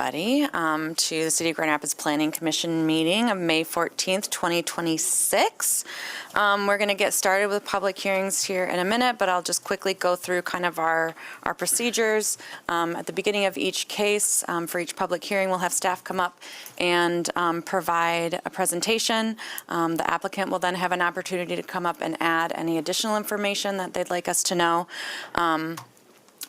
everybody, to the City of Grand Rapids Planning Commission meeting of May 14th, 2026. We're going to get started with public hearings here in a minute, but I'll just quickly go through kind of our procedures. At the beginning of each case, for each public hearing, we'll have staff come up and provide a presentation. The applicant will then have an opportunity to come up and add any additional information that they'd like us to know.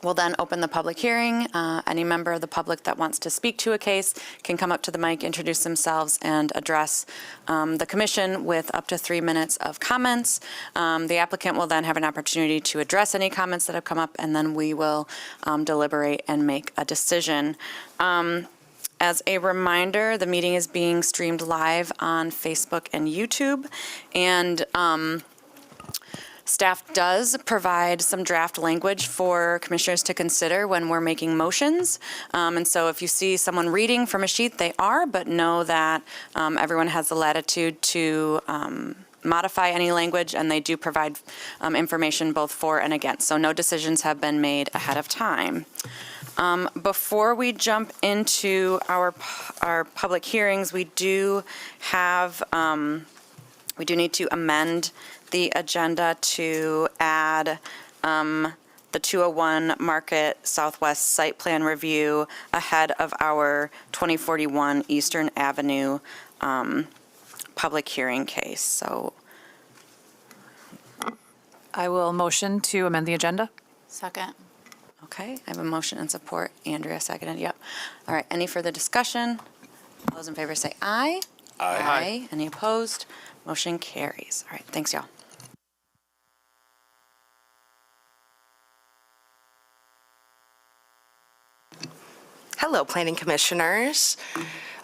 We'll then open the public hearing. Any member of the public that wants to speak to a case can come up to the mic, introduce themselves, and address the commission with up to 3 minutes of comments. The applicant will then have an opportunity to address any comments that have come up, and then we will deliberate and make a decision. As a reminder, the meeting is being streamed live on Facebook and YouTube, and staff does provide some draft language for commissioners to consider when we're making motions. And so if you see someone reading from a sheet, they are, but know that everyone has the latitude to modify any language, and they do provide information both for and against. So no decisions have been made ahead of time. Before we jump into our public hearings, we do need to amend the agenda to add the 201 Market Southwest site plan review ahead of our 2041 Eastern Avenue public hearing case. So I will motion to amend the agenda. Second. okay, I have a motion and support. Andrea seconded. Yep. All right. Any further discussion? All those in favor say aye. Aye. Any opposed? Motion carries. All right. Thanks, y'all. Hello, Planning Commissioners.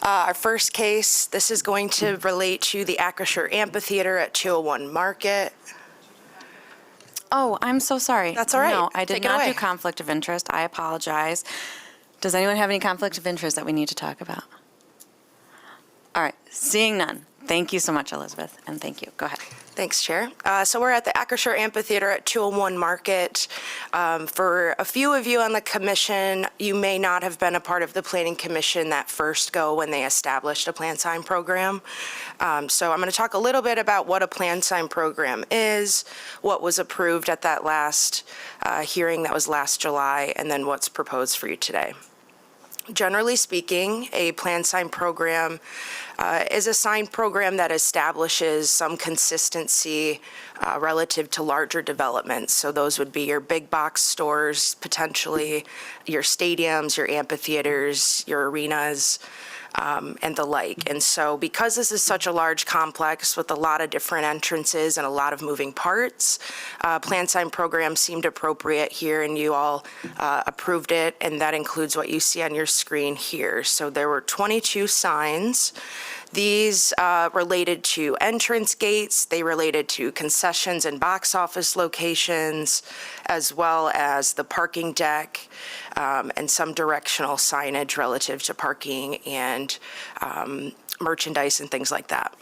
Our first case, this is going to relate to the Acrisure Amphitheater at 201 Market. Oh, I'm so sorry. That's all right. No, I did Take it not away. do conflict of interest. I apologize. Does anyone have any conflict of interest that we need to talk about? All right. Seeing none. Thank you so much, Elizabeth, and thank you. Go ahead. Thanks, Chair. So we're at the Acrisure Amphitheater at 201 Market. For a few of you on the commission, you may not have been a part of the Planning Commission that first go when they established a plan sign program. So I'm going to talk a little bit about what a plan sign program is, what was approved at that last hearing that was last July, and then what's proposed for you today. Generally speaking, a plan sign program is a sign program that establishes some consistency relative to larger developments. So those would be your big box stores, potentially your stadiums, your amphitheaters, your arenas, and the like. And so because this is such a large complex with a lot of different entrances and a lot of moving parts, plan sign program seemed appropriate here, and you all approved it, and that includes what you see on your screen here. So there were 22 signs. These related to entrance gates, they related to concessions and box office locations, as well as the parking deck, and some directional signage relative to parking and merchandise and things like that.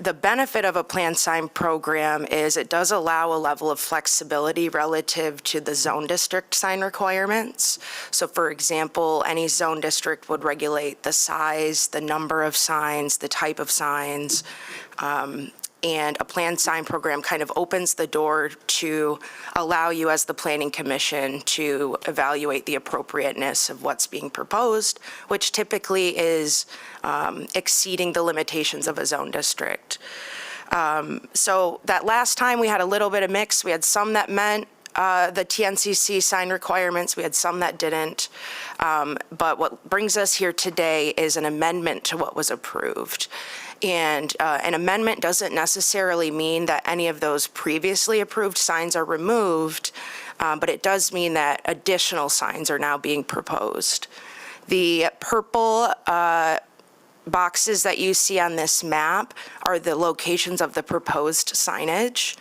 The benefit of a plan sign program is it does allow a level of flexibility relative to the zone district sign requirements. So for example, any zone district would regulate the size, the number of signs, the type of signs, and a plan sign program kind of opens the door to allow you as the Planning Commission to evaluate the appropriateness of what's being proposed, which typically is exceeding the limitations of a zone district. So that last time we had a little bit of mix. We had some that meant the TNCC sign requirements. We had some that didn't. But what brings us here today is an amendment to what was approved. And an amendment doesn't necessarily mean that any of those previously approved signs are removed, but it does mean that additional signs are now being proposed. The purple boxes that you see on this map are the locations of the proposed signage.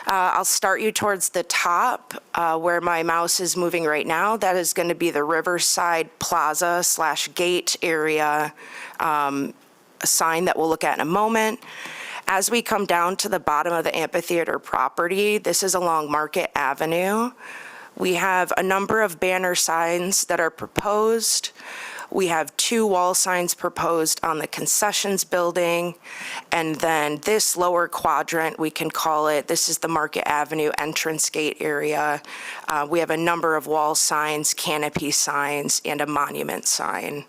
I'll start you towards the top where my mouse is moving right now. That is going to be the Riverside Plaza / gate area a sign that we'll look at in a moment. As we come down to the bottom of the amphitheater property, this is along Market Avenue. We have a number of banner signs that are proposed. We have 2 wall signs proposed on the concessions building. And then this lower quadrant, we can call it, this is the Market Avenue entrance gate area. We have a number of wall signs, canopy signs, and a monument sign.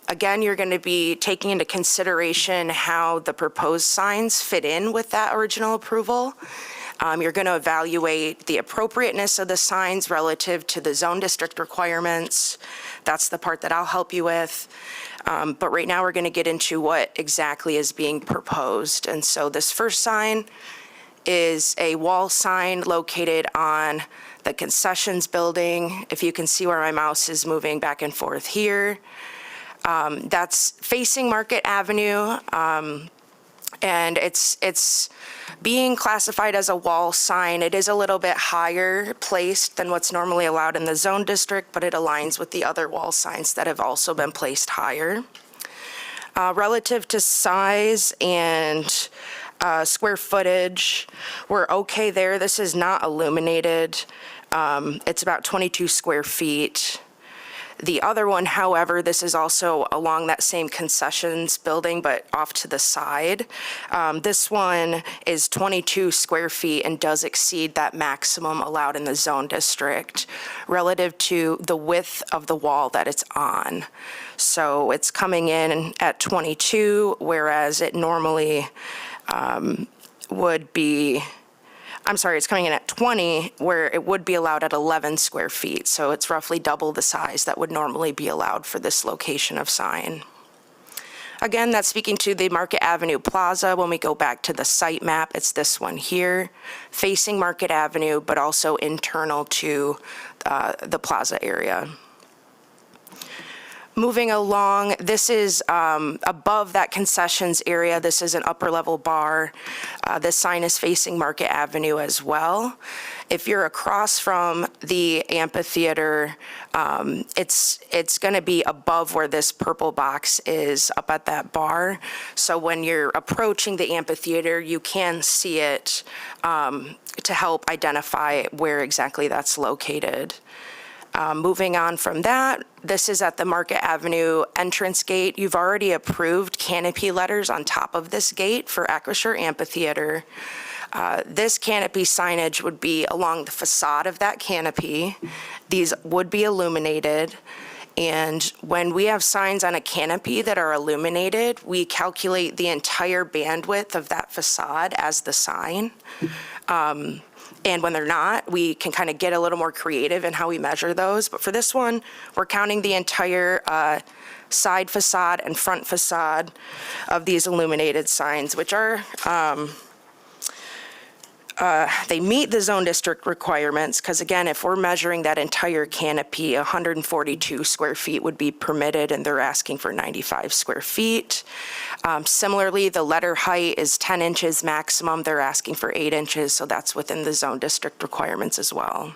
Again, you're going to be taking into consideration how the proposed signs fit in with that original approval. You're going to evaluate the appropriateness of the signs relative to the zone district requirements. That's the part that I'll help you with. But right now, we're going to get into what exactly is being proposed. And so this first sign is a wall sign located on the concessions building. If you can see where my mouse is moving back and forth here. That's facing Market Avenue. And it's being classified as a wall sign. It is a little bit higher placed than what's normally allowed in the zone district, but it aligns with the other wall signs that have also been placed higher. Relative to size and square footage, we're okay there. This is not illuminated. It's about 22 square feet. The other one, however, this is also along that same concessions building, but off to the side. This one is 22 square feet and does exceed that maximum allowed in the zone district relative to the width of the wall that it's on. So it's coming in at 22, whereas it normally would be, I'm sorry, it's coming in at 20, where it would be allowed at 11 square feet. So it's roughly double the size that would normally be allowed for this location of sign. Again, that's speaking to the Market Avenue Plaza. When we go back to the site map, it's this one here, facing Market Avenue, but also internal to the plaza area. Moving along, this is above that concessions area. This is an upper level bar. This sign is facing Market Avenue as well. If you're across from the amphitheater, it's going to be above where this purple box is up at that bar. So when you're approaching the amphitheater, you can see it to help identify where exactly that's located. Moving on from that, this is at the Market Avenue entrance gate. You've already approved canopy letters on top of this gate for Acrisure Amphitheater. This canopy signage would be along the facade of that canopy. These would be illuminated. And when we have signs on a canopy that are illuminated, we calculate the entire bandwidth of that facade as the sign. And when they're not, we can kind of get a little more creative in how we measure those. But for this one, we're counting the entire side facade and front facade of these illuminated signs, which are, they meet the zone district requirements, because again, if we're measuring that entire canopy, 142 square feet would be permitted, and they're asking for 95 square feet. Similarly, the letter height is 10 inches maximum. They're asking for 8 inches, so that's within the zone district requirements as well.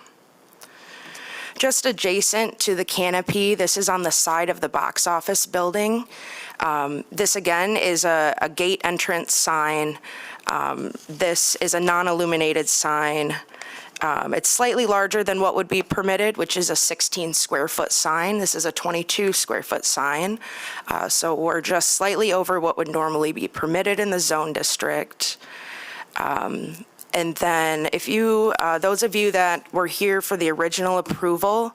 Just adjacent to the canopy, this is on the side of the box office building. This again is a gate entrance sign. This is a non-illuminated sign. It's slightly larger than what would be permitted, which is a 16 square foot sign. This is a 22 square foot sign. So we're just slightly over what would normally be permitted in the zone district. And then if you, those of you that were here for the original approval,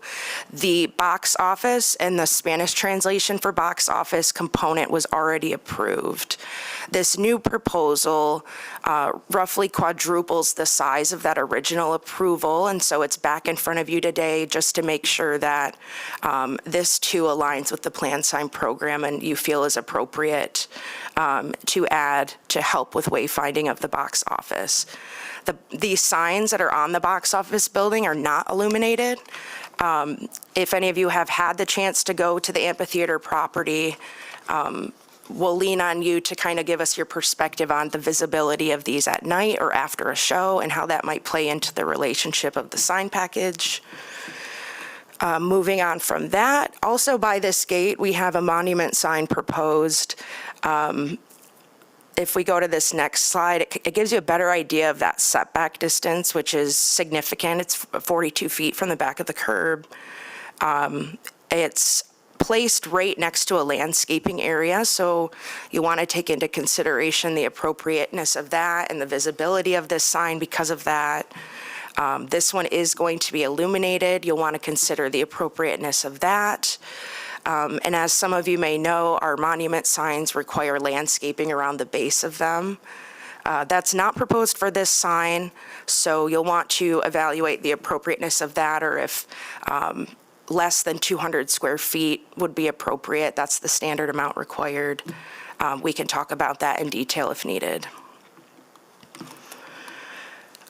the box office and the Spanish translation for box office component was already approved. This new proposal roughly quadruples the size of that original approval, and so it's back in front of you today just to make sure that this too aligns with the plan sign program and you feel is appropriate to add to help with wayfinding of the box office. These signs that are on the box office building are not illuminated. If any of you have had the chance to go to the amphitheater property, we'll lean on you to kind of give us your perspective on the visibility of these at night or after a show and how that might play into the relationship of the sign package. Moving on from that, also by this gate, we have a monument sign proposed. If we go to this next slide, it gives you a better idea of that setback distance, which is significant. It's 42 feet from the back of the curb. It's placed right next to a landscaping area, so you want to take into consideration the appropriateness of that and the visibility of this sign because of that. This one is going to be illuminated. You'll want to consider the appropriateness of that. And as some of you may know, our monument signs require landscaping around the base of them. That's not proposed for this sign, so you'll want to evaluate the appropriateness of that, or if less than 200 square feet would be appropriate. That's the standard amount required. We can talk about that in detail if needed.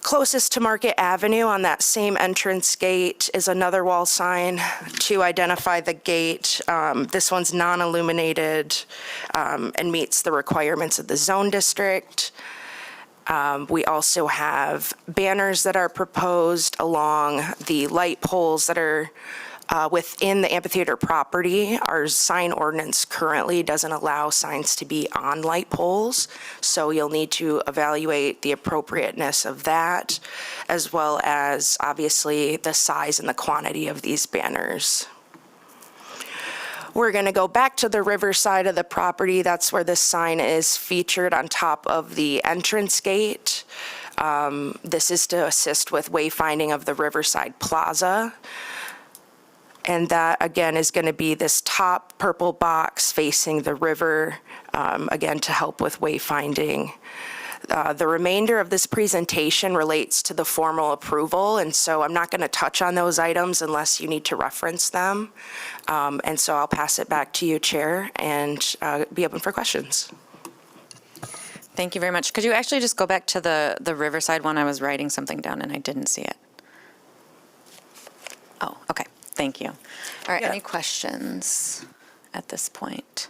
Closest to Market Avenue on that same entrance gate is another wall sign to identify the gate. This one's non-illuminated and meets the requirements of the zone district. We also have banners that are proposed along the light poles that are within the amphitheater property. Our sign ordinance currently doesn't allow signs to be on light poles, so you'll need to evaluate the appropriateness of that, as well as obviously the size and the quantity of these banners. We're going to go back to the river side of the property. That's where this sign is featured on top of the entrance gate. This is to assist with wayfinding of the Riverside Plaza. And that, again, is going to be this top purple box facing the river, again, to help with wayfinding. The remainder of this presentation relates to the formal approval, and so I'm not going to touch on those items unless you need to reference them. And so I'll pass it back to you, Chair, and be open for questions. Thank you very much. Could you actually just go back to the Riverside one? I was writing something down and I didn't see it. Oh, okay. Thank you. All right, Yeah. any questions at this point?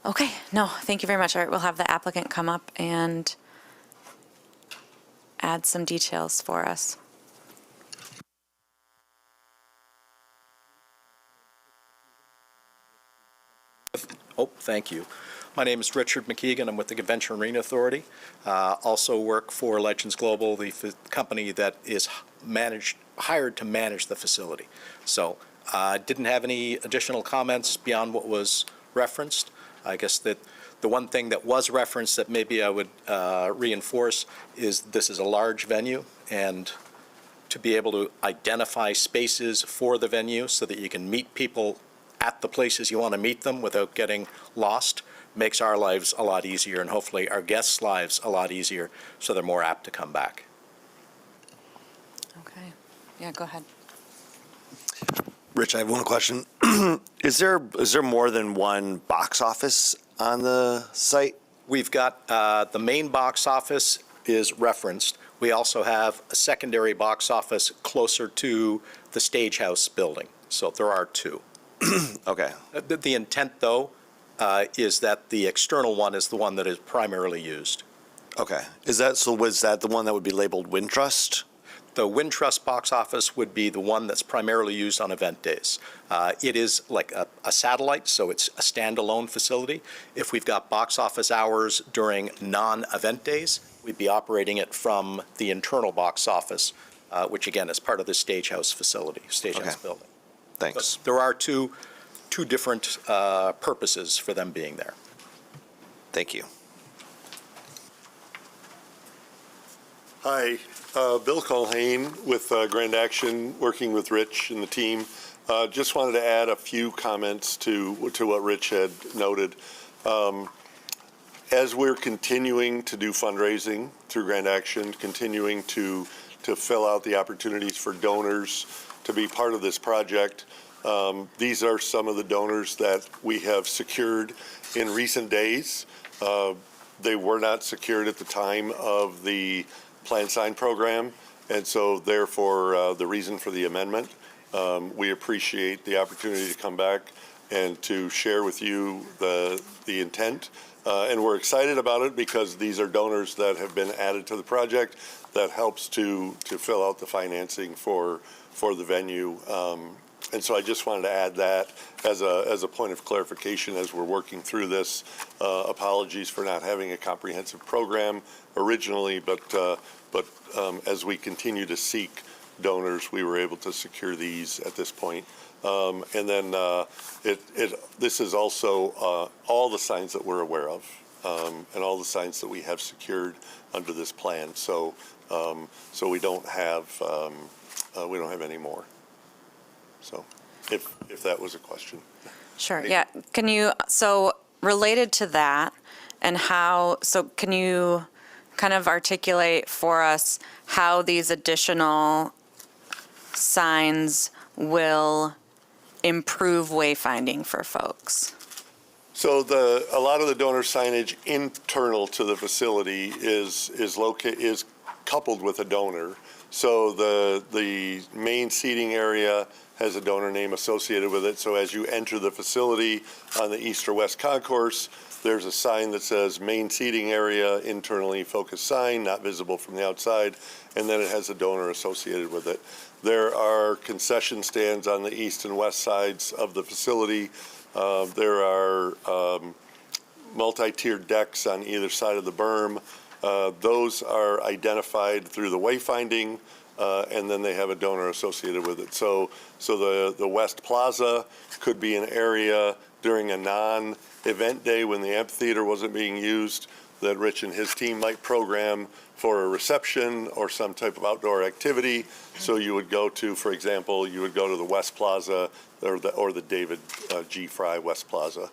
Okay, no, thank you very much. All right, we'll have the applicant come up and add some details for us. Oh, thank you. My name is Richard McKeegan. I'm with the Convention Arena Authority. Also work for Legends Global, the company that is hired to manage the facility. So didn't have any additional comments beyond what was referenced. I guess that the one thing that was referenced that maybe I would reinforce is this is a large venue, and to be able to identify spaces for the venue so that you can meet people at the places you want to meet them without getting lost makes our lives a lot easier, and hopefully our guests' lives a lot easier, so they're more apt to come back. Okay, yeah, go ahead. Rich, I have one question. Is there more than one box office on the site? We've got the main box office is referenced. We also have a secondary box office closer to the Stagehouse building. So there are two. Okay. The intent, though, is that the external one is the one that is primarily used. Okay. Was that the one that would be labeled Wintrust? The Wintrust box office would be the one that's primarily used on event days. It is like a satellite, so it's a standalone facility. If we've got box office hours during non-event days, we'd be operating it from the internal box office, which again is part of the Stagehouse facility, Stagehouse building. Thanks. But there are two different purposes for them being there. Thank you. Hi, Bill Culhane with Grand Action, working with Rich and the team. Just wanted to add a few comments to what Rich had noted. As we're continuing to do fundraising through Grand Action, continuing to fill out the opportunities for donors to be part of this project, these are some of the donors that we have secured in recent days. They were not secured at the time of the Plan Sign program, and so therefore the reason for the amendment. We appreciate the opportunity to come back and to share with you the intent, and we're excited about it because these are donors that have been added to the project that helps to fill out the financing for the venue And so I just wanted to add that as a point of clarification as we're working through this. Apologies for not having a comprehensive program originally, but as we continue to seek donors, we were able to secure these at this point. And then this is also all the signs that we're aware of, and all the signs that we have secured under this plan. So we don't have any more. So if that was a question. Sure, yeah. Can you, so related to that and how, so can you kind of articulate for us how these additional signs will improve wayfinding for folks? So a lot of the donor signage internal to the facility is coupled with a donor. So the main seating area has a donor name associated with it. So as you enter the facility on the east or west concourse, there's a sign that says main seating area, internally focused sign, not visible from the outside, and then it has a donor associated with it. There are concession stands on the east and west sides of the facility. There are multi-tiered decks on either side of the berm. Those are identified through the wayfinding, and then they have a donor associated with it. So the West Plaza could be an area during a non-event day when the amphitheater wasn't being used that Rich and his team might program for a reception or some type of outdoor activity. So you would go to, for example, you would go to the West Plaza or the David G. Fry West Plaza.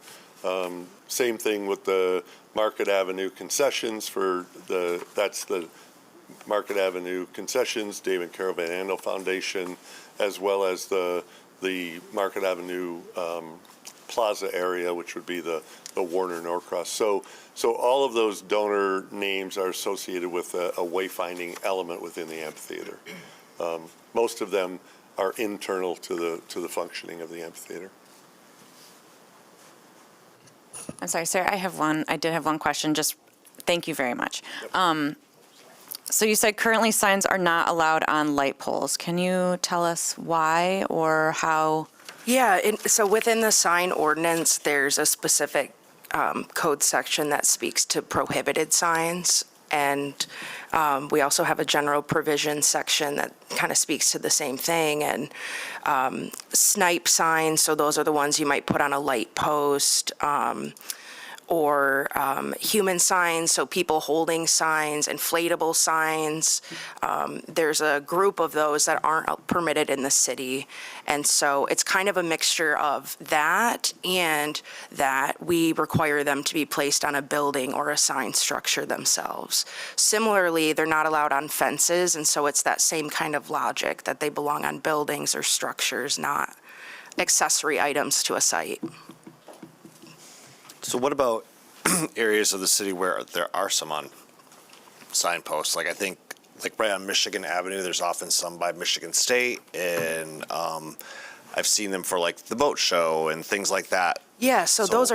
Same thing with the Market Avenue concessions that's the Market Avenue concessions, David Carol Van Andel Foundation, as well as the Market Avenue Plaza area, which would be the Warner Norcross. So all of those donor names are associated with a wayfinding element within the amphitheater. Most of them are internal to the functioning of the amphitheater. I'm sorry, Sarah, I did have one question, just, thank you very much. So you said currently signs are not allowed on light poles. Can you tell us why or how? Yeah, so within the sign ordinance, there's a specific code section that speaks to prohibited signs. And we also have a general provision section that kind of speaks to the same thing. And snipe signs, so those are the ones you might put on a light post, or human signs, so people holding signs, inflatable signs. There's a group of those that aren't permitted in the city. And so it's kind of a mixture of that and that we require them to be placed on a building or a sign structure themselves. Similarly, they're not allowed on fences, and so it's that same kind of logic that they belong on buildings or structures, not accessory items to a site. So what about areas of the city where there are some on signposts? Like I think, like right on Michigan Avenue, there's often some by Michigan State, and I've seen them for like the boat show and things like that. Yeah, so those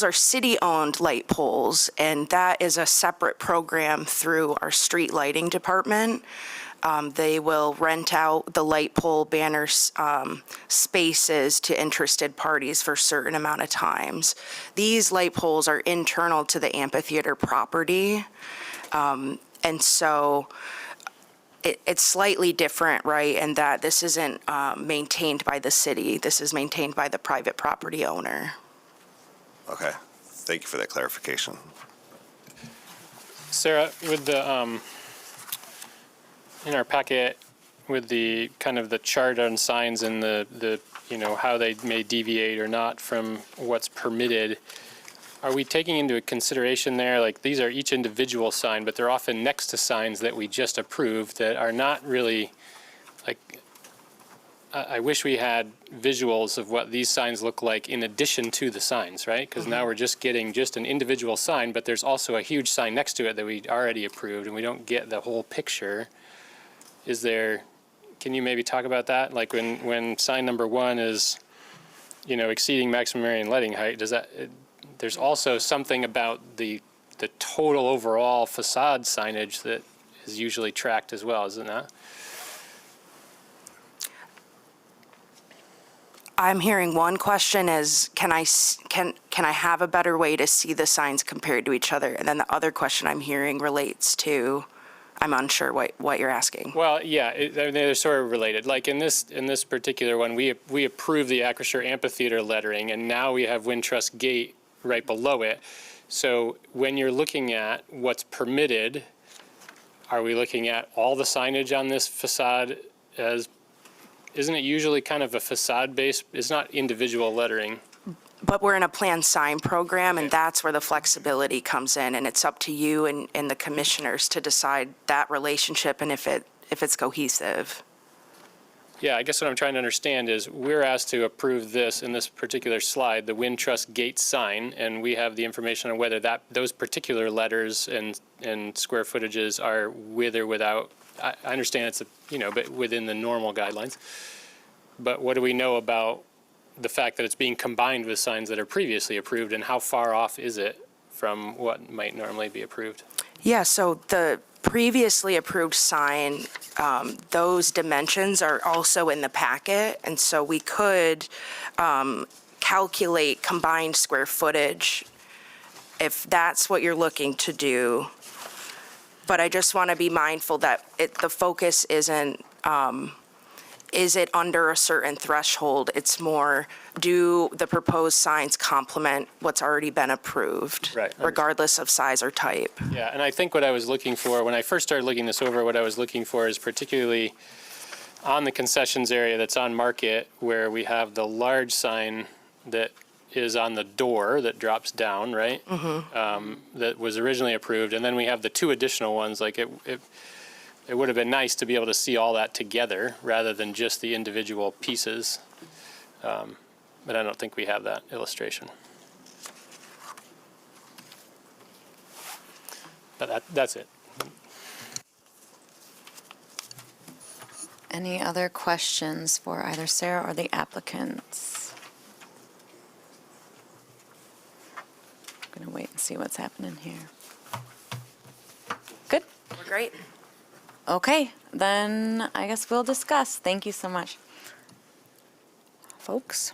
are city-owned light poles, and that is a separate program through our street lighting department. They will rent out the light pole banners spaces to interested parties for a certain amount of times. These light poles are internal to the amphitheater property, and so it's slightly different, right, in that this isn't maintained by the city. This is maintained by the private property owner. Okay, thank you for that clarification. Sarah, with the in our packet with the kind of the chart on signs and the how they may deviate or not from what's permitted, are we taking into consideration there, like these are each individual sign, but they're often next to signs that we just approved that are not really, like, I wish we had visuals of what these signs look like in addition to the signs, right? Because now we're just getting just an individual sign, but there's also a huge sign next to it that we already approved, and we don't get the whole picture. Can you maybe talk about that? Like when sign number 1 is, exceeding maximum area and lighting height, there's also something about the total overall facade signage that is usually tracked as well, isn't that? I'm hearing one question is, can I have a better way to see the signs compared to each other? And then the other question I'm hearing relates to, I'm unsure what you're asking. Well, yeah, they're sort of related. Like in this particular one, we approved the Acrisure Amphitheater lettering, and now we have Wintrust Gate right below it. So when you're looking at what's permitted, are we looking at all the signage on this facade as, isn't it usually kind of a facade-based, it's not individual lettering? But we're in a planned sign program, and that's where the flexibility comes in, and it's up to you and the commissioners to decide that relationship and if it's cohesive. Yeah, I guess what I'm trying to understand is we're asked to approve this in this particular slide, the Wintrust Gate sign, and we have the information on whether those particular letters and square footages are with or without. I understand it's but within the normal guidelines. But what do we know about the fact that it's being combined with signs that are previously approved, and how far off is it from what might normally be approved? Yeah, so the previously approved sign, those dimensions are also in the packet, and so we could calculate combined square footage if that's what you're looking to do. But I just want to be mindful that the focus isn't, is it under a certain threshold? It's more, do the proposed signs complement what's already been approved? Right. Regardless of size or type. Yeah, and I think what I was looking for, when I first started looking this over, what I was looking for is particularly on the concessions area that's on Market, where we have the large sign that is on the door that drops down, right? That was originally approved, and then we have the two additional ones. Like it would have been nice to be able to see all that together rather than just the individual pieces. But I don't think we have that illustration. But that's it. Any other questions for either Sarah or the applicants? I'm going to wait and see what's happening here. Good. We're great. Okay, then I guess we'll discuss. Thank you so much, folks.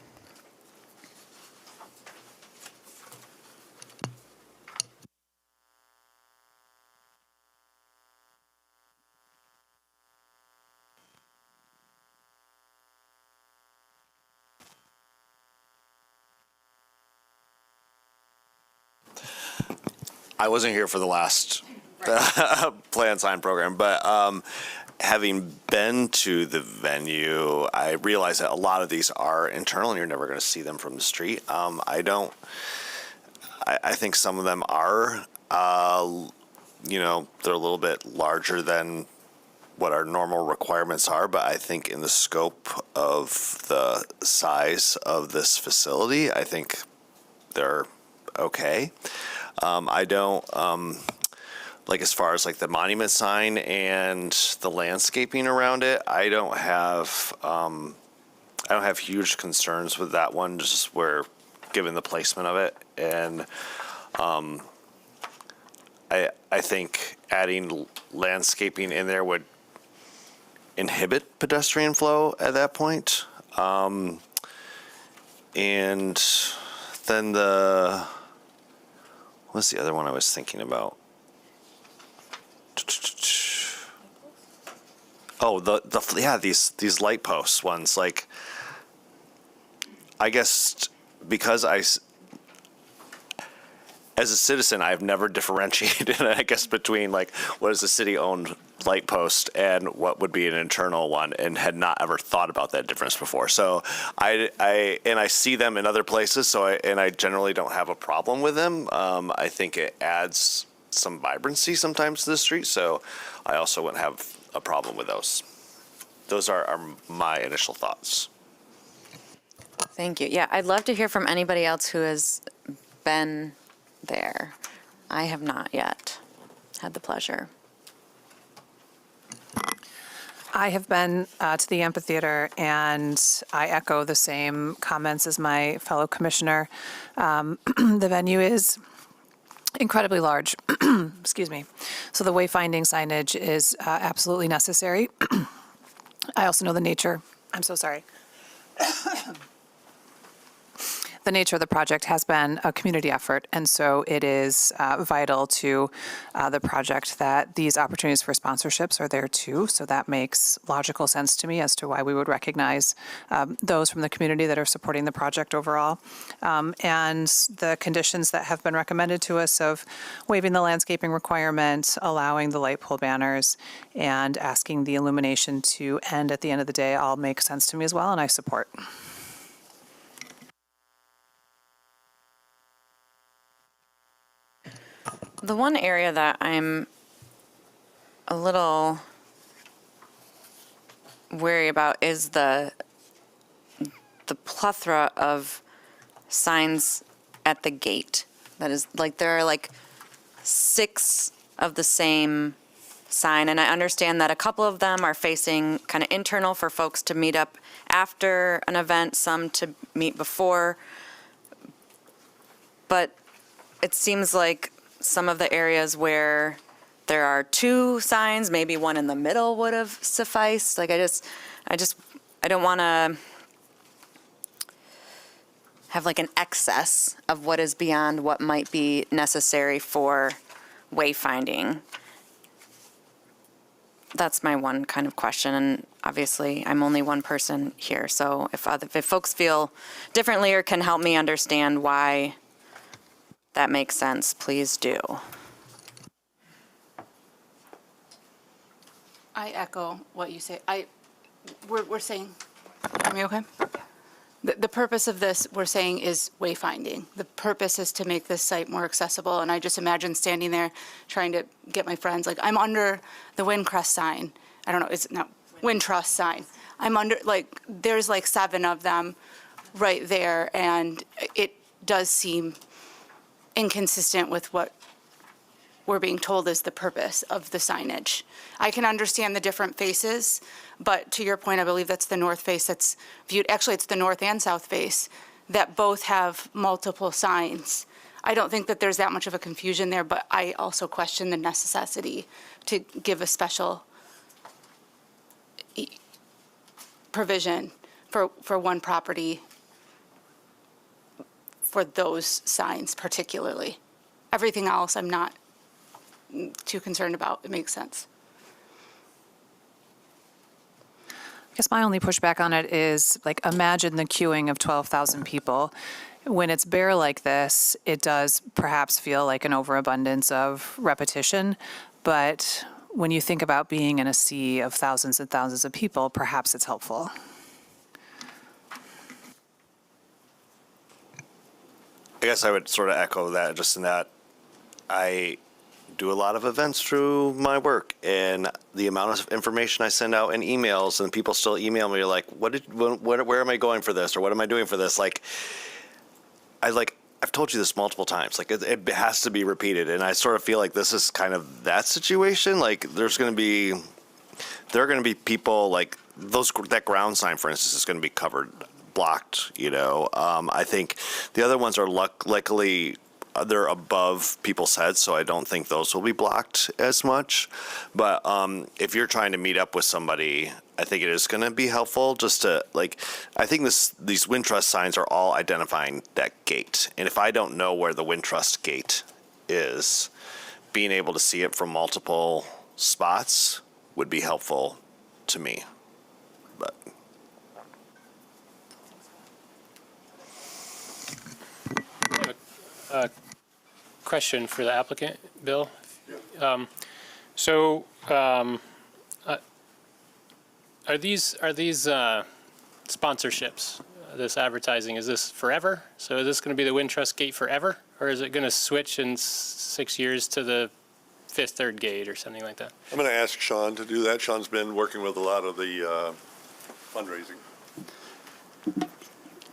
I wasn't here for the last plan sign program, but having been to the venue, I realize that a lot of these are internal and you're never going to see them from the street. I think some of them are, they're a little bit larger than what our normal requirements are, but I think in the scope of the size of this facility, I think they're okay. I don't, as far as like the monument sign and the landscaping around it, I don't have huge concerns with that one, just where, given the placement of it. And I think adding landscaping in there would inhibit pedestrian flow at that point. And then what's the other one I was thinking about? Oh, these light posts ones. Like, I guess because as a citizen, I've never differentiated, I guess, between like what is a city-owned light post and what would be an internal one, and had not ever thought about that difference before. So I see them in other places. So I generally don't have a problem with them. I think it adds some vibrancy sometimes to the street. So I also wouldn't have a problem with those. Those are my initial thoughts. Thank you. Yeah, I'd love to hear from anybody else who has been there. I have not yet had the pleasure. I have been to the amphitheater, and I echo the same comments as my fellow commissioner. The venue is incredibly large. Excuse me. So the wayfinding signage is absolutely necessary. I also know the nature. I'm so sorry. the nature of the project has been a community effort, and so it is vital to the project that these opportunities for sponsorships are there too. So that makes logical sense to me as to why we would recognize those from the community that are supporting the project overall. And the conditions that have been recommended to us of waiving the landscaping requirement, allowing the light pole banners, and asking the illumination to end at the end of the day all make sense to me as well, and I support. The one area that I'm a little wary about is the plethora of signs at the gate. That is, like, there are like 6 of the same sign, and I understand that a couple of them are facing kind of internal for folks to meet up after an event, some to meet before. But it seems like some of the areas where there are 2 signs, maybe one in the middle would have sufficed. Like, I don't want to have like an excess of what is beyond what might be necessary for wayfinding. That's my one kind of question, and obviously I'm only one person here, so if folks feel differently or can help me understand why that makes sense, please do. I echo what you say. We're saying, are we okay? The purpose of this, we're saying, is wayfinding. The purpose is to make this site more accessible, and I just imagine standing there trying to get my friends, like, I'm under the Windcrest sign. I don't know, it's not Wintrust sign. I'm under, like, there's like 7 of them right there, and it does seem inconsistent with what we're being told is the purpose of the signage. I can understand the different faces, but to your point, I believe that's the north face that's viewed, actually it's the north and south face, that both have multiple signs. I don't think that there's that much of a confusion there, but I also question the necessity to give a special provision for one property for those signs particularly. Everything else I'm not too concerned about. It makes sense. I guess my only pushback on it is, like, imagine the queuing of 12,000 people. When it's bare like this, it does perhaps feel like an overabundance of repetition, but when you think about being in a sea of thousands and thousands of people, perhaps it's helpful. I guess I would sort of echo that, just in that I do a lot of events through my work, and the amount of information I send out in emails, and people still email me like, where am I going for this, or what am I doing for this? I've told you this multiple times. Like, it has to be repeated, and I sort of feel like this is kind of that situation. Like, there are going to be people like that ground sign, for instance, is going to be blocked. I think the other ones are luckily they're above people's heads, so I don't think those will be blocked as much. But if you're trying to meet up with somebody, I think it is going to be helpful just to, like, I think these Wintrust signs are all identifying that gate. And if I don't know where the Wintrust gate is, being able to see it from multiple spots would be helpful to me. But Question for the applicant, Bill. Are these sponsorships, this advertising, is this forever? So is this going to be the Wintrust gate forever, or is it going to switch in 6 years to the Fifth Third gate or something like that? I'm going to ask Sean to do that. Sean's been working with a lot of the fundraising.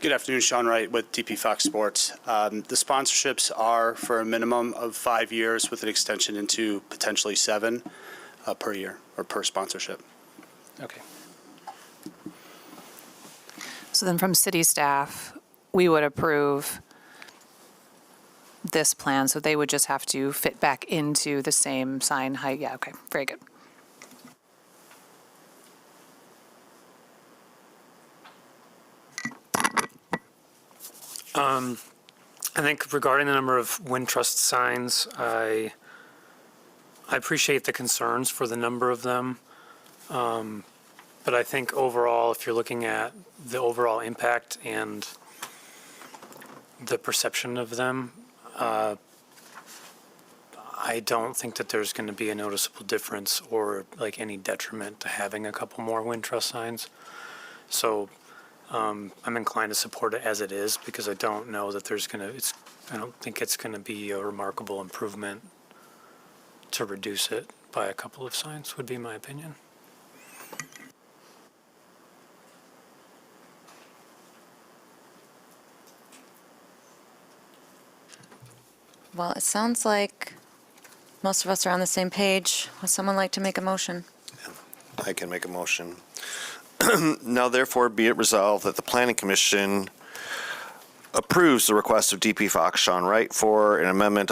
Good afternoon, Sean Wright with TP Fox Sports. The sponsorships are for a minimum of 5 years with an extension into potentially 7 per year or per sponsorship. Okay. So then from city staff, we would approve this plan, so they would just have to fit back into the same sign height. Yeah, okay, very good. I think regarding the number of wind trust signs, I appreciate the concerns for the number of them. But I think overall, if you're looking at the overall impact and the perception of them, I don't think that there's going to be a noticeable difference or like any detriment to having a couple more wind truss signs. So I'm inclined to support it as it is because I don't know that I don't think it's going to be a remarkable improvement to reduce it by a couple of signs would be my opinion. Well, it sounds like most of us are on the same page. Would someone like to make a motion? I can make a motion. Now therefore be it resolved that the Planning Commission approves the request of DP Fox Sean Wright for an amendment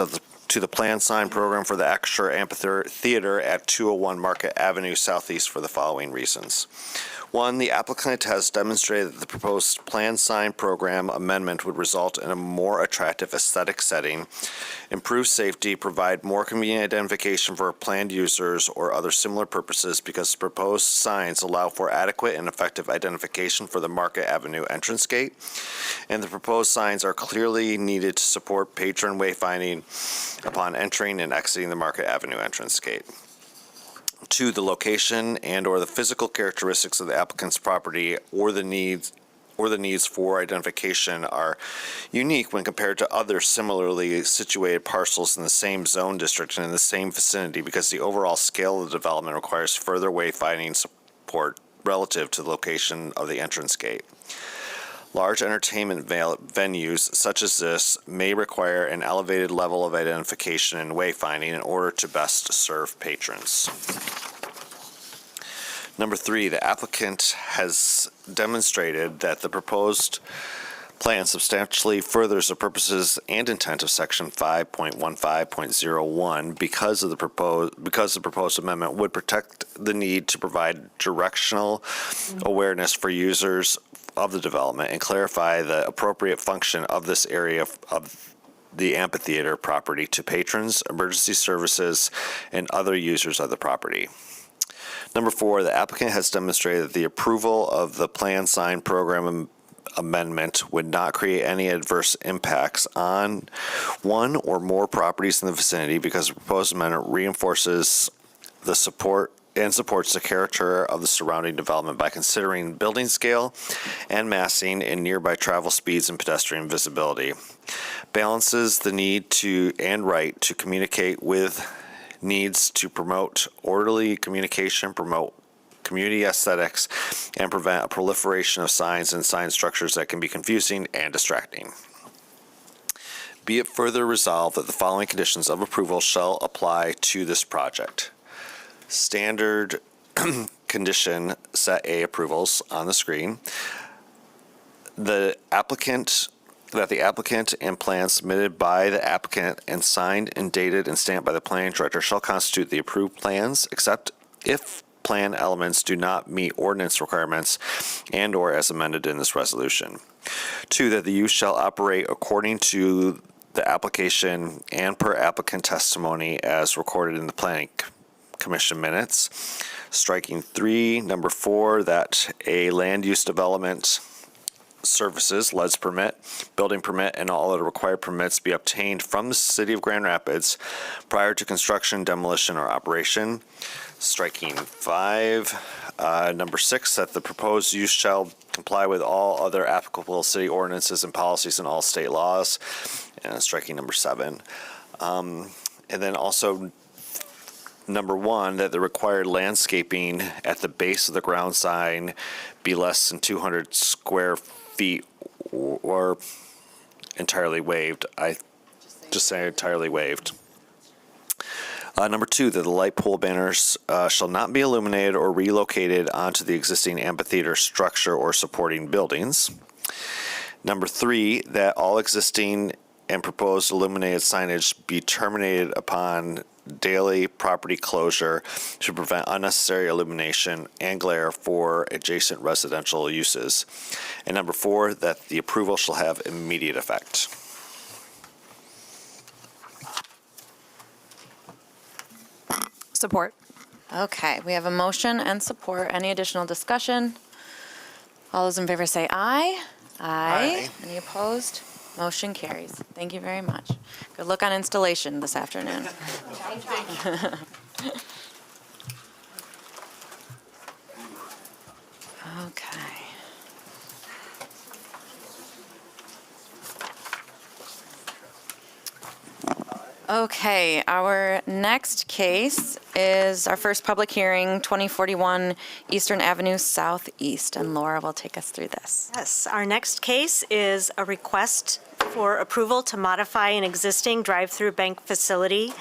to the planned sign program for the Acrisure Amphitheater at 201 Market Avenue Southeast for the following reasons. One, the applicant has demonstrated that the proposed planned sign program amendment would result in a more attractive aesthetic setting, improve safety, provide more convenient identification for planned users or other similar purposes because the proposed signs allow for adequate and effective identification for the Market Avenue entrance gate, and the proposed signs are clearly needed to support patron wayfinding upon entering and exiting the Market Avenue entrance gate. Two, the location and or the physical characteristics of the applicant's property or the needs for identification are unique when compared to other similarly situated parcels in the same zone district and in the same vicinity because the overall scale of the development requires further wayfinding support relative to the location of the entrance gate. Large entertainment venues such as this may require an elevated level of identification and wayfinding in order to best serve patrons. Number three, the applicant has demonstrated that the proposed plan substantially furthers the purposes and intent of Section 5.15.01 because the proposed amendment would protect the need to provide directional awareness for users of the development and clarify the appropriate function of this area of the amphitheater property to patrons, emergency services, and other users of the property. Number four, the applicant has demonstrated that the approval of the planned sign program amendment would not create any adverse impacts on one or more properties in the vicinity because the proposed amendment reinforces the support and supports the character of the surrounding development by considering building scale and massing and nearby travel speeds and pedestrian visibility, balances the need to and right to communicate with needs to promote orderly communication, promote community aesthetics, and prevent a proliferation of signs and sign structures that can be confusing and distracting. Be it further resolved that the following conditions of approval shall apply to this project. Standard condition set A approvals on the screen. The applicant and plans submitted by the applicant and signed and dated and stamped by the planning director shall constitute the approved plans, except if plan elements do not meet ordinance requirements and or as amended in this resolution. Two, that the use shall operate according to the application and per applicant testimony as recorded in the planning commission minutes. Striking three. Number four, that a land use development services, LEDS permit, building permit, and all other required permits be obtained from the city of Grand Rapids prior to construction, demolition, or operation. Striking five. Number six, that the proposed use shall comply with all other applicable city ordinances and policies and all state laws. And striking number seven. And then also number one, that the required landscaping at the base of the ground sign be less than 200 square feet or entirely waived. I just say entirely waived. Number two, that the light pole banners shall not be illuminated or relocated onto the existing amphitheater structure or supporting buildings. Number three, that all existing and proposed illuminated signage be terminated upon daily property closure to prevent unnecessary illumination and glare for adjacent residential uses. And number 4, that the approval shall have immediate effect. Support. Okay, we have a motion and support. Any additional discussion? All those in favor say aye. Aye. Any opposed? Motion carries. Thank you very much. Good luck on installation this afternoon. Okay. Okay, our next case is our first public hearing, 2041 Eastern Avenue Southeast, and Laura will take us through this. Yes, our next case is a request for approval to modify an existing drive-through bank facility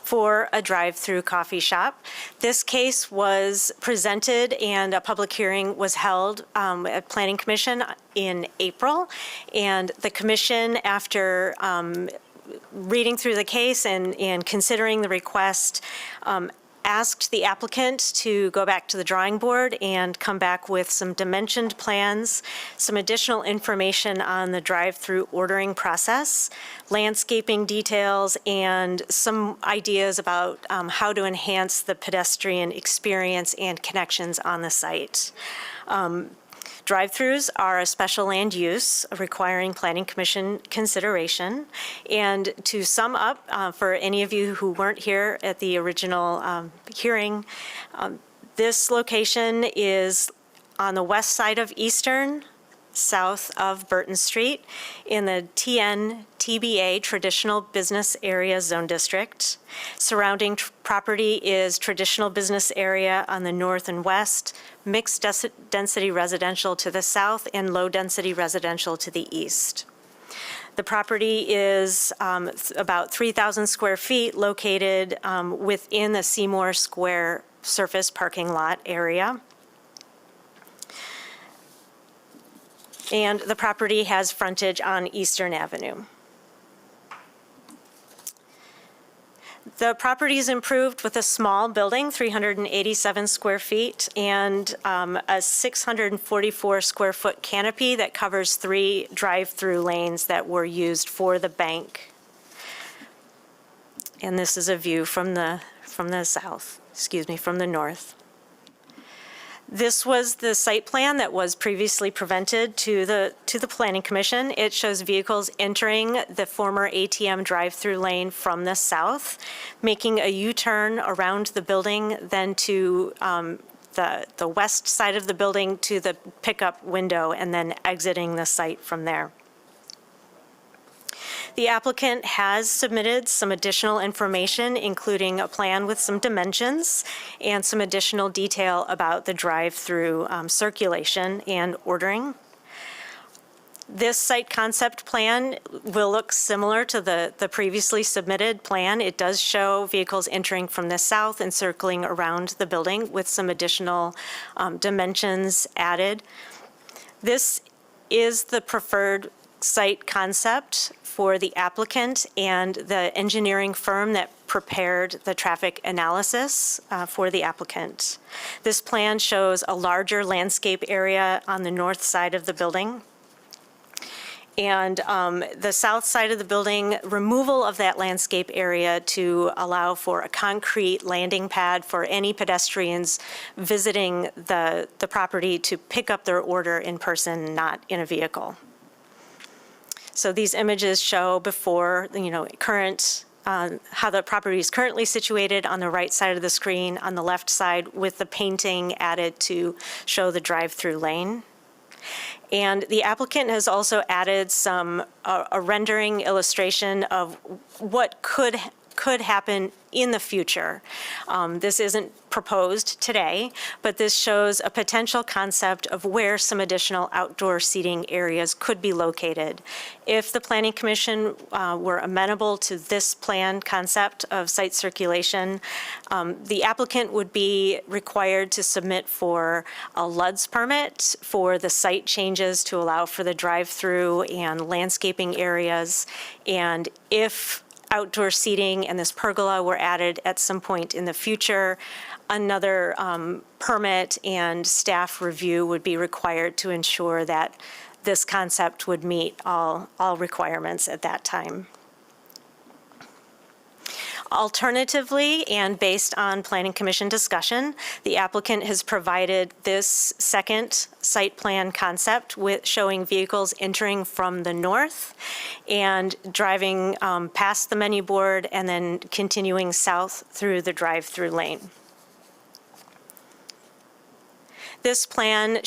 for a drive-through coffee shop. This case was presented and a public hearing was held at Planning Commission in April. And the commission, after reading through the case and considering the request, asked the applicant to go back to the drawing board and come back with some dimensioned plans, some additional information on the drive-through ordering process, landscaping details, and some ideas about how to enhance the pedestrian experience and connections on the site. Drive-throughs are a special land use requiring Planning Commission consideration. And to sum up, for any of you who weren't here at the original hearing, this location is on the west side of Eastern, south of Burton Street, in the TN-TBA Traditional Business Area Zone District. Surrounding property is traditional business area on the north and west, mixed density residential to the south, and low density residential to the east. The property is about 3,000 square feet, located within the Seymour Square surface parking lot area. And the property has frontage on Eastern Avenue. The property is improved with a small building, 387 square feet, and a 644 square foot canopy that covers 3 drive-through lanes that were used for the bank. And this is a view from the north. This was the site plan that was previously presented to the Planning Commission. It shows vehicles entering the former ATM drive-through lane from the south, making a U-turn around the building, then to the west side of the building to the pickup window, and then exiting the site from there. The applicant has submitted some additional information, including a plan with some dimensions and some additional detail about the drive-through circulation and ordering. This site concept plan will look similar to the previously submitted plan. It does show vehicles entering from the south and circling around the building with some additional dimensions added. This is the preferred site concept for the applicant and the engineering firm that prepared the traffic analysis for the applicant. This plan shows a larger landscape area on the north side of the building. And the south side of the building, removal of that landscape area to allow for a concrete landing pad for any pedestrians visiting the property to pick up their order in person, not in a vehicle. So these images show before, current, how the property is currently situated on the right side of the screen, on the left side with the painting added to show the drive-through lane. And the applicant has also added a rendering illustration of what could happen in the future. This isn't proposed today, but this shows a potential concept of where some additional outdoor seating areas could be located. If the Planning Commission were amenable to this plan concept of site circulation, the applicant would be required to submit for a LUDS permit for the site changes to allow for the drive-through and landscaping areas. And if outdoor seating and this pergola were added at some point in the future, another permit and staff review would be required to ensure that this concept would meet all requirements at that time. Alternatively, and based on Planning Commission discussion, the applicant has provided this second site plan concept with showing vehicles entering from the north and driving past the menu board and then continuing south through the drive-through lane. This plan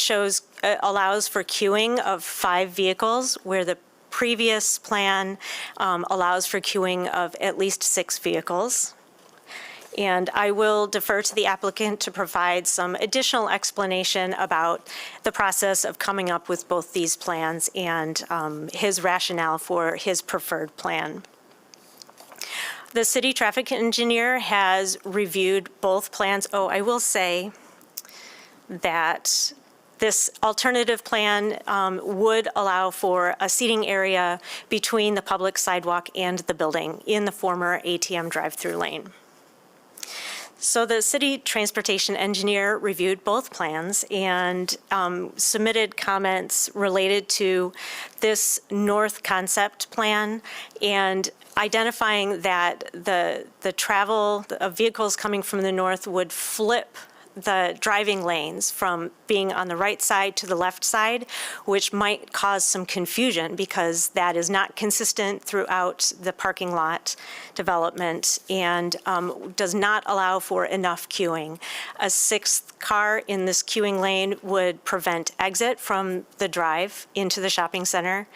allows for queuing of 5 vehicles, where the previous plan allows for queuing of at least 6 vehicles. And I will defer to the applicant to provide some additional explanation about the process of coming up with both these plans and his rationale for his preferred plan. The city traffic engineer has reviewed both plans. Oh, I will say that this alternative plan would allow for a seating area between the public sidewalk and the building in the former ATM drive-through lane. So the city transportation engineer reviewed both plans and submitted comments related to this north concept plan and identifying that the travel of vehicles coming from the north would flip the driving lanes from being on the right side to the left side, which might cause some confusion because that is not consistent throughout the parking lot development and does not allow for enough queuing. A 6th car in this queuing lane would prevent exit from the drive into the shopping center,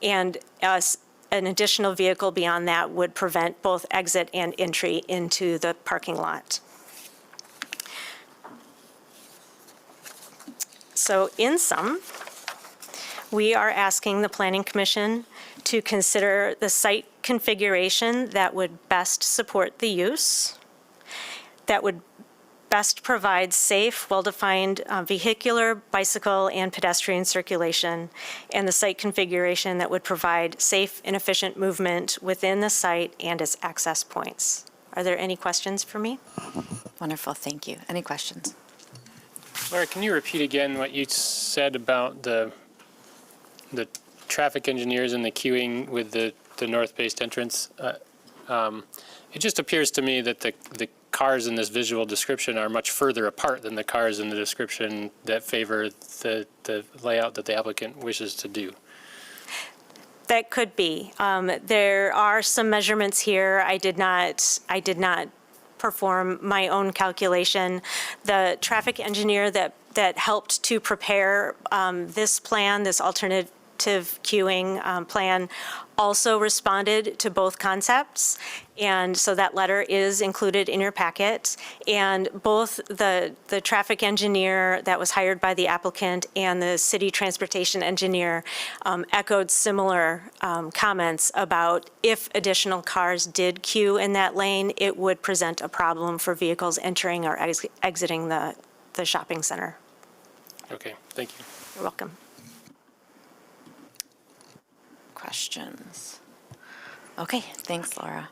and an additional vehicle beyond that would prevent both exit and entry into the parking lot. So in sum, we are asking the Planning Commission to consider the site configuration that would best support the use, that would best provide safe, well-defined vehicular, bicycle, and pedestrian circulation, and the site configuration that would provide safe and efficient movement within the site and its access points. Are there any questions for me? Wonderful, thank you. Any questions? Laura, can you repeat again what you said about the traffic engineers and the queuing with the north-based entrance? It just appears to me that the cars in this visual description are much further apart than the cars in the description that favor the layout that the applicant wishes to do. That could be. There are some measurements here. I did not perform my own calculation. The traffic engineer that helped to prepare this plan, this alternative queuing plan, also responded to both concepts. And so that letter is included in your packet. And both the traffic engineer that was hired by the applicant and the city transportation engineer echoed similar comments about if additional cars did queue in that lane, it would present a problem for vehicles entering or exiting the shopping center. Okay, thank you. You're welcome. Questions? Okay, thanks, Laura.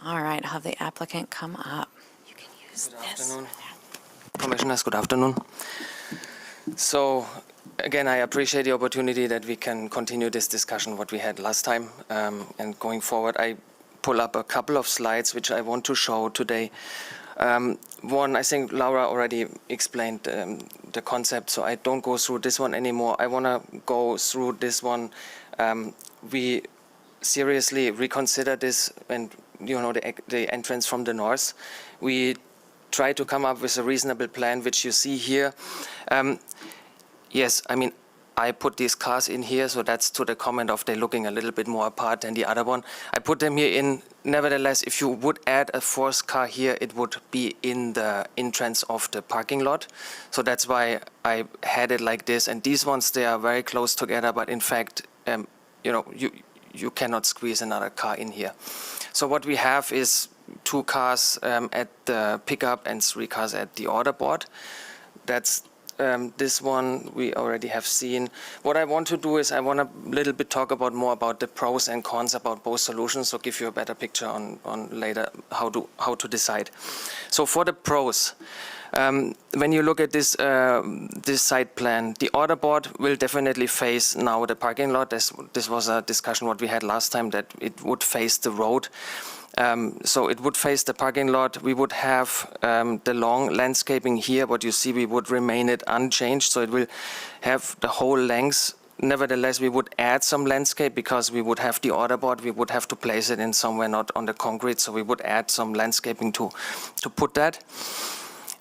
All right, I'll have the applicant come up. You can use Good this. afternoon. Commissioners, good afternoon. So, again, I appreciate the opportunity that we can continue this discussion, what we had last time. And going forward, I pull up a couple of slides which I want to show today. One, I think Laura already explained the concept, so I don't go through this one anymore. I want to go through this one. We seriously reconsider this, and the entrance from the north. We try to come up with a reasonable plan, which you see here. Yes, I mean, I put these cars in here, so that's to the comment of they're looking a little bit more apart than the other one. I put them here in. Nevertheless, if you would add a 4th car here, it would be in the entrance of the parking lot. So that's why I had it like this. And these ones, they are very close together, but in fact, you cannot squeeze another car in here. So what we have is 2 cars at the pickup and 3 cars at the order board. That's this one we already have seen. What I want to do is I want to little bit talk about more about the pros and cons about both solutions, so give you a better picture on later how to decide. So for the pros, when you look at this site plan, the order board will definitely face now the parking lot. This was a discussion what we had last time, that it would face the road. So it would face the parking lot. We would have the long landscaping here. What you see, we would remain it unchanged. So it will have the whole length. Nevertheless, we would add some landscape because we would have the order board. We would have to place it in somewhere not on the concrete. So we would add some landscaping to put that.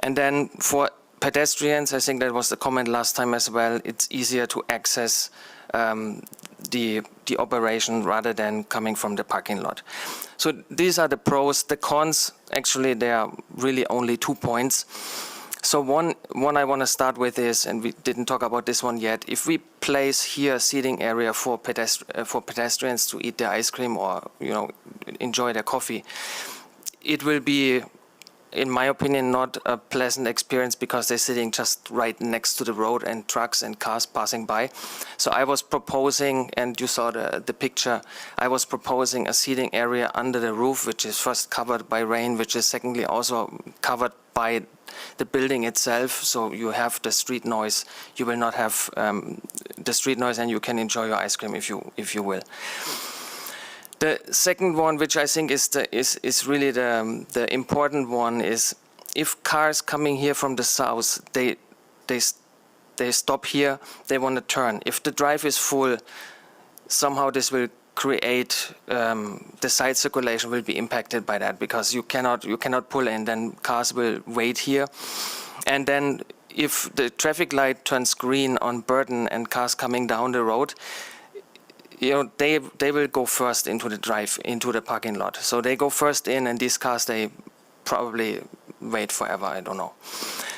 And then for pedestrians, I think that was the comment last time as well, it's easier to access the operation rather than coming from the parking lot. So these are the pros. The cons, actually, there are really only 2 points. So one I want to start with is, and we didn't talk about this one yet, if we place here a seating area for pedestrians to eat their ice cream or enjoy their coffee, it will be, in my opinion, not a pleasant experience because they're sitting just right next to the road and trucks and cars passing by. So I was proposing, and you saw the picture, I was proposing a seating area under the roof, which is first covered by rain, which is secondly also covered by the building itself. So you have the street noise. You will not have the street noise, and you can enjoy your ice cream if you will. The second one, which I think is really the important one, is if cars coming here from the south, they stop here, they want to turn. If the drive is full, somehow this will create the side circulation will be impacted by that, because you cannot pull in. Then cars will wait here, and then if the traffic light turns green on Burton and cars coming down the road, they will go first into the drive, into the parking lot. So they go first in, and these cars, they probably wait forever, I don't know.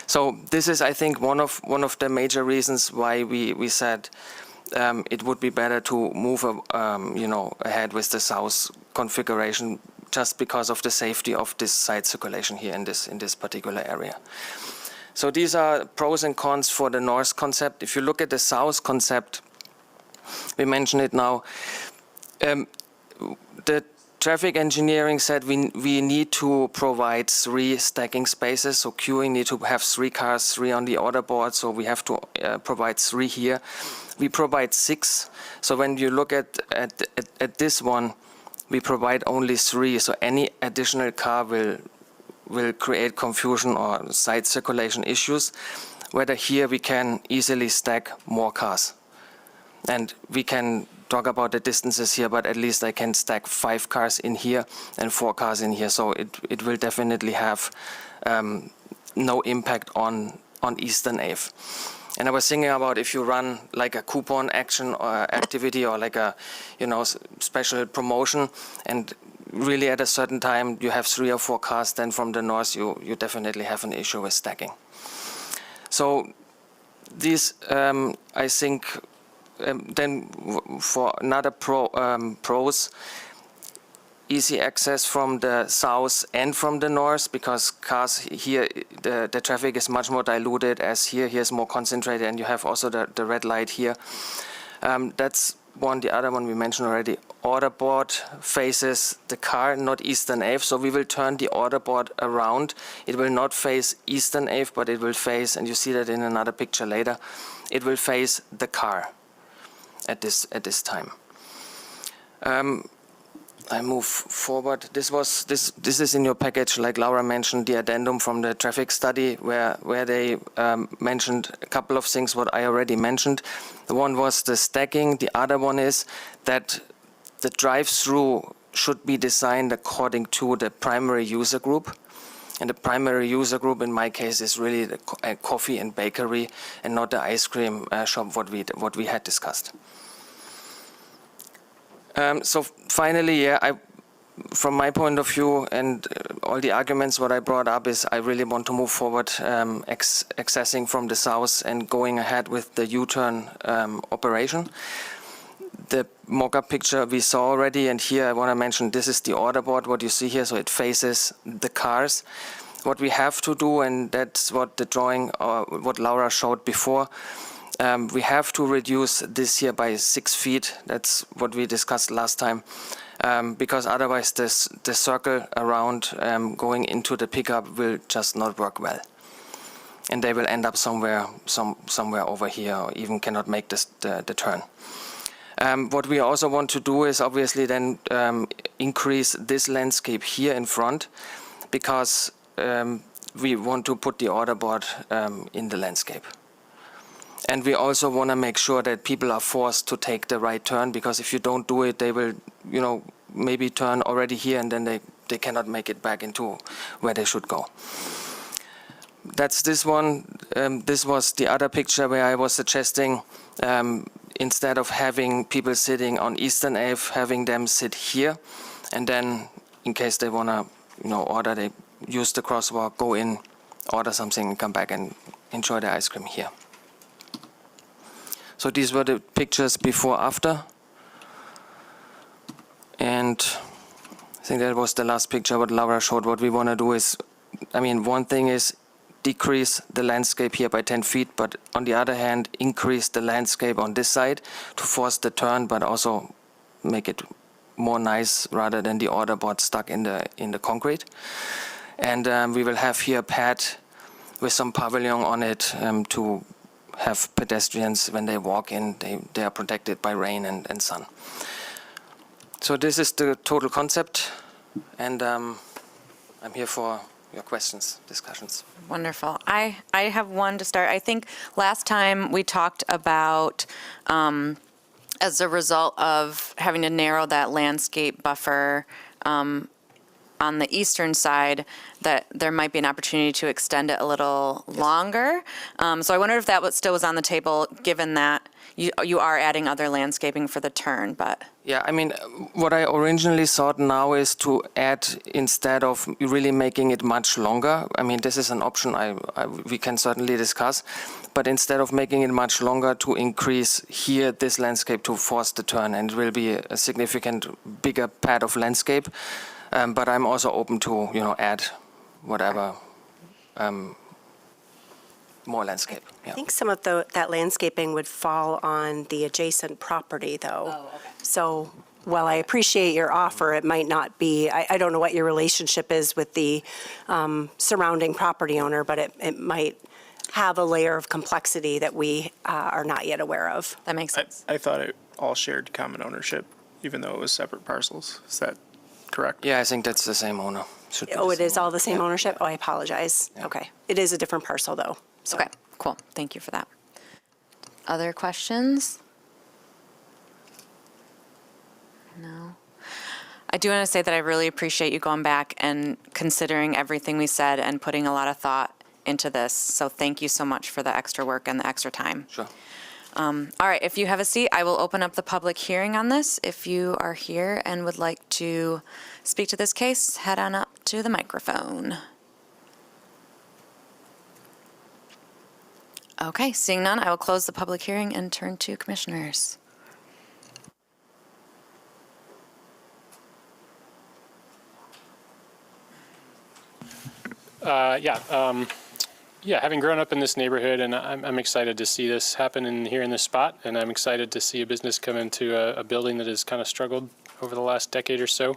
So this is, I think, one of the major reasons why we said it would be better to move ahead with the south configuration, just because of the safety of this side circulation here in this particular area. So these are pros and cons for the north concept. If you look at the south concept, we mentioned it now. The traffic engineering said we need to provide 3 stacking spaces. So queuing need to have 3 cars, 3 on the order board. So we have to provide 3 here. We provide 6. So when you look at this one, we provide only 3. So any additional car will create confusion or side circulation issues. Whether here we can easily stack more cars. And we can talk about the distances here, but at least I can stack 5 cars in here and 4 cars in here. So it will definitely have no impact on Eastern Ave. And I was thinking about if you run like a coupon action or activity or like a special promotion, and really at a certain time you have 3 or 4 cars, then from the north you definitely have an issue with stacking. So these I think. Then for another pros, easy access from the south and from the north, because cars here, the traffic is much more diluted, as here's more concentrated, and you have also the red light here. That's one. The other one we mentioned already, order board faces the car, not Eastern Ave. So we will turn the order board around. It will not face Eastern Ave, but it will face, and you see that in another picture later, it will face the car at this time. I move forward. This is in your package, like Laura mentioned, the addendum from the traffic study, where they mentioned a couple of things what I already mentioned. The one was the stacking. The other one is that the drive-through should be designed according to the primary user group. And the primary user group in my case is really the coffee and bakery, and not the ice cream shop what we had discussed. So finally, from my point of view, and all the arguments what I brought up, is I really want to move forward accessing from the south and going ahead with the U-turn operation. The mock-up picture we saw already, and here I want to mention this is the order board, what you see here, so it faces the cars. what we have to do, and that's what the drawing, what Laura showed before, we have to reduce this here by 6 feet. That's what we discussed last time, because otherwise the circle around going into the pickup will just not work well. And they will end up somewhere over here, or even cannot make the turn. What we also want to do is obviously then increase this landscape here in front, because we want to put the order board in the landscape. And we also want to make sure that people are forced to take the right turn, because if you don't do it, they will, maybe turn already here, and then they cannot make it back into where they should go. That's this one. This was the other picture where I was suggesting, instead of having people sitting on Eastern Ave, having them sit here, and then in case they want to, order, they use the crosswalk, go in, order something, and come back and enjoy the ice cream here. So these were the pictures before, after. And I think that was the last picture what Laura showed. What we want to do is, one thing is decrease the landscape here by 10 feet, but on the other hand, increase the landscape on this side to force the turn, but also make it more nice rather than the order board stuck in the concrete. And we will have here a pad with some pavilion on it to have pedestrians, when they walk in, they are protected by rain and sun. So this is the total concept, and I'm here for your questions, discussions. Wonderful. I have one to start. I think last time we talked about, as a result of having to narrow that landscape buffer on the eastern side, that there might be an opportunity to extend it a little longer. So I wondered if that still was on the table, given that you are adding other landscaping for the turn, but. Yeah, what I originally thought now is to add, instead of really making it much longer, this is an option we can certainly discuss, but instead of making it much longer, to increase here this landscape to force the turn, and it will be a significant bigger pad of landscape. But I'm also open to, add whatever more landscape. I think some of that landscaping would fall on the adjacent property, though. Oh, okay. So while I appreciate your offer, it might not be, I don't know what your relationship is with the surrounding property owner, but it might have a layer of complexity that we are not yet aware of. That makes sense. I thought it all shared common ownership, even though it was separate parcels. Is that correct? Yeah, I think that's the same owner. Oh, it is all the same ownership? Oh, I apologize. Yeah. Okay. It is a different parcel, though. So. Okay, cool. Thank you for that. Other questions? No. I do want to say that I really appreciate you going back and considering everything we said and putting a lot of thought into this. So thank you so much for the extra work and the extra time. Sure. All right, if you have a seat, I will open up the public hearing on this. If you are here and would like to speak to this case, head on up to the microphone. Okay, seeing none, I will close the public hearing and turn to commissioners. Having grown up in this neighborhood, and I'm excited to see this happen here in this spot, and I'm excited to see a business come into a building that has kind of struggled over the last decade or so,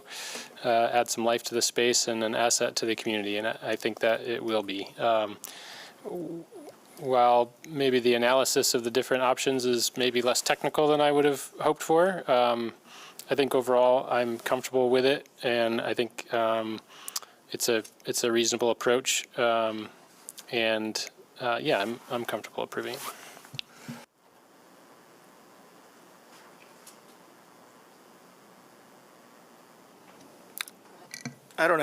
add some life to the space and an asset to the community, and I think that it will be. While maybe the analysis of the different options is maybe less technical than I would have hoped for, I think overall I'm comfortable with it, and I think it's a reasonable approach. I'm comfortable approving it. I don't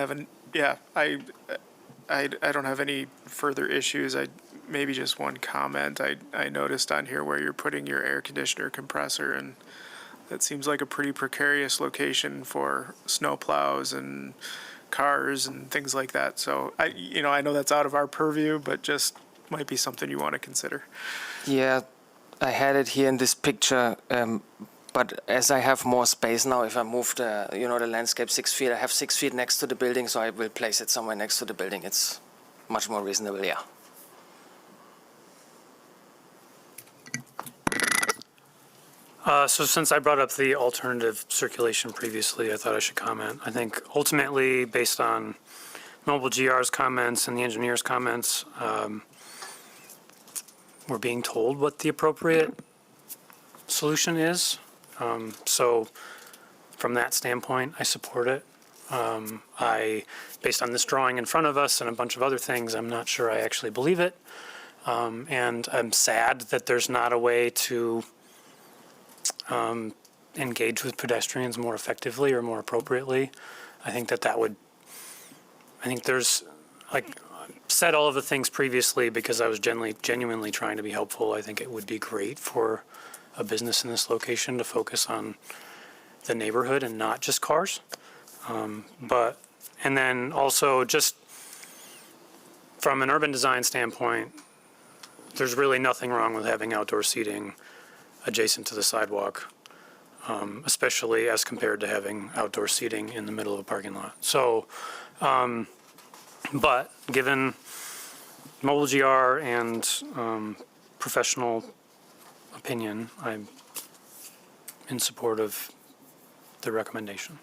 have any further issues. Maybe just one comment. I noticed on here where you're putting your air conditioner compressor, and that seems like a pretty precarious location for snow plows and cars and things like that. So I know that's out of our purview, but just might be something you want to consider. Yeah, I had it here in this picture, but as I have more space now, if I move the landscape 6 feet, I have 6 feet next to the building, so I will place it somewhere next to the building. It's much more reasonable, yeah. So since I brought up the alternative circulation previously, I thought I should comment. I think ultimately, based on Mobile GR's comments and the engineer's comments, we're being told what the appropriate solution is. So from that standpoint, I support it. Based on this drawing in front of us and a bunch of other things, I'm not sure I actually believe it. And I'm sad that there's not a way to engage with pedestrians more effectively or more appropriately. I think there's, like, said all of the things previously because I was genuinely trying to be helpful. I think it would be great for a business in this location to focus on the neighborhood and not just cars. And then also just from an urban design standpoint, there's really nothing wrong with having outdoor seating adjacent to the sidewalk, especially as compared to having outdoor seating in the middle of a parking lot. So, but given Mobile GR and professional opinion, I'm in support of the recommendation.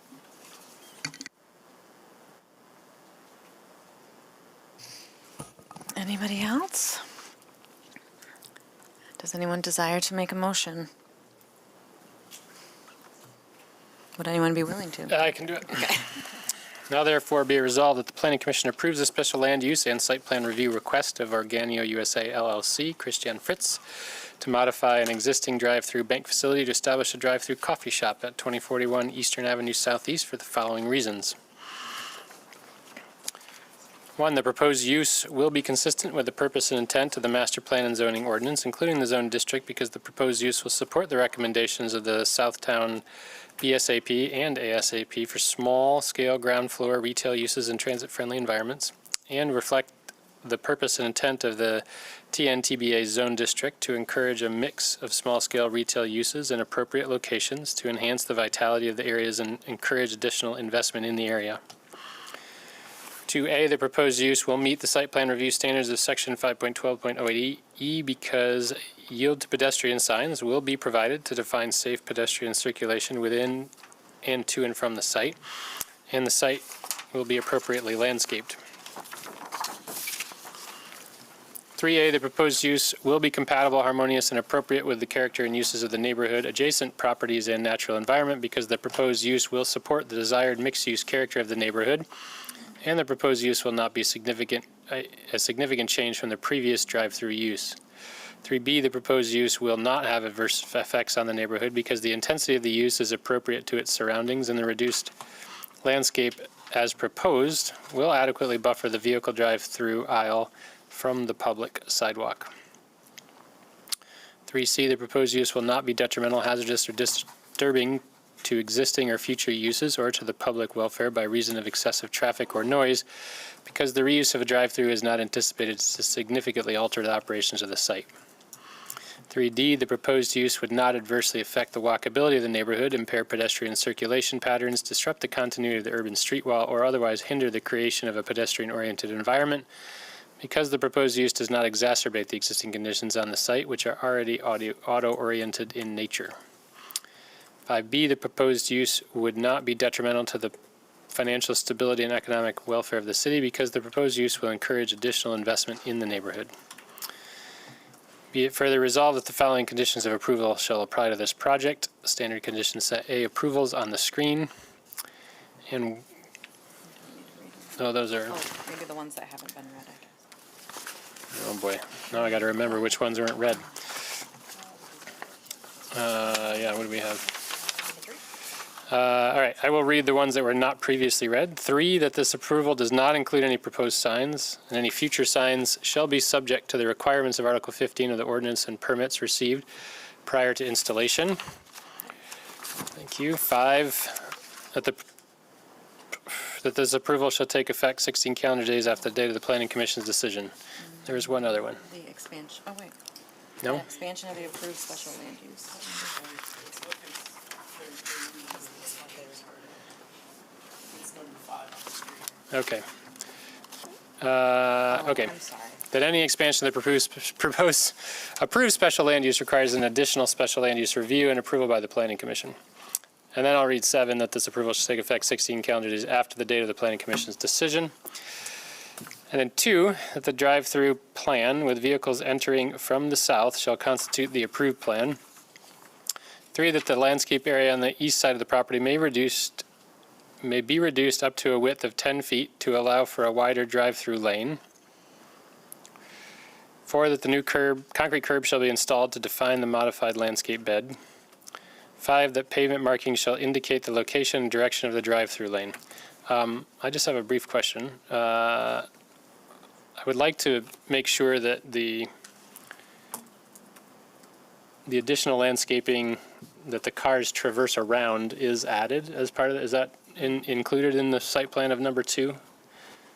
Anybody else? Does anyone desire to make a motion? Would anyone be willing to? I can do it. Okay. Now therefore be it resolved that the Planning Commission approves the special land use and site plan review request of Organio USA LLC, Christian Fritz, to modify an existing drive-through bank facility to establish a drive-through coffee shop at 2041 Eastern Avenue Southeast for the following reasons. 1, the proposed use will be consistent with the purpose and intent of the master plan and zoning ordinance, including the zone district, because the proposed use will support the recommendations of the Southtown BSAP and ASAP for small-scale ground floor retail uses in transit-friendly environments, and reflect the purpose and intent of the TNTBA zone district to encourage a mix of small-scale retail uses in appropriate locations to enhance the vitality of the areas and encourage additional investment in the area. 2A, the proposed use will meet the site plan review standards of section 5.12.08E because yield to pedestrian signs will be provided to define safe pedestrian circulation within and to and from the site, and the site will be appropriately landscaped. 3A, the proposed use will be compatible, harmonious, and appropriate with the character and uses of the neighborhood, adjacent properties, and natural environment because the proposed use will support the desired mixed-use character of the neighborhood, and the proposed use will not be a significant change from the previous drive-through use. 3B, the proposed use will not have adverse effects on the neighborhood because the intensity of the use is appropriate to its surroundings, and the reduced landscape as proposed will adequately buffer the vehicle drive-through aisle from the public sidewalk. 3C, the proposed use will not be detrimental, hazardous, or disturbing to existing or future uses or to the public welfare by reason of excessive traffic or noise, because the reuse of a drive-through is not anticipated to significantly alter the operations of the site. 3D, the proposed use would not adversely affect the walkability of the neighborhood, impair pedestrian circulation patterns, disrupt the continuity of the urban street wall, or otherwise hinder the creation of a pedestrian-oriented environment, because the proposed use does not exacerbate the existing conditions on the site, which are already auto-oriented in nature. 5B, the proposed use would not be detrimental to the financial stability and economic welfare of the city because the proposed use will encourage additional investment in the neighborhood. Be it further resolved that the following conditions of approval shall apply to this project. Standard conditions set A, approvals on the screen. And, no, those are, Maybe the ones that haven't been read, I guess. oh boy, now I gotta remember which ones weren't read. Yeah, what do we have? All right, I will read the ones that were not previously read. 3, that this approval does not include any proposed signs, and any future signs shall be subject to the requirements of Article 15 of the ordinance and permits received prior to installation. Thank you. 5, that this approval shall take effect 16 calendar days after the date of the Planning Commission's decision. There is one other one. The expansion, oh wait. No? The expansion of the approved special land use. Okay. Okay. That any expansion of the approved special land use requires an additional special land use review and approval by the Planning Commission. And then I'll read 7, that this approval should take effect 16 calendar days after the date of the Planning Commission's decision. And then 2, that the drive-through plan with vehicles entering from the south shall constitute the approved plan. 3, that the landscape area on the east side of the property may be reduced up to a width of 10 feet to allow for a wider drive-through lane. 4, that the new concrete curb shall be installed to define the modified landscape bed. 5, that pavement markings shall indicate the location and direction of the drive-through lane. I just have a brief question. I would like to make sure that the additional landscaping that the cars traverse around is added as part of it. Is that included in the site plan of number 2?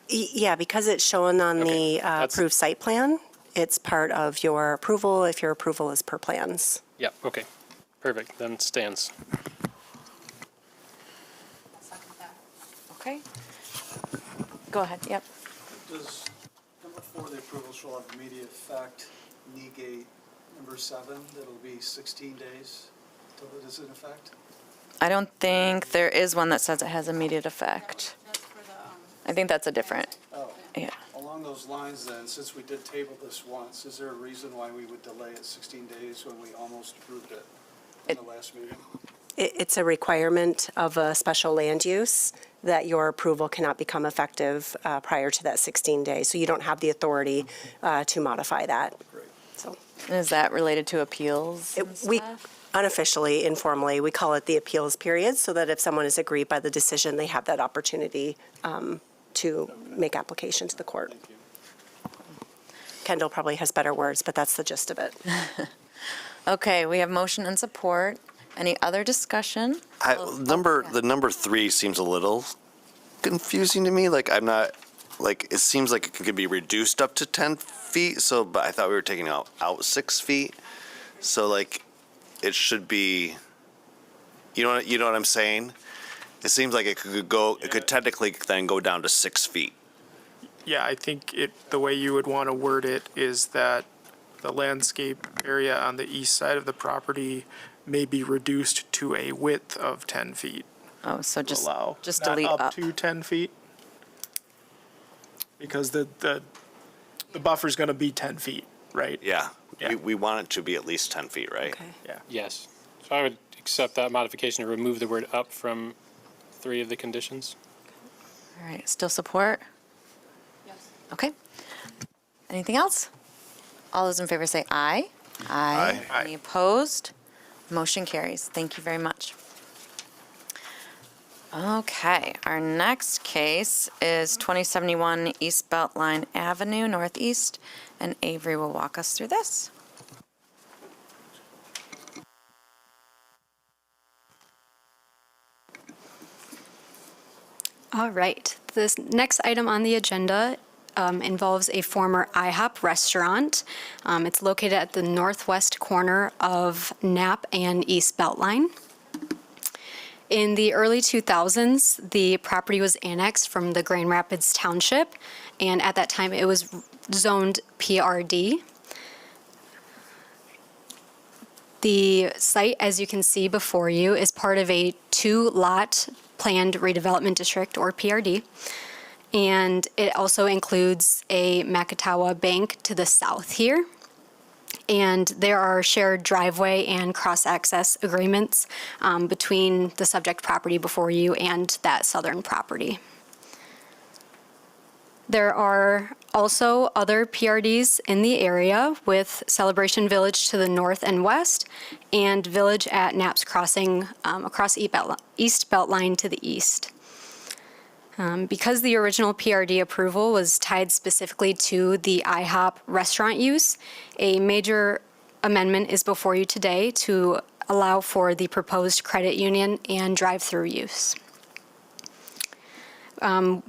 Yeah, because it's shown on the approved site plan, it's part of your approval if your approval is per plans. Yeah, okay. Perfect, then it stands. Okay. Go ahead, yep. Does number 4, the approval shall have immediate effect, negate number 7, that'll be 16 days till it is in effect? I don't think there is one that says it has immediate effect. I think that's a different, Oh, yeah. along those lines then, since we did table this once, is there a reason why we would delay it 16 days when we almost approved it in the last meeting? It's a requirement of a special land use that your approval cannot become effective prior to that 16 days. So you don't have the authority to modify that. So Is that related to appeals and we stuff? unofficially, informally, we call it the appeals period, so that if someone is aggrieved by the decision, they have that opportunity to make application to the court. Kendall probably has better words, but that's the gist of it. Okay, we have motion and support. Any other discussion? The number 3 seems a little confusing to me. Like, I'm not, like, it seems like it could be reduced up to 10 feet, so, but I thought we were taking out 6 feet. So, like, it should be, you know what I'm saying? It seems like it could technically then go down to 6 feet. Yeah, I think the way you would want to word it is that the landscape area on the east side of the property may be reduced to a width of 10 feet. Oh, so just Not delete up up. to 10 feet. Because the buffer's going to be 10 feet, right? Yeah. Yeah. We want it to be at least 10 feet, right? Okay. Yeah. Yes. So I would accept that modification to remove the word up from 3 of the conditions. All right, still support? Yes. Okay. Anything else? All those in favor say aye. Aye. Any opposed? Motion carries. Thank you very much. Okay, our next case is 2071 East Beltline Avenue Northeast, and Avery will walk us through this. All right. This next item on the agenda involves a former IHOP restaurant. It's located at the northwest corner of Knapp and East Beltline. In the early 2000s, the property was annexed from the Grand Rapids Township, and at that time it was zoned PRD. The site, as you can see before you, is part of a 2-lot planned redevelopment district, or PRD, and it also includes a Macatawa Bank to the south here. And there are shared driveway and cross-access agreements between the subject property before you and that southern property. There are also other PRDs in the area, with Celebration Village to the north and west, and Village at Knapp's Crossing across East Beltline to the east. Because the original PRD approval was tied specifically to the IHOP restaurant use, a major amendment is before you today to allow for the proposed credit union and drive-through use.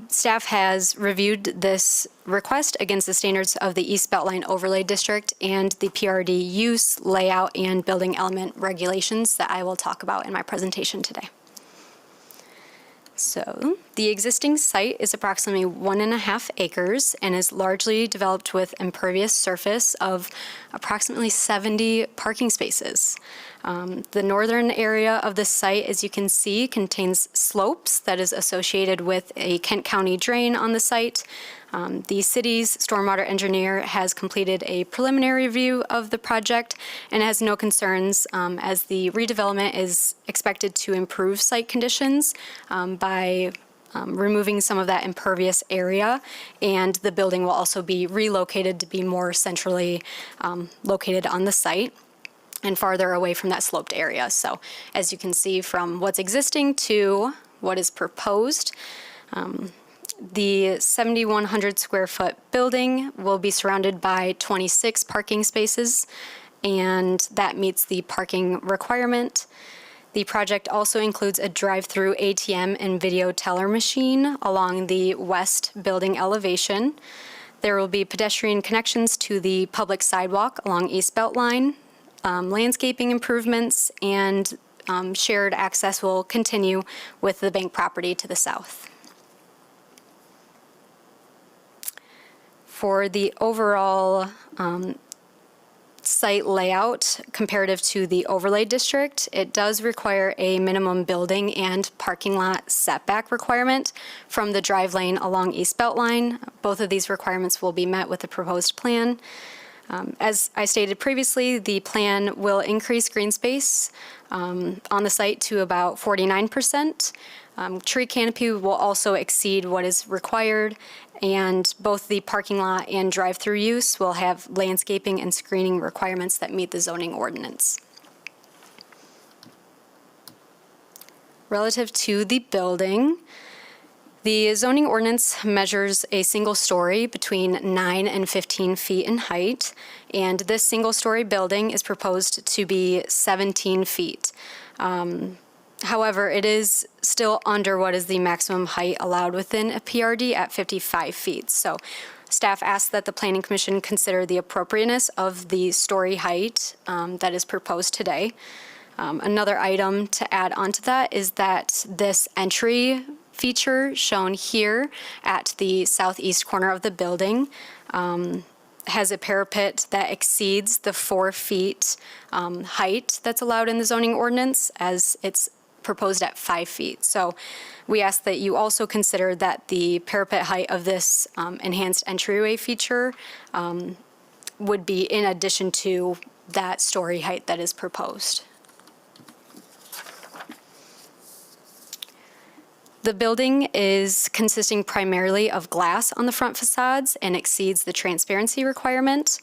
Staff has reviewed this request against the standards of the East Beltline Overlay District and the PRD use, layout, and building element regulations that I will talk about in my presentation today. So the existing site is approximately 1.5 acres and is largely developed with impervious surface of approximately 70 parking spaces. The northern area of the site, as you can see, contains slopes that is associated with a Kent County drain on the site. The city's stormwater engineer has completed a preliminary review of the project and has no concerns as the redevelopment is expected to improve site conditions by removing some of that impervious area, and the building will also be relocated to be more centrally located on the site and farther away from that sloped area. So as you can see from what's existing to what is proposed, the 7,100 square foot building will be surrounded by 26 parking spaces, and that meets the parking requirement. The project also includes a drive-through ATM and video teller machine along the west building elevation. There will be pedestrian connections to the public sidewalk along East Beltline. Landscaping improvements and shared access will continue with the bank property to the south. For the overall site layout comparative to the overlay district, it does require a minimum building and parking lot setback requirement from the drive lane along East Beltline. Both of these requirements will be met with the proposed plan. As I stated previously, the plan will increase green space on the site to about 49%. Tree canopy will also exceed what is required, and both the parking lot and drive-through use will have landscaping and screening requirements that meet the zoning ordinance. Relative to the building, the zoning ordinance measures a single story between 9 and 15 feet in height, and this single-story building is proposed to be 17 feet. However, it is still under what is the maximum height allowed within a PRD at 55 feet. So staff asked that the Planning Commission consider the appropriateness of the story height that is proposed today. Another item to add onto that is that this entry feature shown here at the southeast corner of the building has a parapet that exceeds the 4 feet height that's allowed in the zoning ordinance, as it's proposed at 5 feet. So we ask that you also consider that the parapet height of this enhanced entryway feature would be in addition to that story height that is proposed. The building is consisting primarily of glass on the front facades and exceeds the transparency requirement.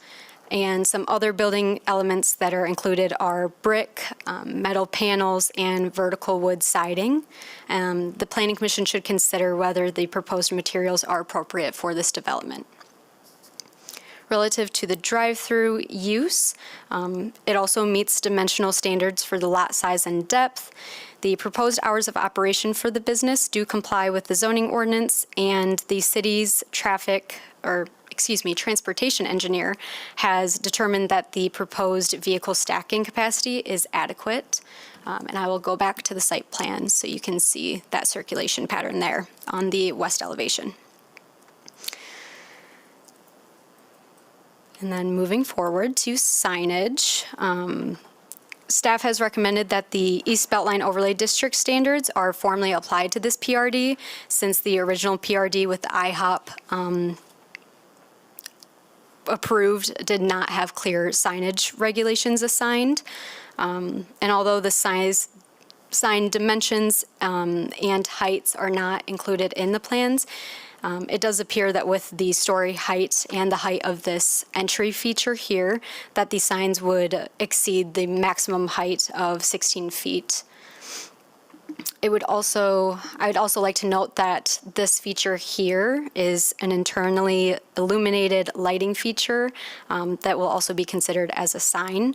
And some other building elements that are included are brick, metal panels, and vertical wood siding. The Planning Commission should consider whether the proposed materials are appropriate for this development. Relative to the drive-through use, it also meets dimensional standards for the lot size and depth. The proposed hours of operation for the business do comply with the zoning ordinance, and the city's transportation engineer has determined that the proposed vehicle stacking capacity is adequate. And I will go back to the site plan so you can see that circulation pattern there on the west elevation. And then moving forward to signage, staff has recommended that the East Beltline Overlay District standards are formally applied to this PRD, since the original PRD with the IHOP approved did not have clear signage regulations assigned. And although the sign dimensions and heights are not included in the plans, it does appear that with the story height and the height of this entry feature here, that the signs would exceed the maximum height of 16 feet. I'd also like to note that this feature here is an internally illuminated lighting feature that will also be considered as a sign.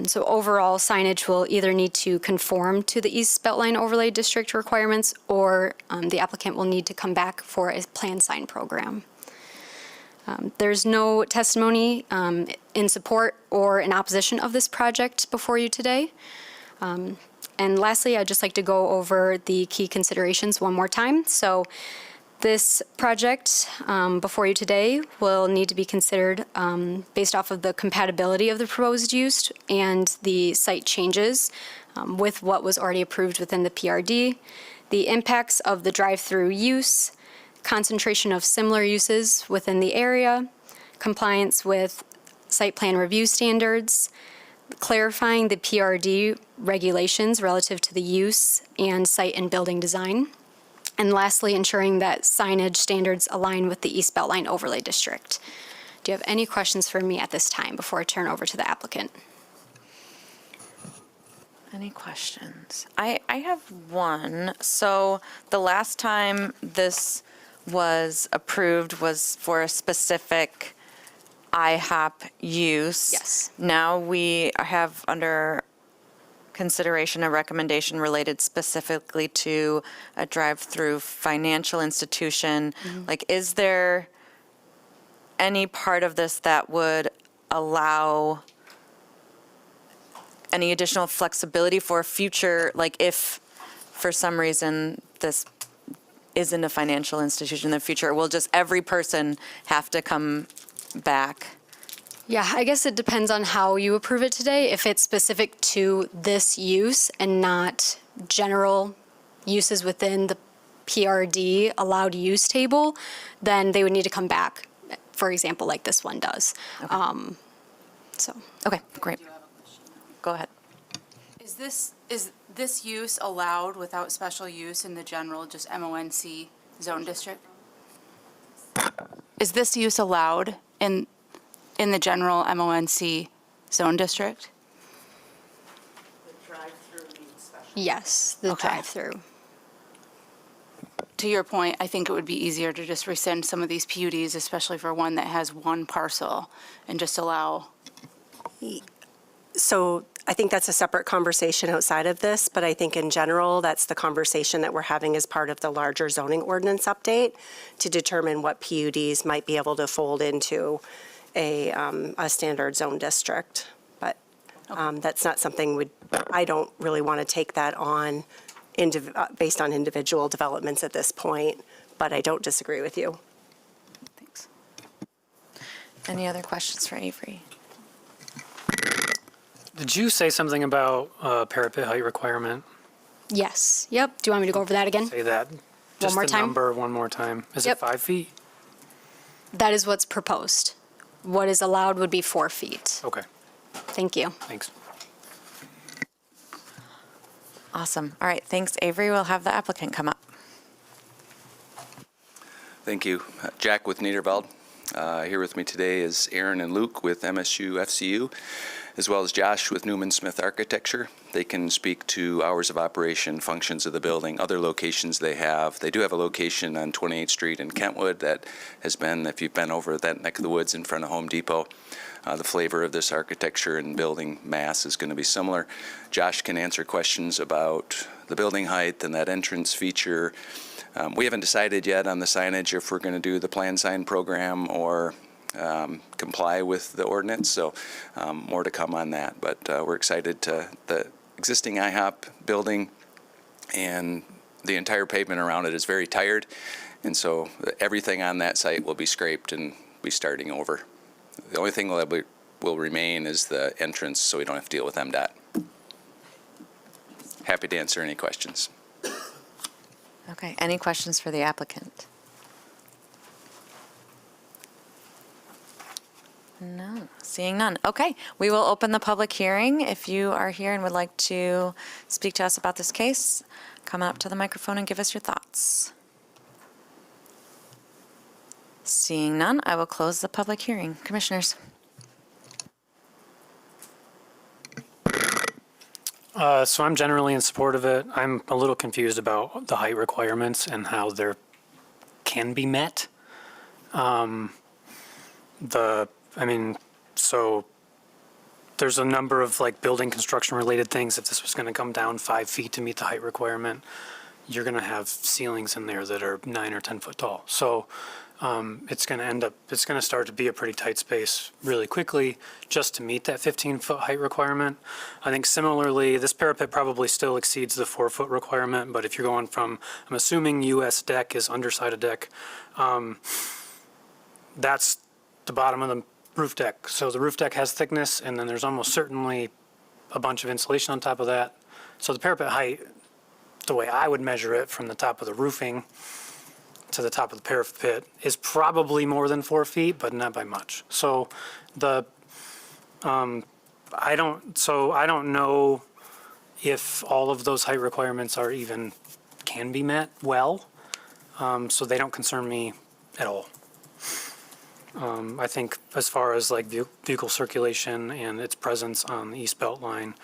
So overall, signage will either need to conform to the East Beltline Overlay District requirements, or the applicant will need to come back for a planned sign program. There's no testimony in support or in opposition of this project before you today. And lastly, I'd just like to go over the key considerations one more time. So this project before you today will need to be considered based off of the compatibility of the proposed use and the site changes with what was already approved within the PRD, the impacts of the drive-through use, concentration of similar uses within the area, compliance with site plan review standards, clarifying the PRD regulations relative to the use and site and building design, and lastly, ensuring that signage standards align with the East Beltline Overlay District. Do you have any questions for me at this time before I turn over to the applicant? Any questions? I have one. So the last time this was approved was for a specific IHOP use. Yes. Now we have under consideration a recommendation related specifically to a drive-through financial institution. Like, is there any part of this that would allow any additional flexibility for future, like if for some reason this isn't a financial institution in the future, will just every person have to come back? Yeah, I guess it depends on how you approve it today. If it's specific to this use and not general uses within the PRD allowed use table, then they would need to come back, for example, like this one does. Okay, great. Go ahead. Is this use allowed without special use in the general, just MONC zone district? Is this use allowed in the general MONC zone district? Yes, the Okay. drive-through. To your point, I think it would be easier to just rescind some of these PUDs, especially for one that has one parcel, and just allow. So I think that's a separate conversation outside of this, but I think in general, that's the conversation that we're having as part of the larger zoning ordinance update to determine what PUDs might be able to fold into a standard zone district. But that's not something I don't really want to take that on based on individual developments at this point, but I don't disagree with you. Thanks. Any other questions for Avery? Did you say something about parapet height requirement? Yes, yep. Do you want me to go over that again? Say that. Just more the time? number one more time. Is it Yep. 5 feet? That is what's proposed. What is allowed would be 4 feet. Okay, Thank you. thanks. Awesome. All right, thanks, Avery. We'll have the applicant come up. Thank you. Jack with Niederveld. Here with me today is Aaron and Luke with MSU FCU, as well as Josh with Newman Smith Architecture. They can speak to hours of operation, functions of the building, other locations they have. They do have a location on 28th Street in Kentwood that has been, if you've been over that neck of the woods in front of Home Depot, the flavor of this architecture and building mass is going to be similar. Josh can answer questions about the building height and that entrance feature. We haven't decided yet on the signage if we're going to do the plan sign program or comply with the ordinance, so more to come on that. But we're excited to the existing IHOP building, and the entire pavement around it is very tired, and so everything on that site will be scraped and be starting over. The only thing that will remain is the entrance, so we don't have to deal with MDOT. Happy to answer any questions. Okay, any questions for the applicant? No, seeing none. Okay, we will open the public hearing. If you are here and would like to speak to us about this case, come up to the microphone and give us your thoughts. Seeing none, I will close the public hearing. Commissioners? So I'm generally in support of it. I'm a little confused about the height requirements and how they can be met. So there's a number of like building construction related things. If this was going to come down 5 feet to meet the height requirement, you're going to have ceilings in there that are 9 or 10 foot tall. So it's going to start to be a pretty tight space really quickly just to meet that 15-foot height requirement. I think similarly, this parapet probably still exceeds the 4-foot requirement, but if you're going from, I'm assuming US deck is underside deck, that's the bottom of the roof deck. So the roof deck has thickness, and then there's almost certainly a bunch of insulation on top of that. So the parapet height, the way I would measure it from the top of the roofing to the top of the parapet, is probably more than 4 feet, but not by much. So I don't know if all of those height requirements can be met well. So they don't concern me at all. I think as far as like vehicle circulation and its presence on the East Belt Line,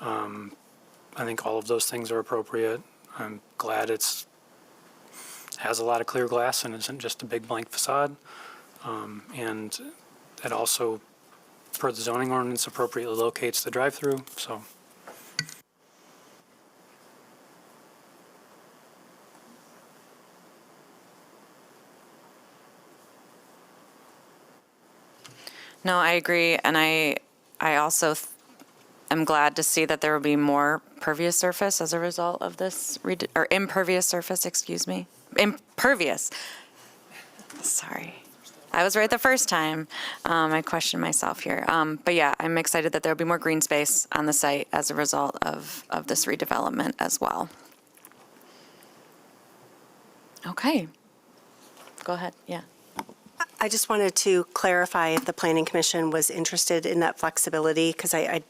I think all of those things are appropriate. I'm glad has a lot of clear glass and isn't just a big blank facade. And it also, per the zoning ordinance, appropriately locates the drive-through, so. No, I agree, and I also am glad to see that there will be more pervious surface as a result of this, or impervious surface, excuse me. Impervious. Sorry. I was right the first time. I questioned myself here. But yeah, I'm excited that there'll be more green space on the site as a result of this redevelopment as well. Okay. Go ahead, yeah. I just wanted to clarify if the Planning Commission was interested in that flexibility, because I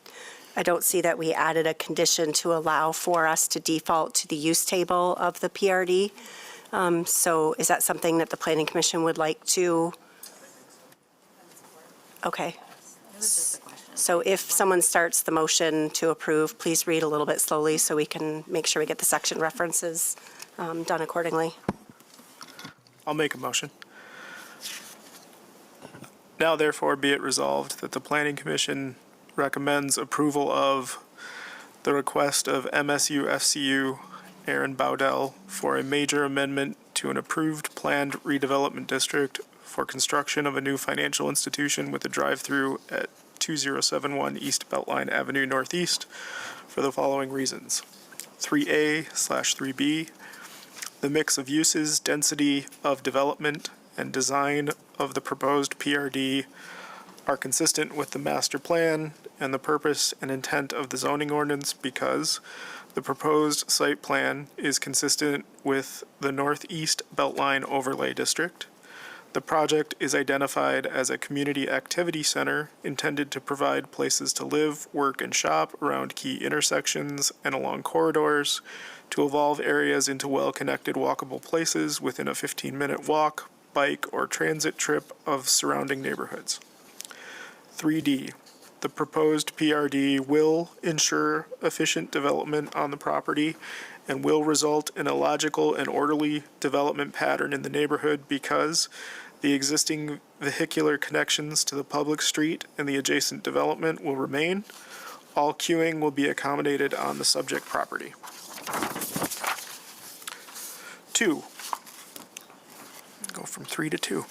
don't see that we added a condition to allow for us to default to the use table of the PRD. So is that something that the Planning Commission would like to? Okay. So if someone starts the motion to approve, please read a little bit slowly so we can make sure we get the section references done accordingly. I'll make a motion. Now therefore be it resolved that the Planning Commission recommends approval of the request of MSU FCU Aaron Bowdell for a major amendment to an approved planned redevelopment district for construction of a new financial institution with a drive-through at 2071 East Beltline Avenue Northeast for the following reasons. 3A/3B, the mix of uses, density of development, and design of the proposed PRD are consistent with the master plan and the purpose and intent of the zoning ordinance because the proposed site plan is consistent with the Northeast Beltline Overlay District. The project is identified as a community activity center intended to provide places to live, work, and shop around key intersections and along corridors, to evolve areas into well-connected walkable places within a 15-minute walk, bike, or transit trip of surrounding neighborhoods. 3D. The proposed PRD will ensure efficient development on the property and will result in a logical and orderly development pattern in the neighborhood because the existing vehicular connections to the public street and the adjacent development will remain. All queuing will be accommodated on the subject property. 2. Go from 3 to 2.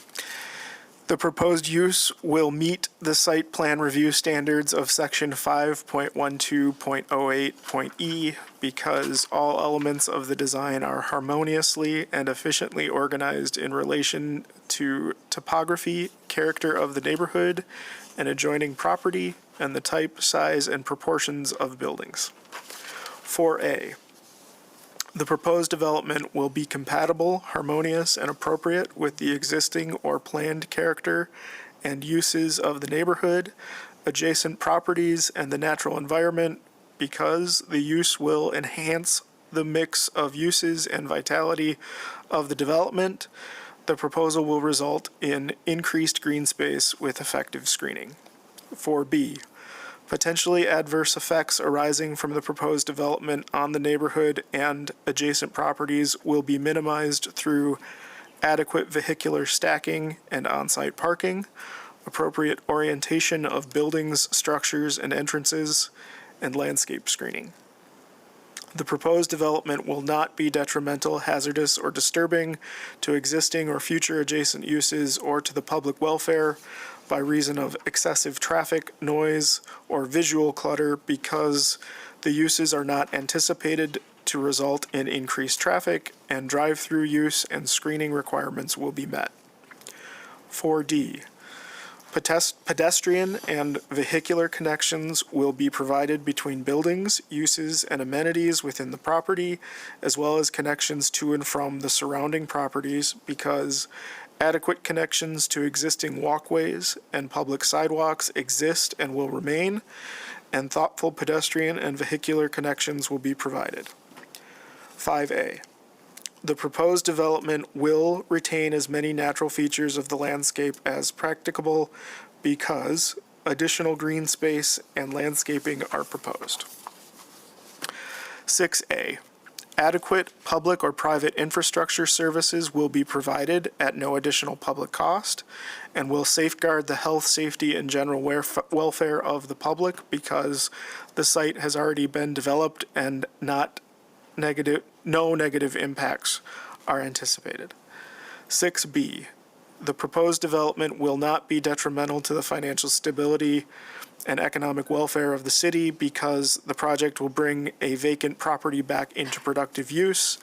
The proposed use will meet the site plan review standards of section 5.12.08.e because all elements of the design are harmoniously and efficiently organized in relation to topography, character of the neighborhood, and adjoining property, and the type, size, and proportions of buildings. 4A. The proposed development will be compatible, harmonious, and appropriate with the existing or planned character and uses of the neighborhood, adjacent properties, and the natural environment because the use will enhance the mix of uses and vitality of the development. The proposal will result in increased green space with effective screening. 4B. Potentially adverse effects arising from the proposed development on the neighborhood and adjacent properties will be minimized through adequate vehicular stacking and on-site parking, appropriate orientation of buildings, structures, and entrances, and landscape screening. The proposed development will not be detrimental, hazardous, or disturbing to existing or future adjacent uses or to the public welfare by reason of excessive traffic, noise, or visual clutter because the uses are not anticipated to result in increased traffic and drive-through use and screening requirements will be met. 4D. Pedestrian and vehicular connections will be provided between buildings, uses, and amenities within the property, as well as connections to and from the surrounding properties because adequate connections to existing walkways and public sidewalks exist and will remain, and thoughtful pedestrian and vehicular connections will be provided. 5A. The proposed development will retain as many natural features of the landscape as practicable because additional green space and landscaping are proposed. 6A. Adequate public or private infrastructure services will be provided at no additional public cost and will safeguard the health, safety, and general welfare of the public because the site has already been developed and no negative impacts are anticipated. 6B, the proposed development will not be detrimental to the financial stability and economic welfare of the city because the project will bring a vacant property back into productive use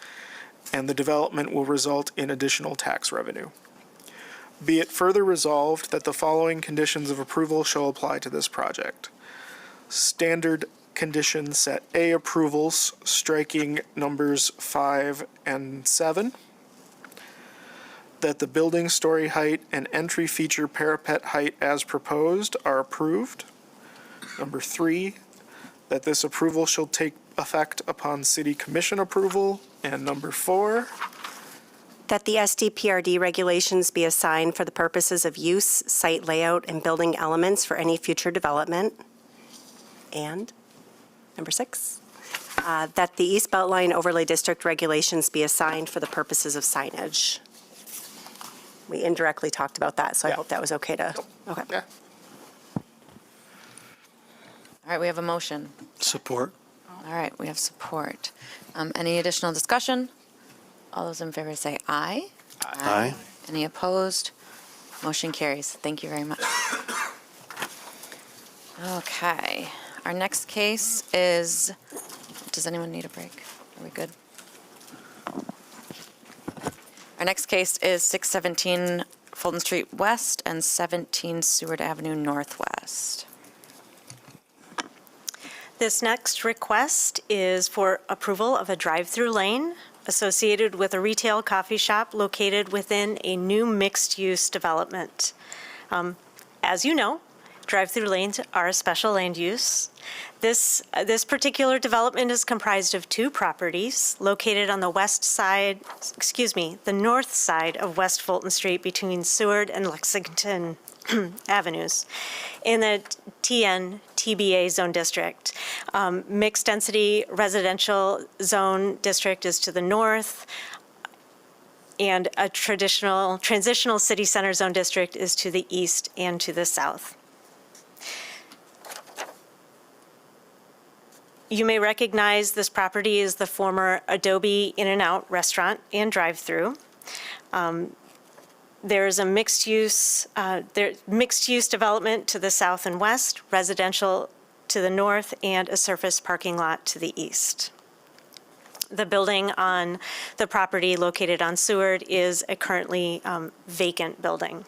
and the development will result in additional tax revenue. Be it further resolved that the following conditions of approval shall apply to this project. Standard condition set A approvals, striking numbers 5 and 7. That the building story height and entry feature parapet height as proposed are approved. Number 3, that this approval shall take effect upon City Commission approval. And number 4, That the SDPRD regulations be assigned for the purposes of use, site layout, and building elements for any future development. And number 6, that the East Beltline Overlay District regulations be assigned for the purposes of signage. We indirectly talked about that, so I hope that was okay to, okay. Yeah. All right, we have a motion. Support. All right, we have support. Any additional discussion? All those in favor say aye. Aye. Any opposed? Motion carries. Thank you very much. Okay, our next case is, does anyone need a break? Are we good? Our next case is 617 Fulton Street West and 17 Seward Avenue Northwest. This next request is for approval of a drive-through lane associated with a retail coffee shop located within a new mixed-use development. As you know, drive-through lanes are a special land use. This particular development is comprised of 2 properties located on the the north side of West Fulton Street between Seward and Lexington Avenues in the TN-TBA zone district. Mixed-density residential zone district is to the north, and a transitional city center zone district is to the east and to the south. You may recognize this property as the former Adobe In-N-Out restaurant and drive-through. There's a mixed-use development to the south and west, residential to the north, and a surface parking lot to the east. The building on the property located on Seward is a currently vacant building.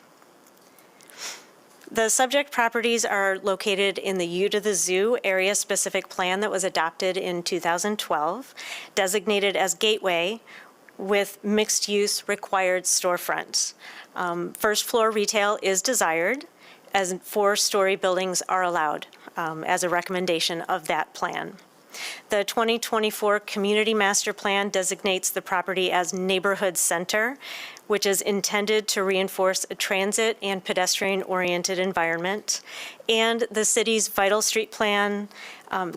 The subject properties are located in the U to the Zoo area-specific plan that was adopted in 2012, designated as Gateway with mixed-use required storefront. First-floor retail is desired, as 4-story buildings are allowed as a recommendation of that plan. The 2024 Community Master Plan designates the property as Neighborhood Center, which is intended to reinforce a transit and pedestrian-oriented environment. And the city's Vital Street Plan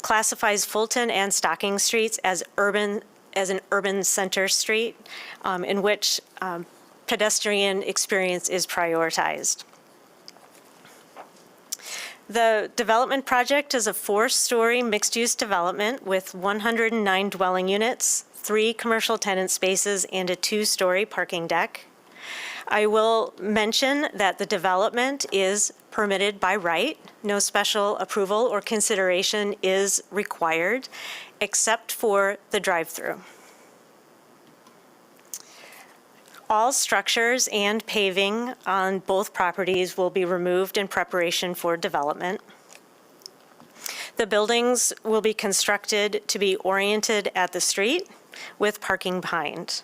classifies Fulton and Stocking Streets as an urban center street in which pedestrian experience is prioritized. The development project is a 4-story mixed-use development with 109 dwelling units, 3 commercial tenant spaces, and a 2-story parking deck. I will mention that the development is permitted by right. No special approval or consideration is required, except for the drive-through. All structures and paving on both properties will be removed in preparation for development. The buildings will be constructed to be oriented at the street with parking behind.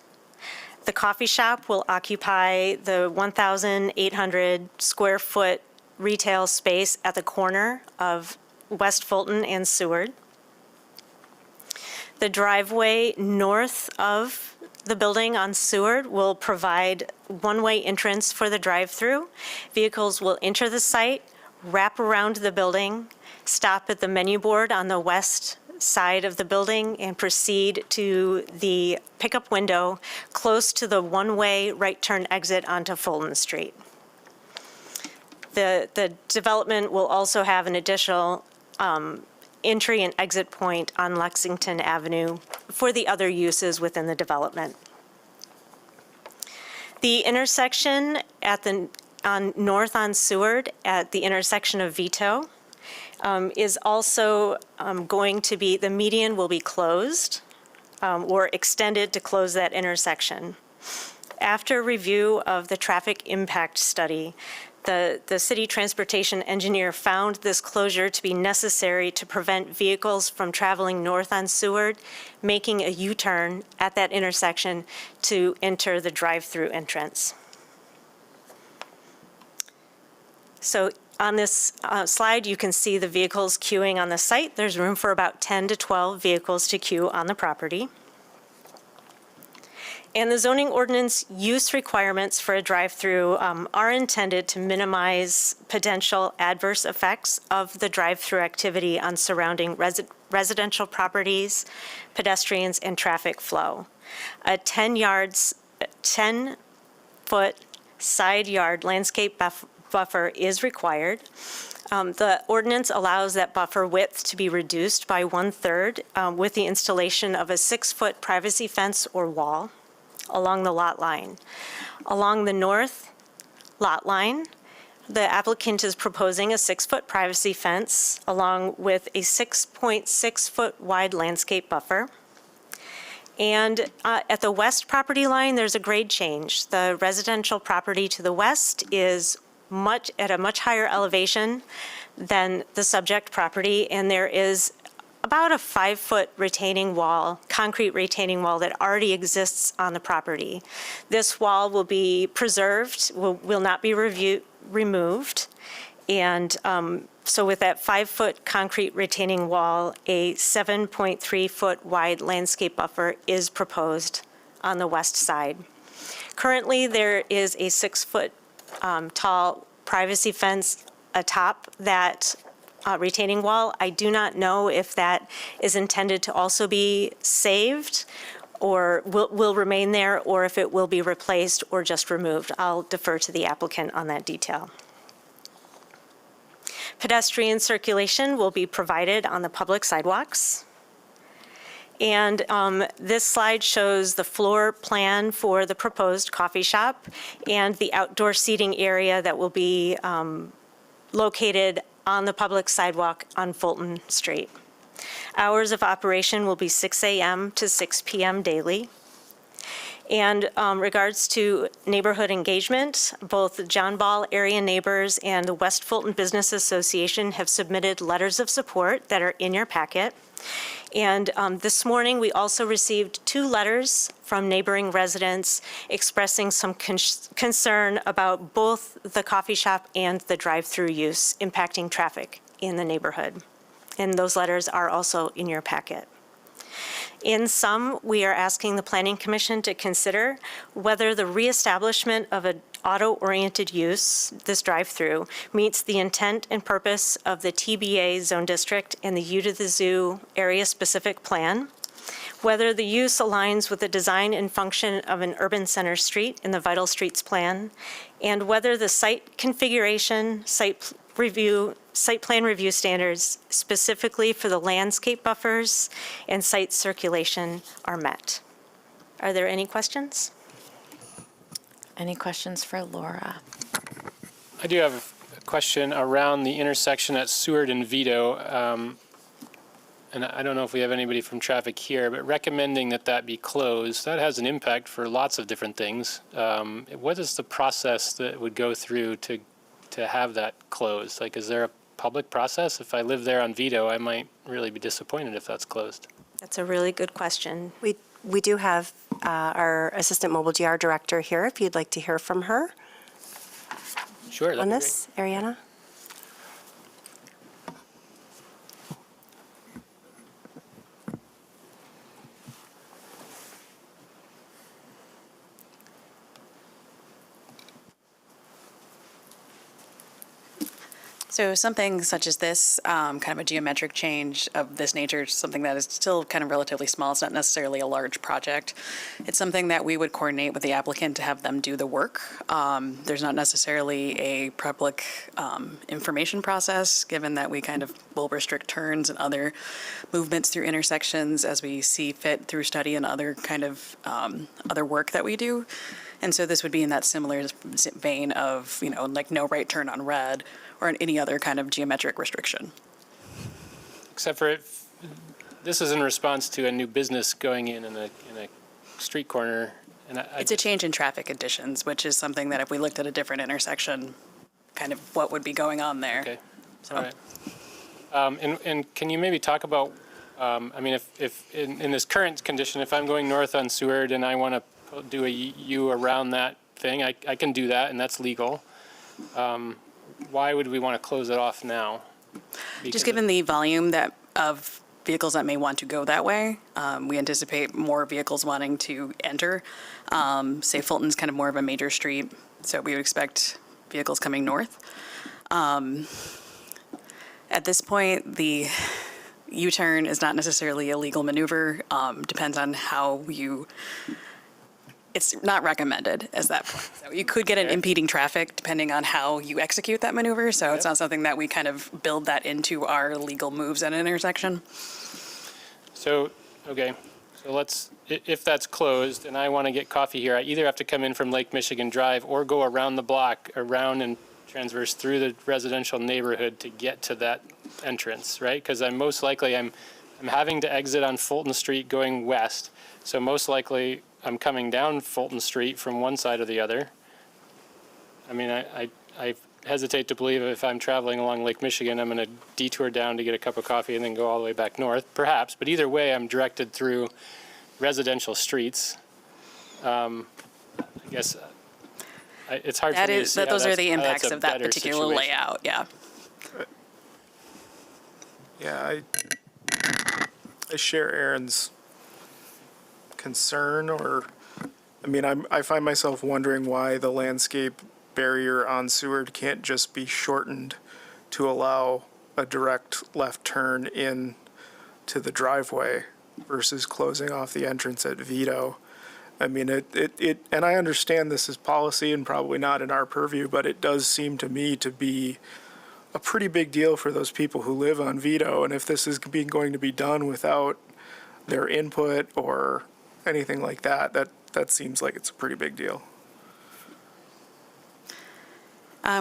The coffee shop will occupy the 1,800 square foot retail space at the corner of West Fulton and Seward. The driveway north of the building on Seward will provide one-way entrance for the drive-through. Vehicles will enter the site, wrap around the building, stop at the menu board on the west side of the building, and proceed to the pickup window close to the one-way right turn exit onto Fulton Street. The development will also have an additional entry and exit point on Lexington Avenue for the other uses within the development. The intersection north on Seward at the intersection of Vito is also going to be, the median will be closed or extended to close that intersection. After review of the traffic impact study, the city transportation engineer found this closure to be necessary to prevent vehicles from traveling north on Seward, making a U-turn at that intersection to enter the drive-through entrance. So on this slide, you can see the vehicles queuing on the site. There's room for about 10 to 12 vehicles to queue on the property. And the zoning ordinance use requirements for a drive-through are intended to minimize potential adverse effects of the drive-through activity on surrounding residential properties, pedestrians, and traffic flow. A 10-foot side yard landscape buffer is required. The ordinance allows that buffer width to be reduced by 1/3 with the installation of a 6-foot privacy fence or wall along the lot line. Along the north lot line, the applicant is proposing a 6-foot privacy fence along with a 6.6-foot wide landscape buffer. And at the west property line, there's a grade change. The residential property to the west is at a much higher elevation than the subject property, and there is about a 5-foot retaining wall, concrete retaining wall that already exists on the property. This wall will be preserved, will not be removed. And so with that 5-foot concrete retaining wall, a 7.3-foot wide landscape buffer is proposed on the west side. Currently, there is a 6-foot tall privacy fence atop that retaining wall. I do not know if that is intended to also be saved or will remain there, or if it will be replaced or just removed. I'll defer to the applicant on that detail. Pedestrian circulation will be provided on the public sidewalks. And this slide shows the floor plan for the proposed coffee shop and the outdoor seating area that will be located on the public sidewalk on Fulton Street. Hours of operation will be 6 a.m. to 6 p.m. daily. And regards to neighborhood engagement, both the John Ball area neighbors and the West Fulton Business Association have submitted letters of support that are in your packet. And this morning, we also received 2 letters from neighboring residents expressing some concern about both the coffee shop and the drive-through use impacting traffic in the neighborhood. And those letters are also in your packet. In sum, we are asking the Planning Commission to consider whether the reestablishment of an auto-oriented use, this drive-through, meets the intent and purpose of the TBA zone district and the U to the Zoo area-specific plan, whether the use aligns with the design and function of an urban center street in the Vital Streets plan, and whether the site configuration, site review, site plan review standards specifically for the landscape buffers and site circulation are met. Are there any questions? Any questions for Laura? I do have a question around the intersection at Seward and Vito. And I don't know if we have anybody from traffic here, but recommending that that be closed, that has an impact for lots of different things. What is the process that would go through to have that closed? Like, is there a public process? If I live there on Vito, I might really be disappointed if that's closed. That's a really good question. We do have our Assistant Mobile DR Director here, if you'd like to hear from her Sure, that'd on be this. Ariana? So something such as this, kind of a geometric change of this nature, something that is still kind of relatively small, it's not necessarily a large project. It's something that we would coordinate with the applicant to have them do the work. There's not necessarily a public information process, given that we kind of will restrict turns and other movements through intersections as we see fit through study and other kind of other work that we do. And so this would be in that similar vein of, like no right turn on red or any other kind of geometric restriction. Except for this is in response to a new business going in a street corner. And It's a change in traffic conditions, which is something that if we looked at a different intersection, kind of what would be going on there. Okay. So. All right. And can you maybe talk about, if in this current condition, if I'm going north on Seward and I want to do a U around that thing, I can do that, and that's legal. Why would we want to close it off now? Just given the volume of vehicles that may want to go that way, we anticipate more vehicles wanting to enter. Say Fulton's kind of more of a major street, so we would expect vehicles coming north. At this point, the U-turn is not necessarily a legal maneuver. Depends on how you. It's not recommended as that point. So you could get an impeding traffic depending on how you execute that maneuver. So it's not something that we kind of build that into our legal moves at an intersection. So, okay. So if that's closed and I want to get coffee here, I either have to come in from Lake Michigan Drive or go around the block, around and transverse through the residential neighborhood to get to that entrance, right? Because I'm most likely, I'm having to exit on Fulton Street going west. So most likely, I'm coming down Fulton Street from one side or the other. I mean, I hesitate to believe if I'm traveling along Lake Michigan, I'm going to detour down to get a cup of coffee and then go all the way back north, perhaps. But either way, I'm directed through residential streets. I guess it's hard for me to see those are the impacts that's a of that better particular situation. layout, yeah. Yeah, I share Aaron's concern, I find myself wondering why the landscape barrier on Seward can't just be shortened to allow a direct left turn in to the driveway versus closing off the entrance at Vito. And I understand this is policy and probably not in our purview, but it does seem to me to be a pretty big deal for those people who live on Vito. And if this is going to be done without their input or anything like that seems like it's a pretty big deal.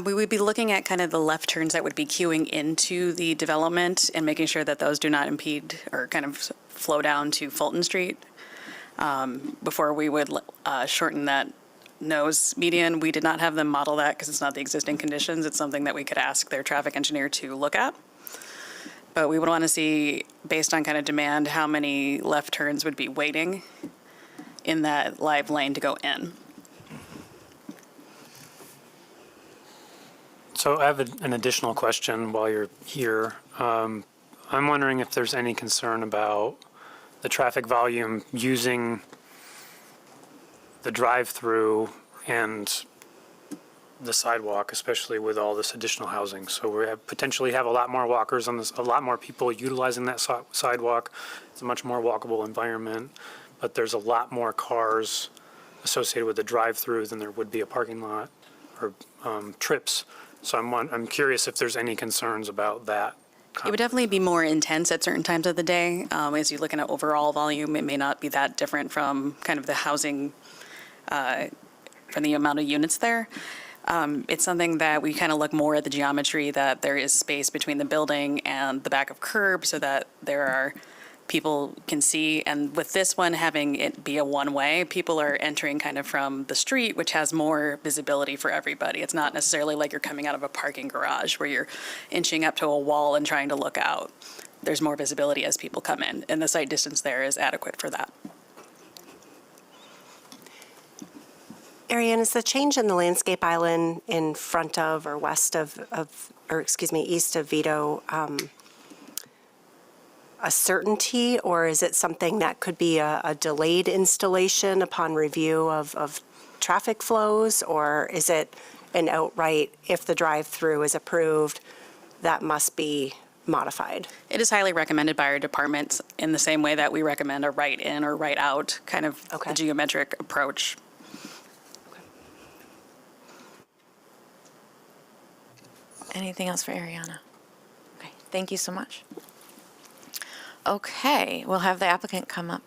We would be looking at kind of the left turns that would be queuing into the development and making sure that those do not impede or kind of flow down to Fulton Street. Before we would shorten that nose median, we did not have them model that because it's not the existing conditions. It's something that we could ask their traffic engineer to look at. But we would want to see, based on kind of demand, how many left turns would be waiting in that live lane to go in. So I have an additional question while you're here. I'm wondering if there's any concern about the traffic volume using the drive-through and the sidewalk, especially with all this additional housing. So we potentially have a lot more walkers on this, a lot more people utilizing that sidewalk. It's a much more walkable environment, but there's a lot more cars associated with the drive-through than there would be a parking lot or trips So I'm curious if there's any concerns about that. It would definitely be more intense at certain times of the day. As you're looking at overall volume, it may not be that different from kind of the housing, from the amount of units there. It's something that we kind of look more at the geometry, that there is space between the building and the back of curb so that there are people can see. And with this one having it be a one-way, people are entering kind of from the street, which has more visibility for everybody. It's not necessarily like you're coming out of a parking garage where you're inching up to a wall and trying to look out. There's more visibility as people come in, and the sight distance there is adequate for that. Ariane, is the change in the landscape island in front of or west of east of Vito a certainty, or is it something that could be a delayed installation upon review of traffic flows, or is it an outright, if the drive-through is approved, that must be modified? It is highly recommended by our departments in the same way that we recommend a right in or right out kind of the geometric approach. Anything else for Ariana? Okay, thank you so much. Okay, we'll have the applicant come up.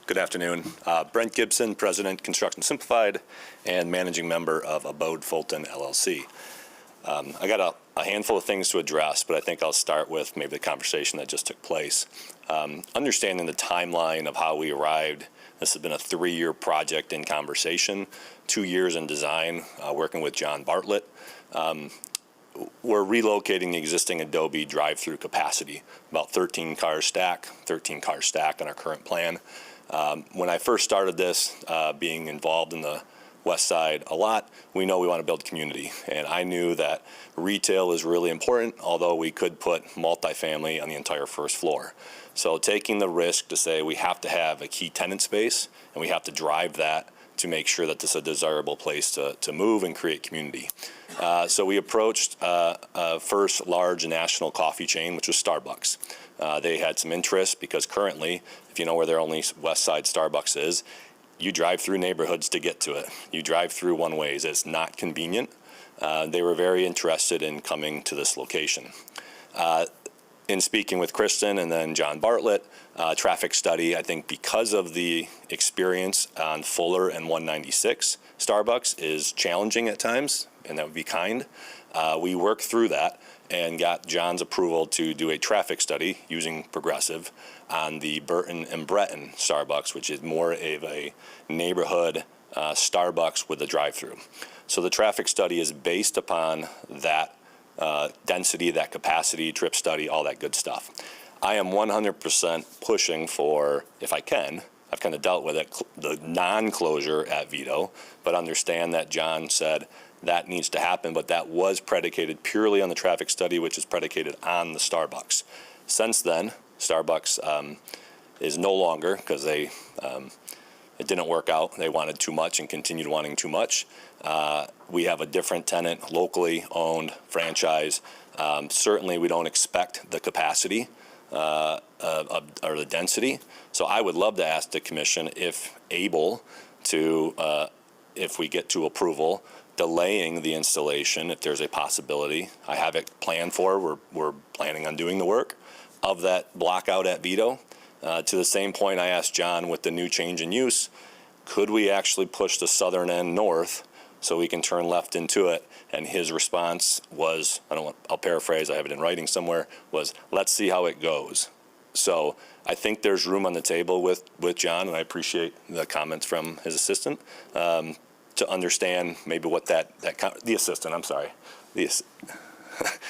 Good afternoon. Brent Gibson, President, Construction Simplified, and Managing Member of Abode Fulton LLC. I got a handful of things to address, but I think I'll start with maybe the conversation that just took place. Understanding the timeline of how we arrived, this has been a 3-year project in conversation, 2 years in design, working with John Bartlett. We're relocating the existing Adobe drive-through capacity, about 13 cars stack on our current plan. When I first started this, being involved in the West Side a lot, we know we want to build community. And I knew that retail is really important, although we could put multifamily on the entire first floor. So taking the risk to say we have to have a key tenant space and we have to drive that to make sure that this is a desirable place to move and create community. So we approached first large national coffee chain, which was Starbucks. They had some interest because currently, if you know where their only West Side Starbucks is, you drive through neighborhoods to get to it. You drive through one ways. It's not convenient. They were very interested in coming to this location. In speaking with Kristen and then John Bartlett, traffic study, I think because of the experience on Fuller and 196, Starbucks is challenging at times, and that would be kind. We worked through that and got John's approval to do a traffic study using Progressive on the Burton and Breton Starbucks, which is more of a neighborhood Starbucks with a drive-through. So the traffic study is based upon that density, that capacity, trip study, all that good stuff. I am 100% pushing for, if I can, I've kind of dealt with it, the non-closure at Vito, but understand that John said that needs to happen, but that was predicated purely on the traffic study, which is predicated on the Starbucks. Since then, Starbucks is no longer, because it didn't work out. They wanted too much and continued wanting too much. We have a different tenant, locally owned franchise. Certainly, we don't expect the capacity or the density. So I would love to ask the commission, if able, to, if we get to approval, delaying the installation if there's a possibility. I have it planned for. We're planning on doing the work of that block out at Vito. To the same point I asked John with the new change in use, could we actually push the southern end north so we can turn left into it? And his response was, I'll paraphrase, I have it in writing somewhere, was, let's see how it goes. So I think there's room on the table with John, and I appreciate the comments from his assistant, to understand maybe what the assistant, I'm sorry.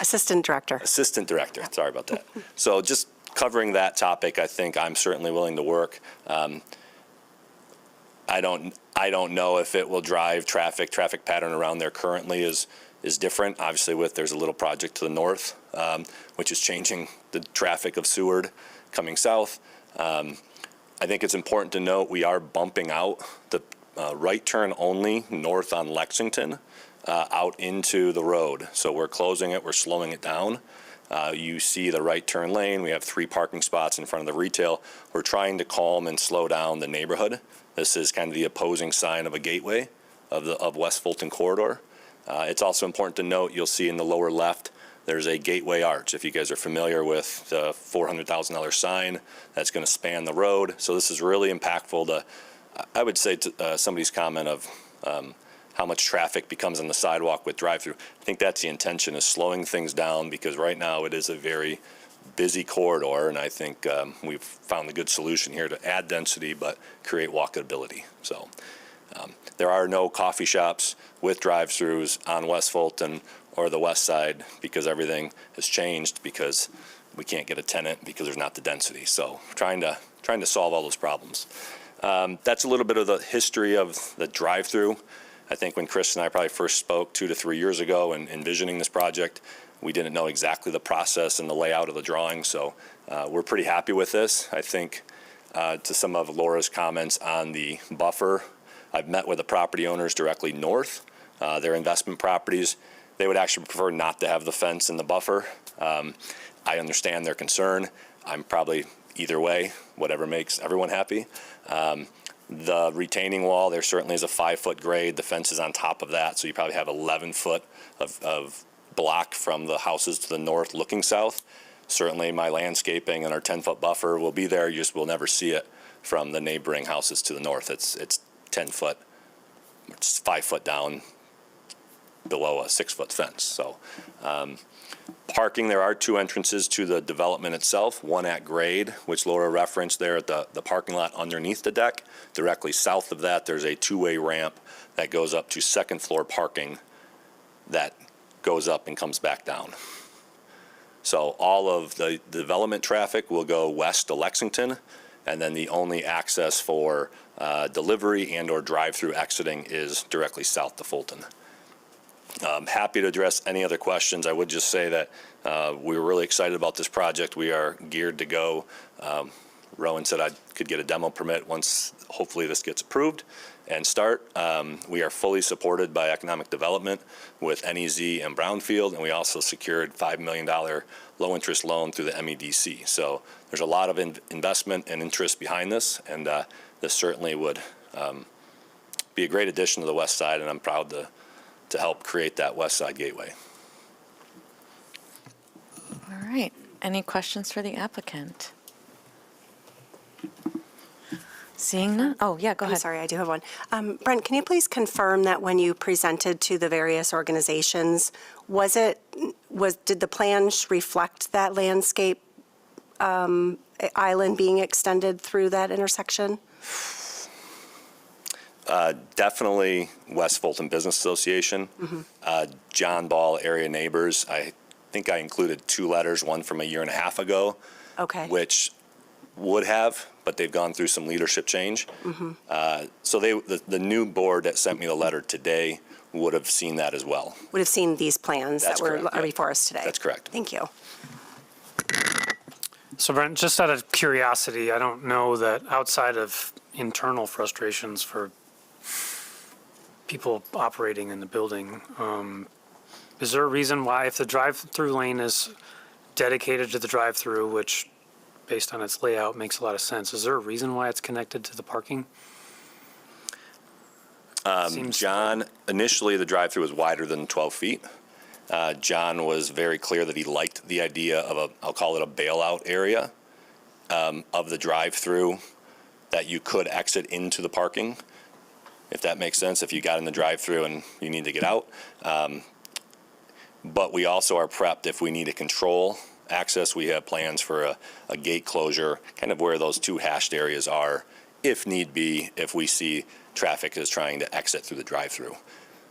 Assistant Director. Assistant Director, sorry about that. So just covering that topic, I think I'm certainly willing to work. I don't know if it will drive traffic pattern around there currently is different. Obviously, there's a little project to the north, which is changing the traffic of Seward coming south. I think it's important to note we are bumping out the right turn only north on Lexington out into the road. So we're closing it, we're slowing it down. You see the right turn lane. We have 3 parking spots in front of the retail. We're trying to calm and slow down the neighborhood This is kind of the opposing sign of a gateway of West Fulton corridor. It's also important to note, you'll see in the lower left, there's a gateway arch. If you guys are familiar with the $400,000 sign that's going to span the road. So this is really impactful to, I would say, to somebody's comment of how much traffic becomes on the sidewalk with drive-through. I think that's the intention, is slowing things down, because right now it is a very busy corridor, and I think we've found a good solution here to add density but create walkability. So there are no coffee shops with drive-throughs on West Fulton or the west side, because everything has changed, because we can't get a tenant because there's not the density. So trying to solve all those problems. That's a little bit of the history of the drive-through. I think when Chris and I probably first spoke 2 to 3 years ago and envisioning this project, we didn't know exactly the process and the layout of the drawing. So we're pretty happy with this. I think to some of Laura's comments on the buffer, I've met with the property owners directly north, their investment properties. They would actually prefer not to have the fence in the buffer. I understand their concern. I'm probably either way, whatever makes everyone happy. The retaining wall, there certainly is a 5-foot grade. The fence is on top of that, so you probably have 11 foot of block from the houses to the north looking south. Certainly my landscaping and our 10-foot buffer will be there. You just will never see it from the neighboring houses to the north. It's 10 foot, it's 5 foot down below a 6-foot fence. So parking, there are 2 entrances to the development itself, one at grade, which Laura referenced there at the parking lot underneath the deck. Directly south of that, there's a 2-way ramp that goes up to 2nd floor parking that goes up and comes back down. So all of the development traffic will go west to Lexington, and then the only access for delivery and or drive-through exiting is directly south to Fulton. I'm happy to address any other questions. I would just say that we're really excited about this project. We are geared to go. Rowan said I could get a demo permit once hopefully this gets approved and start. We are fully supported by economic development with NEZ and Brownfield, and we also secured $5 million low interest loan through the MEDC. So there's a lot of investment and interest behind this, and this certainly would be a great addition to the west side, and I'm proud to help create that west side gateway. All right. Any questions for the applicant? Seeing none? Oh, yeah, go ahead. I'm sorry, I do have one. Brent, can you please confirm that when you presented to the various organizations, did the plans reflect that landscape island being extended through that intersection? Definitely West Fulton Business Association. John Ball Area Neighbors. I think I included 2 letters, one from a year and a half ago, Okay. which would have, but they've gone through some leadership change. So the new board that sent me the letter today would have seen that as well. Would have seen these plans That's that correct, are yeah. before us today? That's correct. Thank you. So Brent, just out of curiosity, I don't know that outside of internal frustrations for people operating in the building, is there a reason why, if the drive-through lane is dedicated to the drive-through, which based on its layout makes a lot of sense, is there a reason why it's connected to the parking? John, initially the drive-through was wider than 12 feet. John was very clear that he liked the idea of I'll call it a bailout area of the drive-through that you could exit into the parking, if that makes sense, if you got in the drive-through and you need to get out. But we also are prepped if we need to control access. We have plans for a gate closure, kind of where those 2 hashed areas are, if need be, if we see traffic is trying to exit through the drive-through.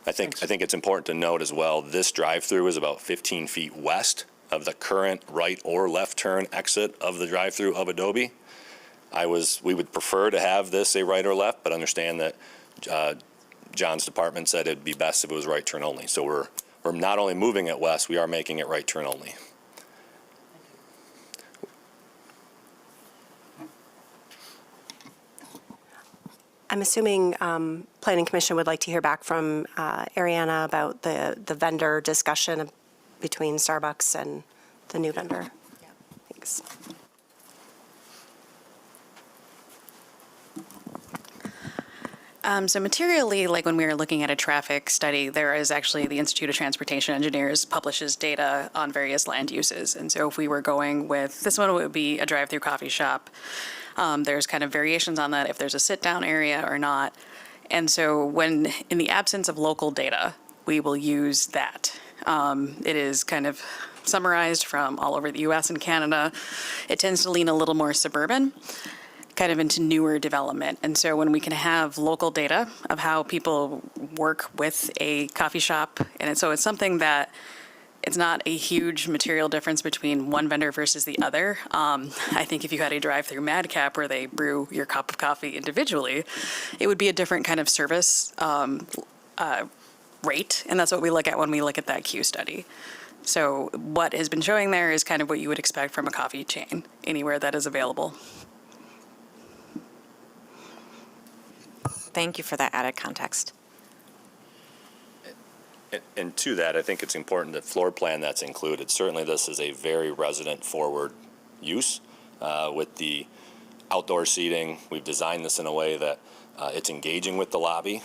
I think it's important to note as well, this drive-through is about 15 feet west of the current right or left turn exit of the drive-through of Adobe. We would prefer to have this a right or left, but understand that John's department said it'd be best if it was right turn only. So we're not only moving it west, we are making it right turn only. I'm assuming Planning Commission would like to hear back from Ariana about the vendor discussion between Starbucks and the new vendor. Thanks. So materially, like when we were looking at a traffic study, there is actually the Institute of Transportation Engineers publishes data on various land uses. And so if we were going with, this one it would be a drive-through coffee shop. There's kind of variations on that, if there's a sit-down area or not. And so when, in the absence of local data, we will use that. It is kind of summarized from all over the US and Canada. It tends to lean a little more suburban, kind of into newer development. And so when we can have local data of how people work with a coffee shop, and so it's something that it's not a huge material difference between one vendor versus the other. I think if you had a drive-through Madcap where they brew your cup of coffee individually, it would be a different kind of service rate, and that's what we look at when we look at that Q study. So what has been showing there is kind of what you would expect from a coffee chain anywhere that is available. Thank you for that added context. And to that, I think it's important the floor plan that's included. Certainly, this is a very resident-forward use with the outdoor seating. We've designed this in a way that it's engaging with the lobby,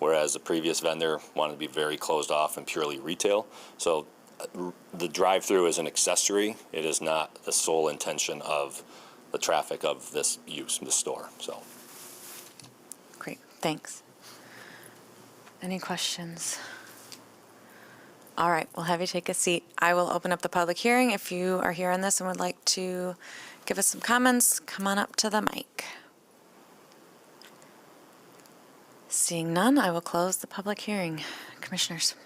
whereas the previous vendor wanted to be very closed off and purely retail. So the drive-through is an accessory. It is not the sole intention of the traffic of this use, this store. So. Great, thanks. Any questions? All right, we'll have you take a seat. I will open up the public hearing. If you are here on this and would like to give us some comments, come on up to the mic. Seeing none, I will close the public hearing. Commissioners.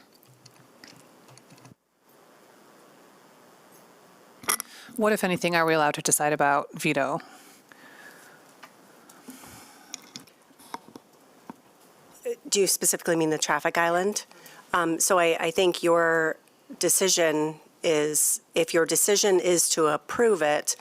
What, if anything, are we allowed to decide about veto? Do you specifically mean the traffic island? So I think your decision is, if your decision is to approve it,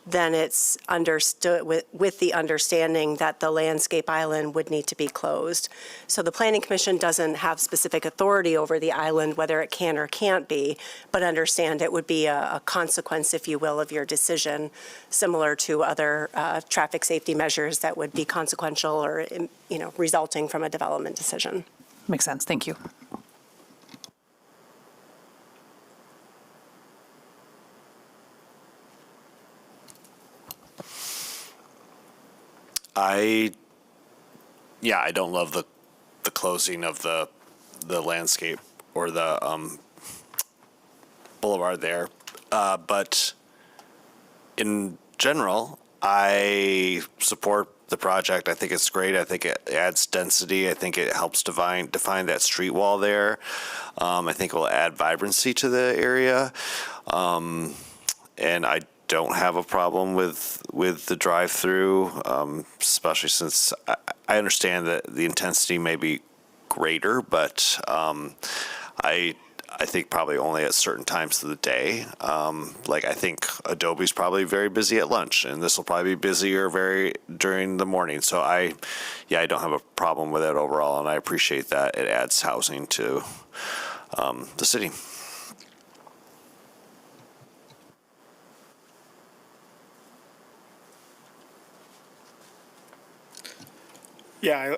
then it's understood with the understanding that the landscape island would need to be closed. So the Planning Commission doesn't have specific authority over the island, whether it can or can't be, but understand it would be a consequence, if you will, of your decision, similar to other traffic safety measures that would be consequential or, resulting from a development decision. Makes sense. Thank you. I don't love the closing of the landscape or the boulevard there, but in general, I support the project. I think it's great. I think it adds density. I think it helps define that street wall there. I think it will add vibrancy to the area, and I don't have a problem with the drive-through, especially since I understand that the intensity may be greater, but I think probably only at certain times of the day. I think Adobe's probably very busy at lunch, and this will probably be busier during the morning. So I don't have a problem with it overall, and I appreciate that it adds housing to the city. Yeah,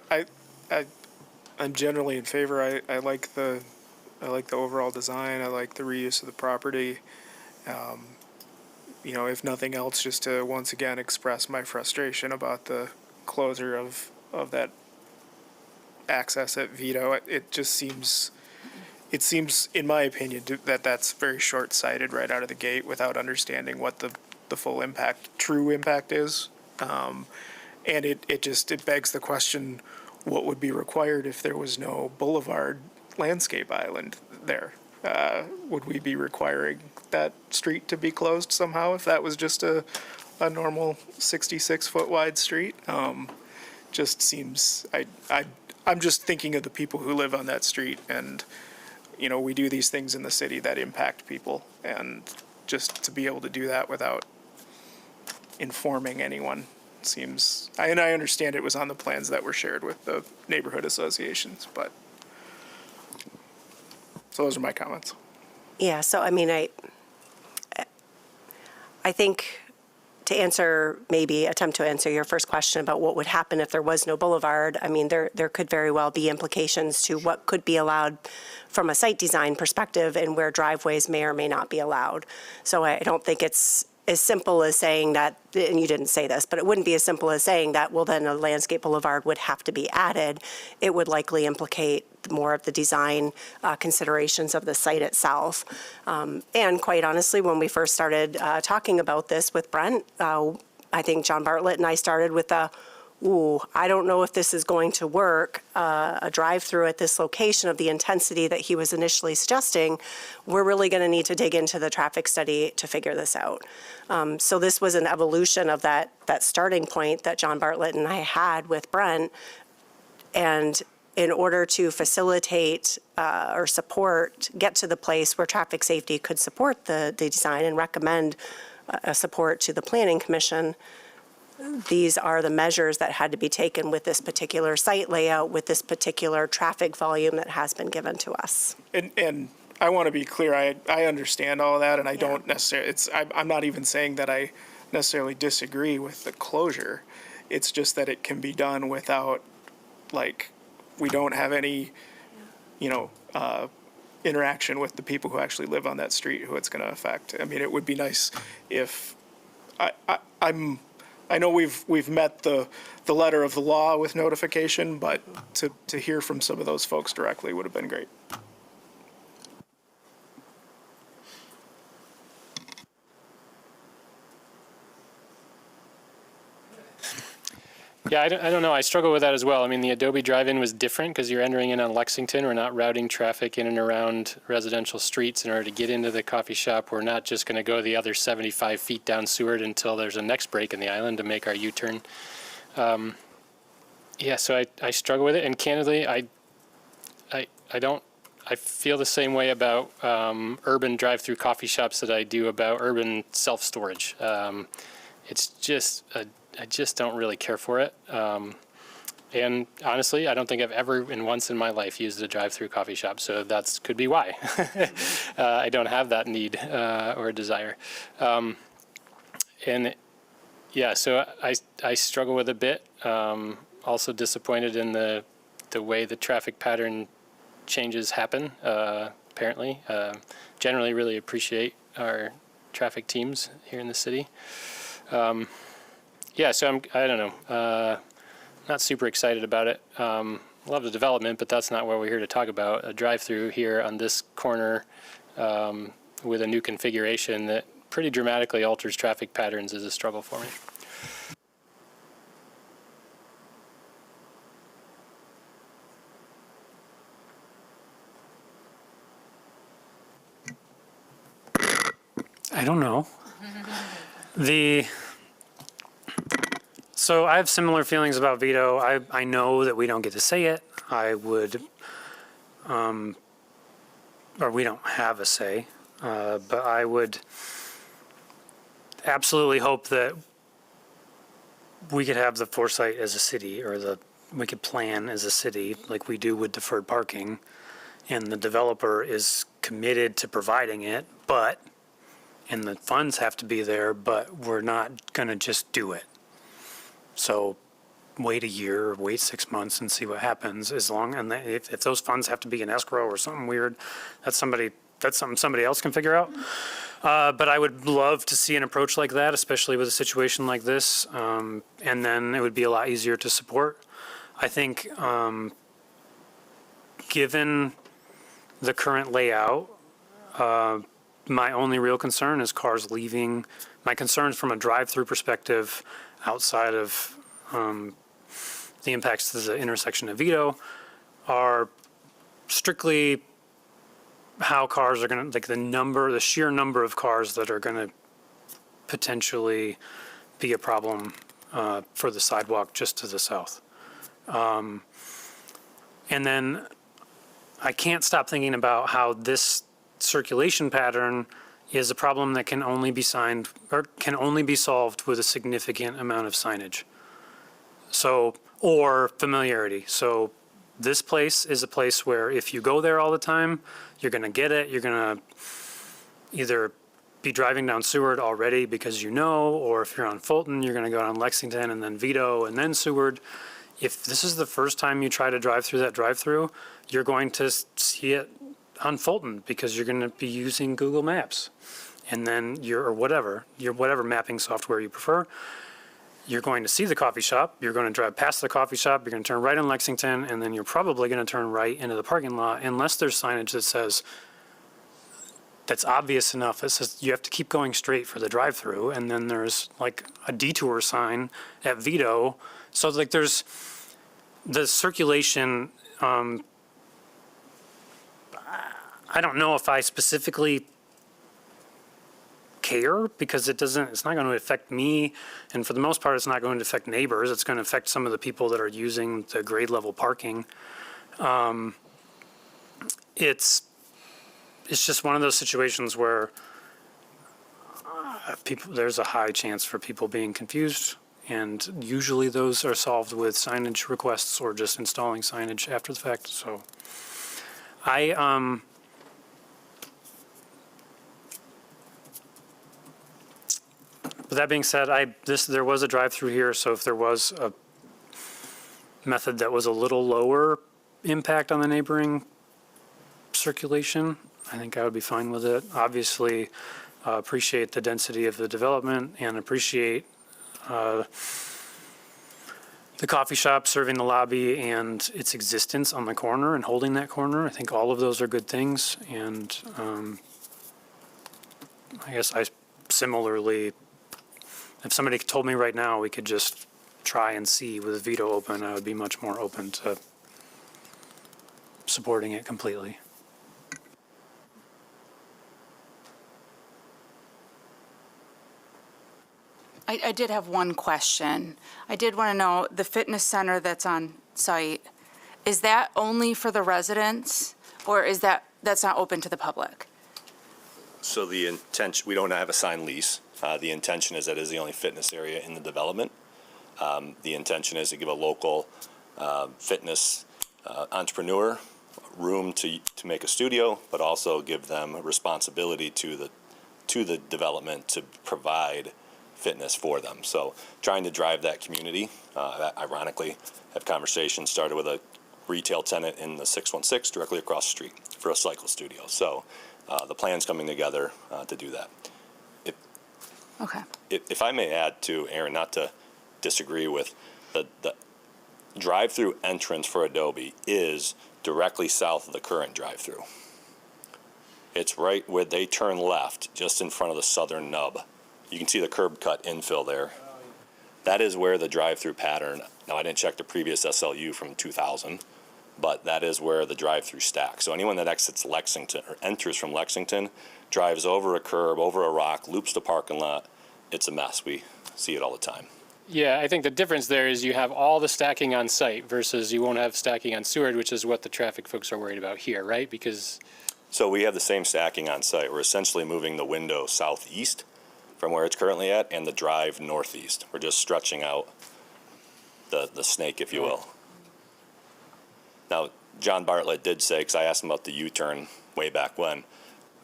I'm generally in favor. I like the overall design. I like the reuse of the property. If nothing else, just to once again express my frustration about the closure of that access at Vito. It seems, in my opinion, that that's very short-sighted right out of the gate without understanding what the full true impact is. And it begs the question, what would be required if there was no boulevard landscape island there? Would we be requiring that street to be closed somehow if that was just a normal 66-foot wide street? Just seems, I'm just thinking of the people who live on that street, and, we do these things in the city that impact people, and just to be able to do that without informing anyone seems, and I understand it was on the plans that were shared with the neighborhood associations, but, so those are my comments. Yeah, so I think attempt to answer your first question about what would happen if there was no boulevard, I mean, there could very well be implications to what could be allowed from a site design perspective and where driveways may or may not be allowed. So I don't think it's as simple as saying that, and you didn't say this, but it wouldn't be as simple as saying that, well, then a landscape boulevard would have to be added. It would likely implicate more of the design considerations of the site itself. And quite honestly, when we first started talking about this with Brent, I think John Bartlett and I started with I don't know if this is going to work, a drive-through at this location of the intensity that he was initially suggesting. We're really going to need to dig into the traffic study to figure this out. So this was an evolution of that starting point that John Bartlett and I had with Brent. And in order to facilitate or get to the place where traffic safety could support the design and recommend a support to the Planning Commission, these are the measures that had to be taken with this particular site layout, with this particular traffic volume that has been given to us. And I want to be clear, I understand all of that, and I don't necessarily, I'm not even saying that I necessarily disagree with the closure. It's just that it can be done without, we don't have any, interaction with the people who actually live on that street who it's going to affect. I mean, it would be nice if, I know we've met the letter of the law with notification, but to hear from some of those folks directly would have been great. Yeah, I don't know. I struggle with that as well. I mean, the Adobe Drive-In was different because you're entering in on Lexington. We're not routing traffic in and around residential streets in order to get into the coffee shop. We're not just going to go the other 75 feet down Seward until there's a next break in the island to make our U-turn. So I struggle with it. And candidly, I feel the same way about urban drive-through coffee shops that I do about urban self-storage. It's just I just don't really care for it. And honestly, I don't think I've ever once in my life used a drive-through coffee shop, so that could be why. I don't have that need or desire. So I struggle with it a bit. Also disappointed in the way the traffic pattern changes happen, apparently. Generally really appreciate our traffic teams here in the city. So I don't know, not super excited about it. Love the development, but that's not what we're here to talk about. A drive-through here on this corner with a new configuration that pretty dramatically alters traffic patterns is a struggle for me. I don't know. So I have similar feelings about veto. I know that we don't get to say it. I would, or we don't have a say, but I would absolutely hope that we could have the foresight as a city, or we could plan as a city like we do with deferred parking, and the developer is committed to providing it, and the funds have to be there, but we're not going to just do it. So wait a year, wait 6 months and see what happens. If those funds have to be in escrow or something weird, that's something somebody else can figure out. But I would love to see an approach like that, especially with a situation like this. And then it would be a lot easier to support. I think given the current layout, my only real concern is cars leaving. My concerns from a drive-through perspective outside of the impacts to the intersection of Vito are strictly how cars are going to, the sheer number of cars that are going to potentially be a problem for the sidewalk just to the south. And then I can't stop thinking about how this circulation pattern is a problem that can only be solved with a significant amount of signage. Or familiarity. So this place is a place where if you go there all the time, you're going to get it. You're going to either be driving down Seward already because you know, or if you're on Fulton, you're going to go down Lexington and then Vito and then Seward. If this is the first time you try to drive through that drive-through, you're going to see it on Fulton because you're going to be using Google Maps. And then or whatever mapping software you prefer. You're going to see the coffee shop, you're going to drive past the coffee shop, you're going to turn right on Lexington, and then you're probably going to turn right into the parking lot unless there's signage that says, that's obvious enough. It says you have to keep going straight for the drive-through, and then there's like a detour sign at Vito. So like there's the circulation. I don't know if I specifically care because it's not going to affect me, and for the most part, it's not going to affect neighbors. It's going to affect some of the people that are using the grade level parking. It's just one of those situations where there's a high chance for people being confused, and usually those are solved with signage requests or just installing signage after the fact. So with that being said, there was a drive-through here, so if there was a method that was a little lower impact on the neighboring circulation, I think I would be fine with it. Obviously, appreciate the density of the development and appreciate the coffee shop serving the lobby and its existence on the corner and holding that corner. I think all of those are good things, and I guess I similarly, if somebody told me right now we could just try and see with Vito open, I would be much more open to supporting it completely. I did have one question. I did want to know, the fitness center that's on site, is that only for the residents, or is that's not open to the public? So the intention, we don't have a signed lease. The intention is that it is the only fitness area in the development. The intention is to give a local fitness entrepreneur room to make a studio, but also give them a responsibility to the development to provide fitness for them. So trying to drive that community, ironically, have conversations started with a retail tenant in the 616 directly across the street for a cycle studio. So the plan's coming together to do that. Okay. If I may add to Aaron, not to disagree with the drive-through entrance for Adobe is directly south of the current drive-through. It's right where they turn left, just in front of the southern nub. You can see the curb cut infill there. That is where the drive-through pattern, now I didn't check the previous SLU from 2000, but that is where the drive-through stacks. So anyone that exits Lexington or enters from Lexington drives over a curb, over a rock, loops the parking lot. It's a mess. We see it all the time. Yeah, I think the difference there is you have all the stacking on site versus you won't have stacking on Seward, which is what the traffic folks are worried about here, right? Because so we have the same stacking on site. We're essentially moving the window southeast from where it's currently at and the drive northeast. We're just stretching out the snake, if you will. Now, John Bartlett did say, because I asked him about the U-turn way back when,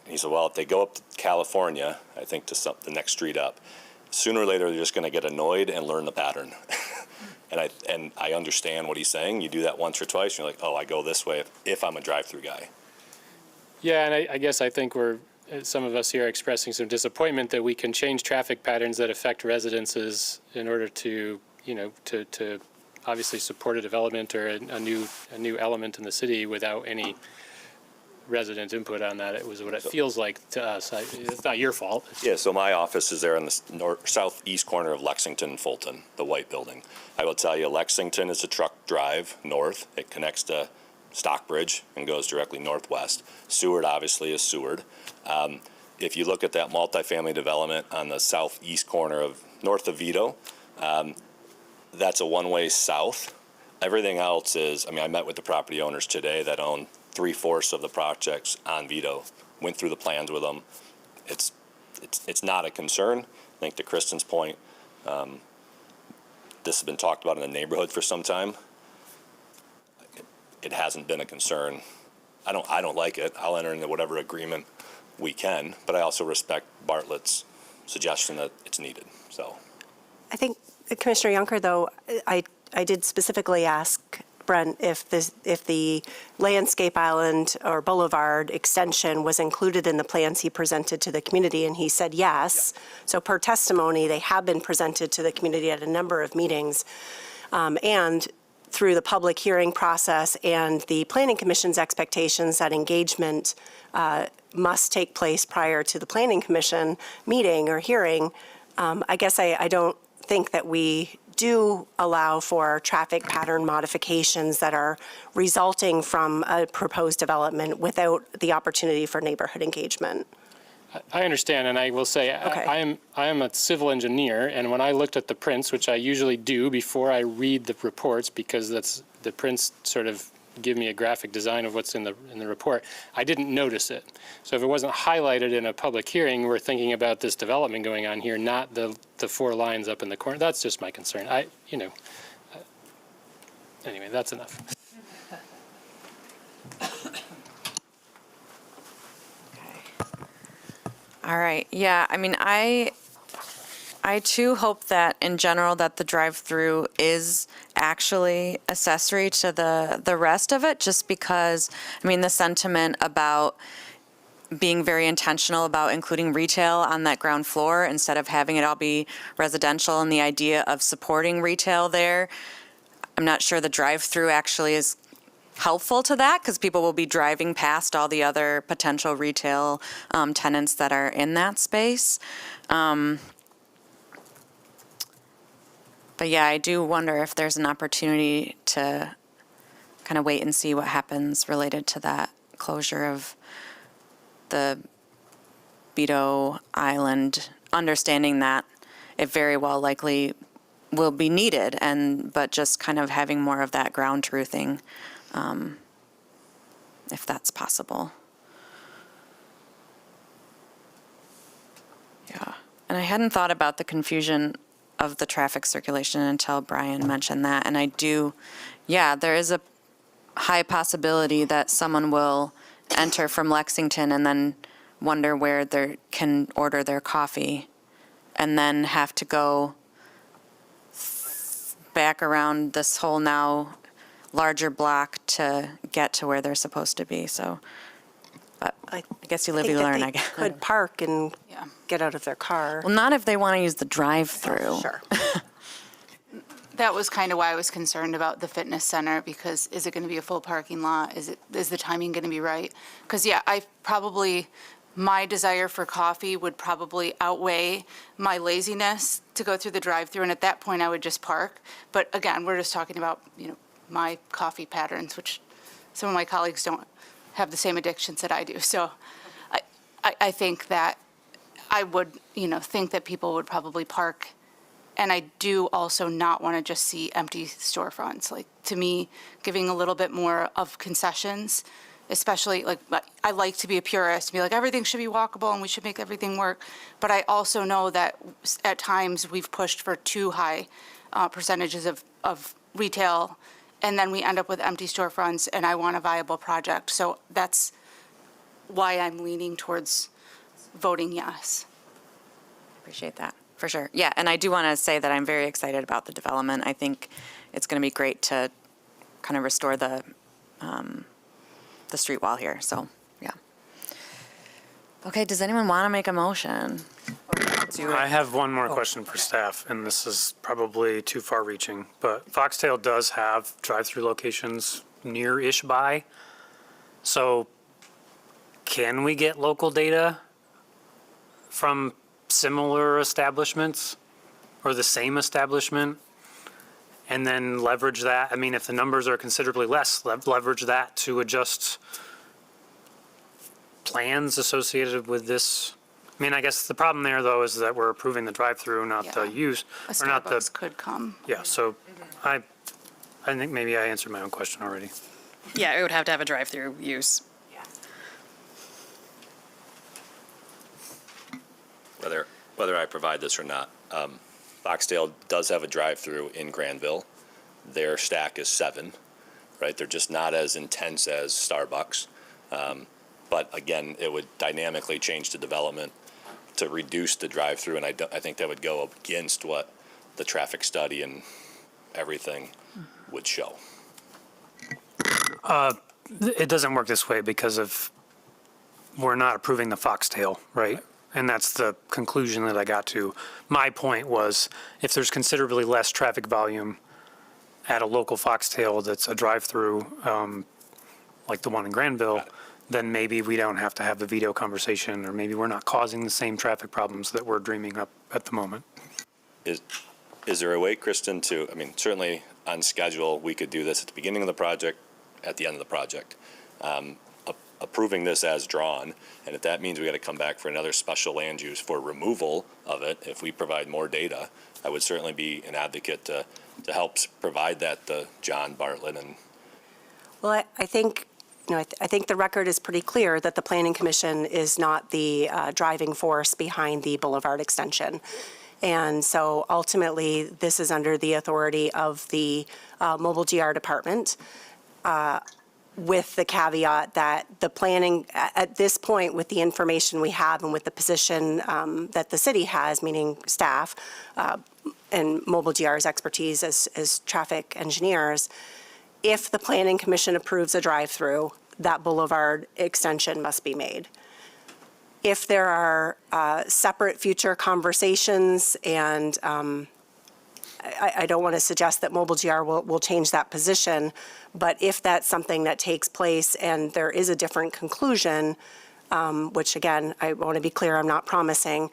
he said, well, if they go up to California, I think to the next street up, sooner or later they're just going to get annoyed and learn the pattern. and I understand what he's saying. You do that once or twice, you're like, oh, I go this way if I'm a drive-through guy. yeah, and I guess I think some of us here are expressing some disappointment that we can change traffic patterns that affect residences in order to, to obviously support a development or a new element in the city without any resident input on that. It was what it feels like to us. It's not your fault. Yeah, so my office is there on the southeast corner of Lexington and Fulton, the white building. I will tell you, Lexington is a truck drive north. It connects to Stockbridge and goes directly northwest. Seward, obviously, is Seward. If you look at that multifamily development on the southeast corner of north of Vito, that's a one-way south. Everything else is, I met with the property owners today that own 3/4 of the projects on Vito, went through the plans with them. It's not a concern. I think to Kristen's point, this has been talked about in the neighborhood for some time. It hasn't been a concern. I don't like it. I'll enter into whatever agreement we can, but I also respect Bartlett's suggestion that it's needed, so. I think, Commissioner Yunker, though, I did specifically ask Brent if the landscape island or boulevard extension was included in the plans he presented to the community, and he said yes. So per testimony, they have been presented to the community at a number of meetings. And through the public hearing process and the Planning Commission's expectations that engagement must take place prior to the Planning Commission meeting or hearing, I guess I don't think that we do allow for traffic pattern modifications that are resulting from a proposed development without the opportunity for neighborhood engagement. I understand, and I will say, I am a civil engineer, and when I looked at the prints, which I usually do before I read the reports, because the prints sort of give me a graphic design of what's in the report, I didn't notice it. So if it wasn't highlighted in a public hearing, we're thinking about this development going on here, not the 4 lines up in the corner. That's just my concern. Anyway, that's enough. All right, yeah, I mean, I too hope that in general that the drive-through is actually accessory to the rest of it, just because, I mean, the sentiment about being very intentional about including retail on that ground floor instead of having it all be residential, and the idea of supporting retail there, I'm not sure the drive-through actually is helpful to that, because people will be driving past all the other potential retail tenants that are in that space. But yeah, I do wonder if there's an opportunity to kind of wait and see what happens related to that closure of the Beto Island, understanding that it very well likely will be needed, but just kind of having more of that ground truthing, if that's possible. Yeah, and I hadn't thought about the confusion of the traffic circulation until Brian mentioned that, and there is a high possibility that someone will enter from Lexington and then wonder where they can order their coffee, and then have to go back around this whole now larger block to get to where they're supposed to be. So I guess you live, you learn, I guess. Could park and get out of their car. Well, not if they want to use the drive-through. Sure. That was kind of why I was concerned about the fitness center, because is it going to be a full parking lot? Is the timing going to be right? Because, my desire for coffee would probably outweigh my laziness to go through the drive-through, and at that point, I would just park. But again, we're just talking about, my coffee patterns, which some of my colleagues don't have the same addictions that I do. So I think that I would, think that people would probably park. And I do also not want to just see empty storefronts. Like, to me, giving a little bit more of concessions, especially, I like to be a purist, be like, everything should be walkable and we should make everything work. But I also know that at times we've pushed for too high percentages of retail, and then we end up with empty storefronts, and I want a viable project. So that's why I'm leaning towards voting yes. Appreciate that, for sure. Yeah, and I do want to say that I'm very excited about the development. I think it's going to be great to kind of restore the street wall here, so, yeah. Okay, does anyone want to make a motion? I have one more question for staff, and this is probably too far-reaching, but Foxtail does have drive-through locations near-ish by. So can we get local data from similar establishments or the same establishment and then leverage that? I mean, if the numbers are considerably less, leverage that to adjust plans associated with this. I mean, I guess the problem there, though, is that we're approving the drive-through, not the use. A or not the. Starbucks could come. Yeah, so I think maybe I answered my own question already. Yeah, it would have to have a drive-through use. Whether I provide this or not, Foxtail does have a drive-through in Granville. Their stack is 7, right? They're just not as intense as Starbucks. But again, it would dynamically change the development to reduce the drive-through, and I think that would go against what the traffic study and everything would show. It doesn't work this way because we're not approving the Foxtail, right? And that's the conclusion that I got to. My point was, if there's considerably less traffic volume at a local Foxtail that's a drive-through, like the one in Granville, then maybe we don't have to have the veto conversation, or maybe we're not causing the same traffic problems that we're dreaming up at the moment. Is there a way, Kristen, certainly on schedule, we could do this at the beginning of the project, at the end of the project. Approving this as drawn, and if that means we got to come back for another special land use for removal of it, if we provide more data, I would certainly be an advocate to help provide that to John Bartlett. And Well, I think, I think the record is pretty clear that the Planning Commission is not the driving force behind the Boulevard extension. And so ultimately, this is under the authority of the Mobile GR Department, with the caveat that the planning, at this point, with the information we have and with the position that the city has, meaning staff, and Mobile GR's expertise as traffic engineers, if the Planning Commission approves a drive-through, that Boulevard extension must be made. If there are separate future conversations, and I don't want to suggest that Mobile GR will change that position, but if that's something that takes place and there is a different conclusion, which again, I want to be clear, I'm not promising,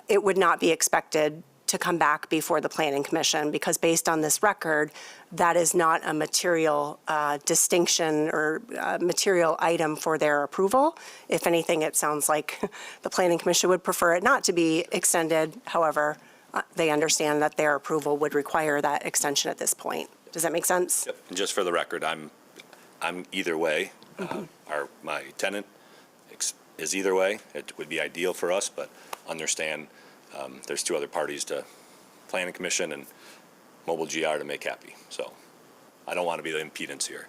it would not be expected to come back before the Planning Commission, because based on this record, that is not a material distinction or material item for their approval. If anything, it sounds like the Planning Commission would prefer it not to be extended. However, they understand that their approval would require that extension at this point. Does that make sense? Yep. And just for the record, I'm either way. My tenant is either way. It would be ideal for us, but understand there's two other parties to Planning Commission and Mobile GR to make happy. So I don't want to be the impedance here.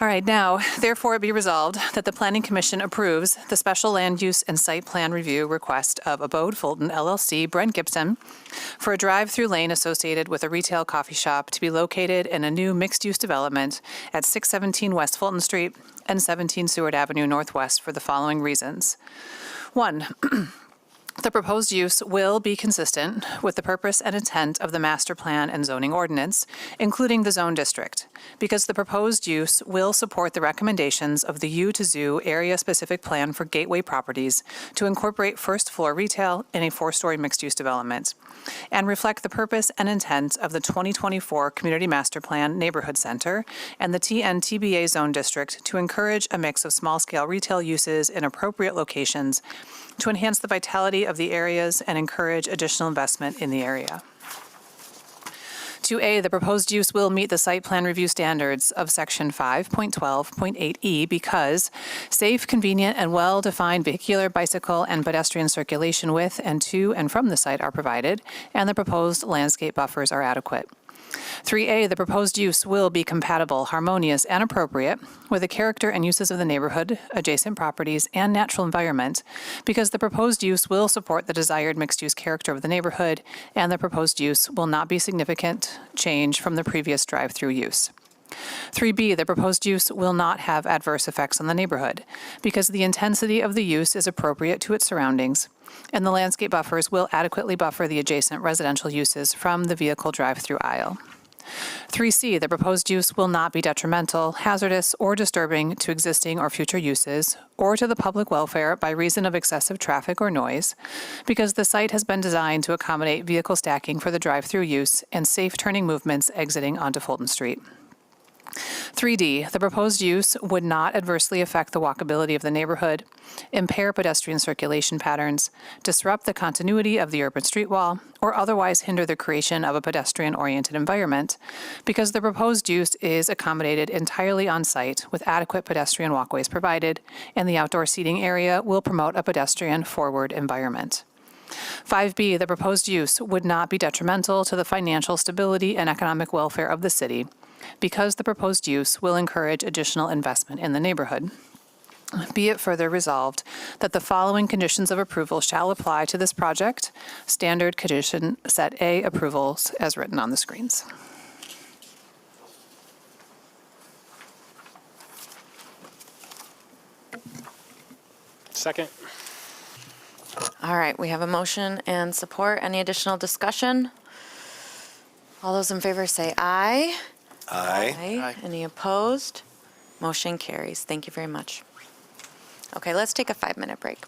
All right, now, therefore it be resolved that the Planning Commission approves the special land use and site plan review request of Abode Fulton LLC, Brent Gibson, for a drive-through lane associated with a retail coffee shop to be located in a new mixed-use development at 617 West Fulton Street and 17 Seward Avenue Northwest for the following reasons. 1, the proposed use will be consistent with the purpose and intent of the master plan and zoning ordinance, including the zone district, because the proposed use will support the recommendations of the U to Zoo area-specific plan for gateway properties to incorporate first-floor retail in a 4-story mixed-use development, and reflect the purpose and intent of the 2024 Community Master Plan Neighborhood Center and the TNTBA Zone District to encourage a mix of small-scale retail uses in appropriate locations to enhance the vitality of the areas and encourage additional investment in the area. 2A, the proposed use will meet the site plan review standards of Section 5.12.8E because safe, convenient, and well-defined vehicular, bicycle, and pedestrian circulation with and to and from the site are provided, and the proposed landscape buffers are adequate. 3A, the proposed use will be compatible, harmonious, and appropriate with the character and uses of the neighborhood, adjacent properties, and natural environment because the proposed use will support the desired mixed-use character of the neighborhood, and the proposed use will not be significant change from the previous drive-through use. 3B, the proposed use will not have adverse effects on the neighborhood because the intensity of the use is appropriate to its surroundings, and the landscape buffers will adequately buffer the adjacent residential uses from the vehicle drive-through aisle. 3C, the proposed use will not be detrimental, hazardous, or disturbing to existing or future uses, or to the public welfare by reason of excessive traffic or noise, because the site has been designed to accommodate vehicle stacking for the drive-through use and safe turning movements exiting onto Fulton Street. 3D, the proposed use would not adversely affect the walkability of the neighborhood, impair pedestrian circulation patterns, disrupt the continuity of the urban street wall, or otherwise hinder the creation of a pedestrian-oriented environment, because the proposed use is accommodated entirely on-site with adequate pedestrian walkways provided, and the outdoor seating area will promote a pedestrian-forward environment. 5B, the proposed use would not be detrimental to the financial stability and economic welfare of the city, because the proposed use will encourage additional investment in the neighborhood. Be it further resolved that the following conditions of approval shall apply to this project. Standard condition set A approvals as written on the screens. Second. All right, we have a motion and support. Any additional discussion? All those in favor say aye. Aye. Any opposed? Motion carries. Thank you very much. Okay, let's take a 5-minute break.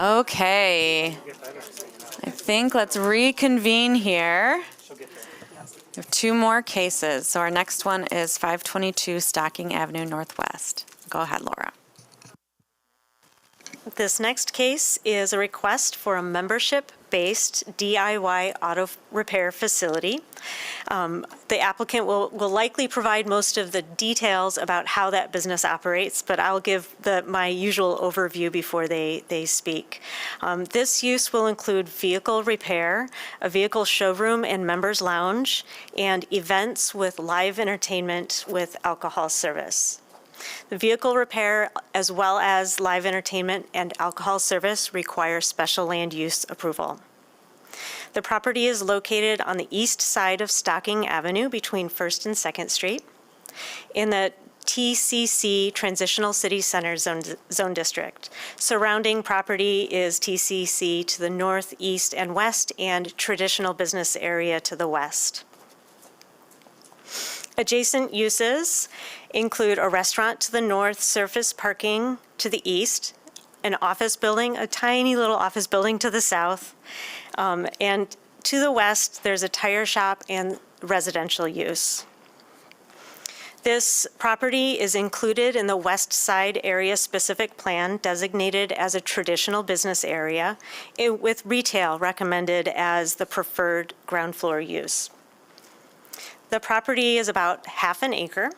Okay. I think let's reconvene here. We have two more cases. So our next one is 522 Stocking Avenue Northwest. Go ahead, Laura. This next case is a request for a membership-based DIY auto repair facility. The applicant will likely provide most of the details about how that business operates, but I'll give my usual overview before they speak. This use will include vehicle repair, a vehicle showroom and members lounge, and events with live entertainment with alcohol service. The vehicle repair, as well as live entertainment and alcohol service, require special land use approval. The property is located on the east side of Stocking Avenue between 1st and 2nd Street in the TCC Transitional City Center Zone District. Surrounding property is TCC to the north, east, and west, and traditional business area to the west. Adjacent uses include a restaurant to the north, surface parking to the east, an office building, a tiny little office building to the south, and to the west, there's a tire shop and residential use. This property is included in the West Side Area Specific Plan designated as a traditional business area, with retail recommended as the preferred ground floor use. The property is about half an acre,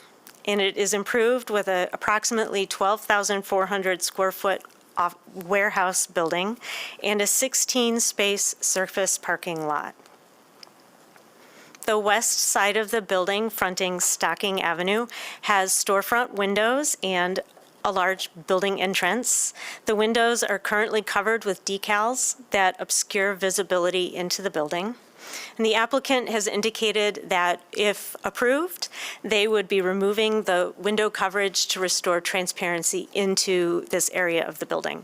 and it is improved with an approximately 12,400 square foot warehouse building and a 16-space surface parking lot. The west side of the building fronting Stocking Avenue has storefront windows and a large building entrance. The windows are currently covered with decals that obscure visibility into the building. And the applicant has indicated that if approved, they would be removing the window coverage to restore transparency into this area of the building.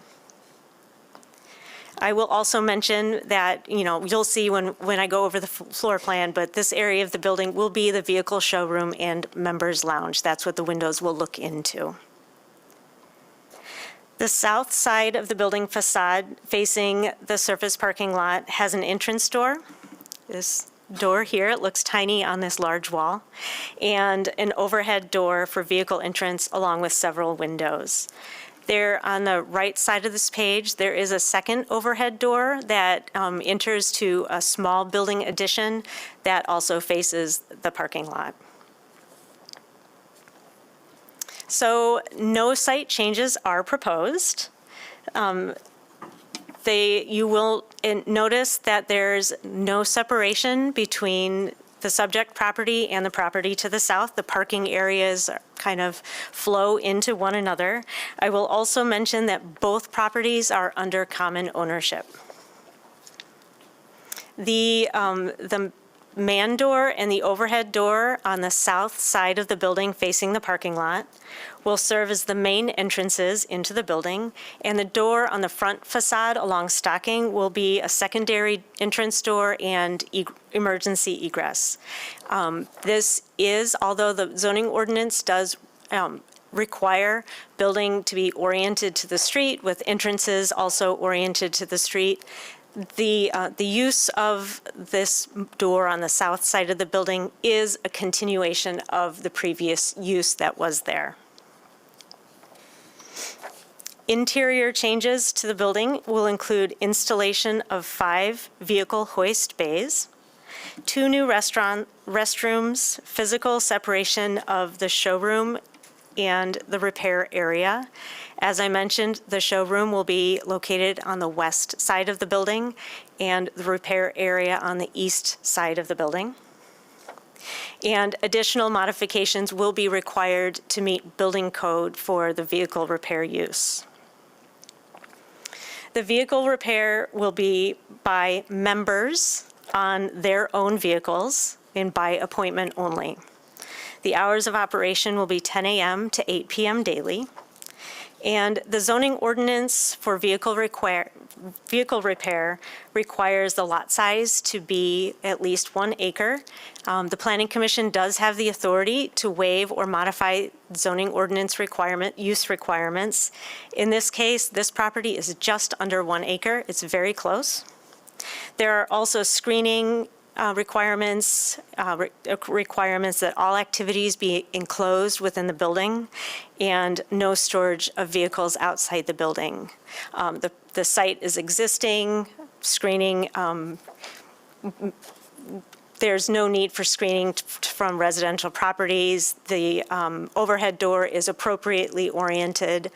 I will also mention that, you'll see when I go over the floor plan, but this area of the building will be the vehicle showroom and members lounge. That's what the windows will look into. The south side of the building facade facing the surface parking lot has an entrance door. This door here, it looks tiny on this large wall, and an overhead door for vehicle entrance along with several windows. There on the right side of this page, there is a second overhead door that enters to a small building addition that also faces the parking lot. So no site changes are proposed. You will notice that there's no separation between the subject property and the property to the south. The parking areas kind of flow into one another. I will also mention that both properties are under common ownership. The man door and the overhead door on the south side of the building facing the parking lot will serve as the main entrances into the building, and the door on the front facade along Stocking will be a secondary entrance door and emergency egress. This is, although the zoning ordinance does require building to be oriented to the street with entrances also oriented to the street, the use of this door on the south side of the building is a continuation of the previous use that was there. Interior changes to the building will include installation of 5 vehicle hoist bays, 2 new restrooms, physical separation of the showroom and the repair area. As I mentioned, the showroom will be located on the west side of the building and the repair area on the east side of the building. And additional modifications will be required to meet building code for the vehicle repair use. The vehicle repair will be by members on their own vehicles and by appointment only. The hours of operation will be 10 a.m. to 8 p.m. daily. And the zoning ordinance for vehicle repair requires the lot size to be at least 1 acre. The Planning Commission does have the authority to waive or modify zoning ordinance use requirements. In this case, this property is just under 1 acre. It's very close. There are also screening requirements that all activities be enclosed within the building and no storage of vehicles outside the building. The site is existing, screening, there's no need for screening from residential properties. The overhead door is appropriately oriented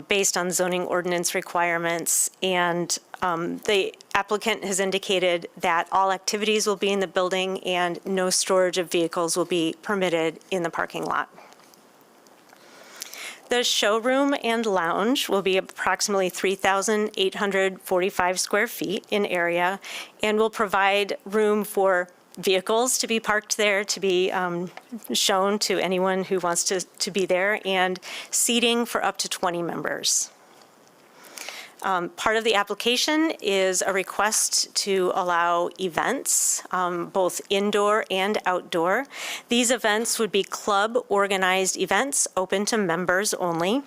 based on zoning ordinance requirements, and the applicant has indicated that all activities will be in the building and no storage of vehicles will be permitted in the parking lot. The showroom and lounge will be approximately 3,845 square feet in area and will provide room for vehicles to be parked there, to be shown to anyone who wants to be there, and seating for up to 20 members. Part of the application is a request to allow events, both indoor and outdoor. These events would be club-organized events open to members only.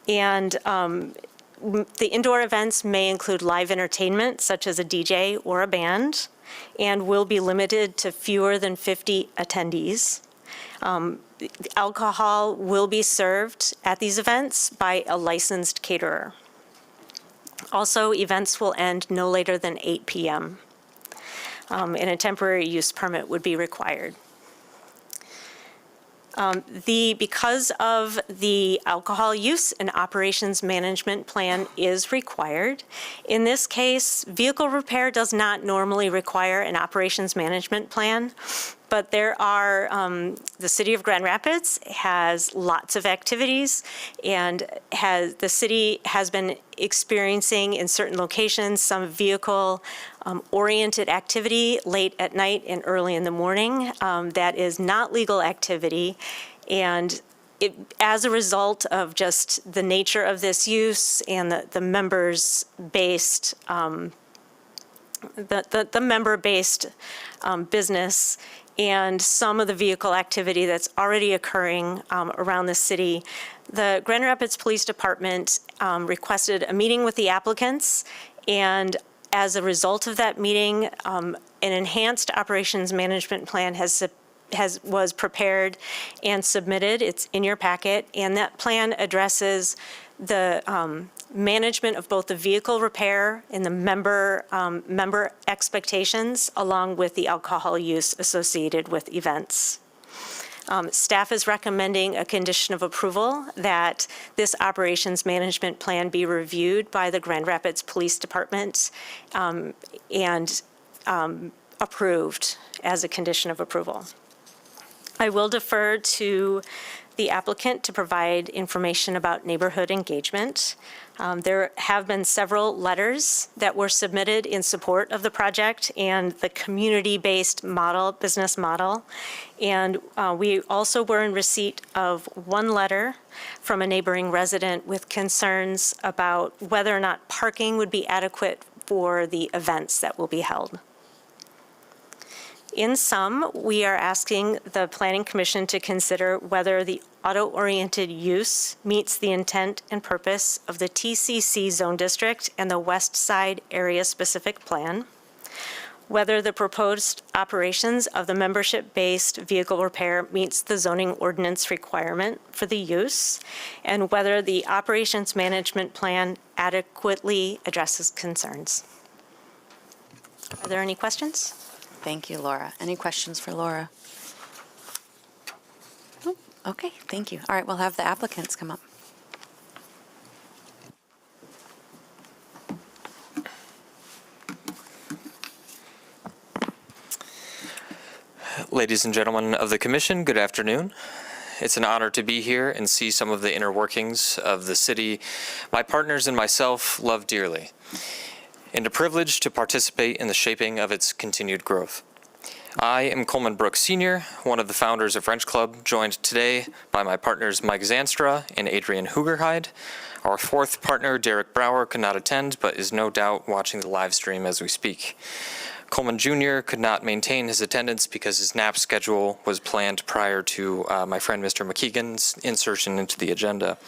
And the indoor events may include live entertainment, such as a DJ or a band, and will be limited to fewer than 50 attendees. Alcohol will be served at these events by a licensed caterer. Also, events will end no later than 8 p.m. And a temporary use permit would be required. Because of the alcohol use, an operations management plan is required. In this case, vehicle repair does not normally require an operations management plan, but there are, the City of Grand Rapids has lots of activities, and the city has been experiencing in certain locations some vehicle oriented activity late at night and early in the morning. That is not legal activity, and as a result of just the nature of this use and the members-based the member-based business and some of the vehicle activity that's already occurring around the city, the Grand Rapids Police Department requested a meeting with the applicants, and as a result of that meeting, an enhanced operations management plan was prepared and submitted. It's in your packet, and that plan addresses the management of both the vehicle repair and the member expectations, along with the alcohol use associated with events. Staff is recommending a condition of approval that this operations management plan be reviewed by the Grand Rapids Police Department and approved as a condition of approval. I will defer to the applicant to provide information about neighborhood engagement. There have been several letters that were submitted in support of the project and the community-based business model. And we also were in receipt of one letter from a neighboring resident with concerns about whether or not parking would be adequate for the events that will be held. In sum, we are asking the Planning Commission to consider whether the auto-oriented use meets the intent and purpose of the TCC Zone District and the West Side Area Specific Plan, whether the proposed operations of the membership-based vehicle repair meets the zoning ordinance requirement for the use, and whether the operations management plan adequately addresses concerns. Are there any questions? Thank you, Laura. Any questions for Laura? Oh, okay, thank you. All right, we'll have the applicants come up. Ladies and gentlemen of the Commission, good afternoon. It's an honor to be here and see some of the inner workings of the city my partners and myself love dearly, and a privilege to participate in the shaping of its continued growth. I am Coleman Brooks Sr., one of the founders of Wrench Club, joined today by my partners Mike Zanstra and Adrian Hugerheid. Our fourth partner, Derek Brower, could not attend, but is no doubt watching the live stream as we speak. Coleman Jr. could not maintain his attendance because his nap schedule was planned prior to my friend Mr. McKeegan's insertion into the agenda.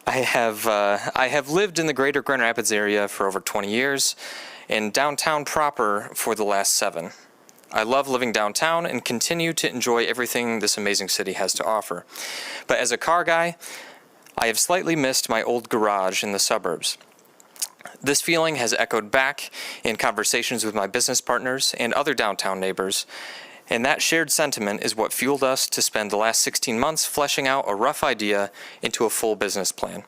I have lived in the greater Grand Rapids area for over 20 years, and downtown proper for the last 7. I love living downtown and continue to enjoy everything this amazing city has to offer. But as a car guy, I have slightly missed my old garage in the suburbs. This feeling has echoed back in conversations with my business partners and other downtown neighbors, and that shared sentiment is what fueled us to spend the last 16 months fleshing out a rough idea into a full business plan,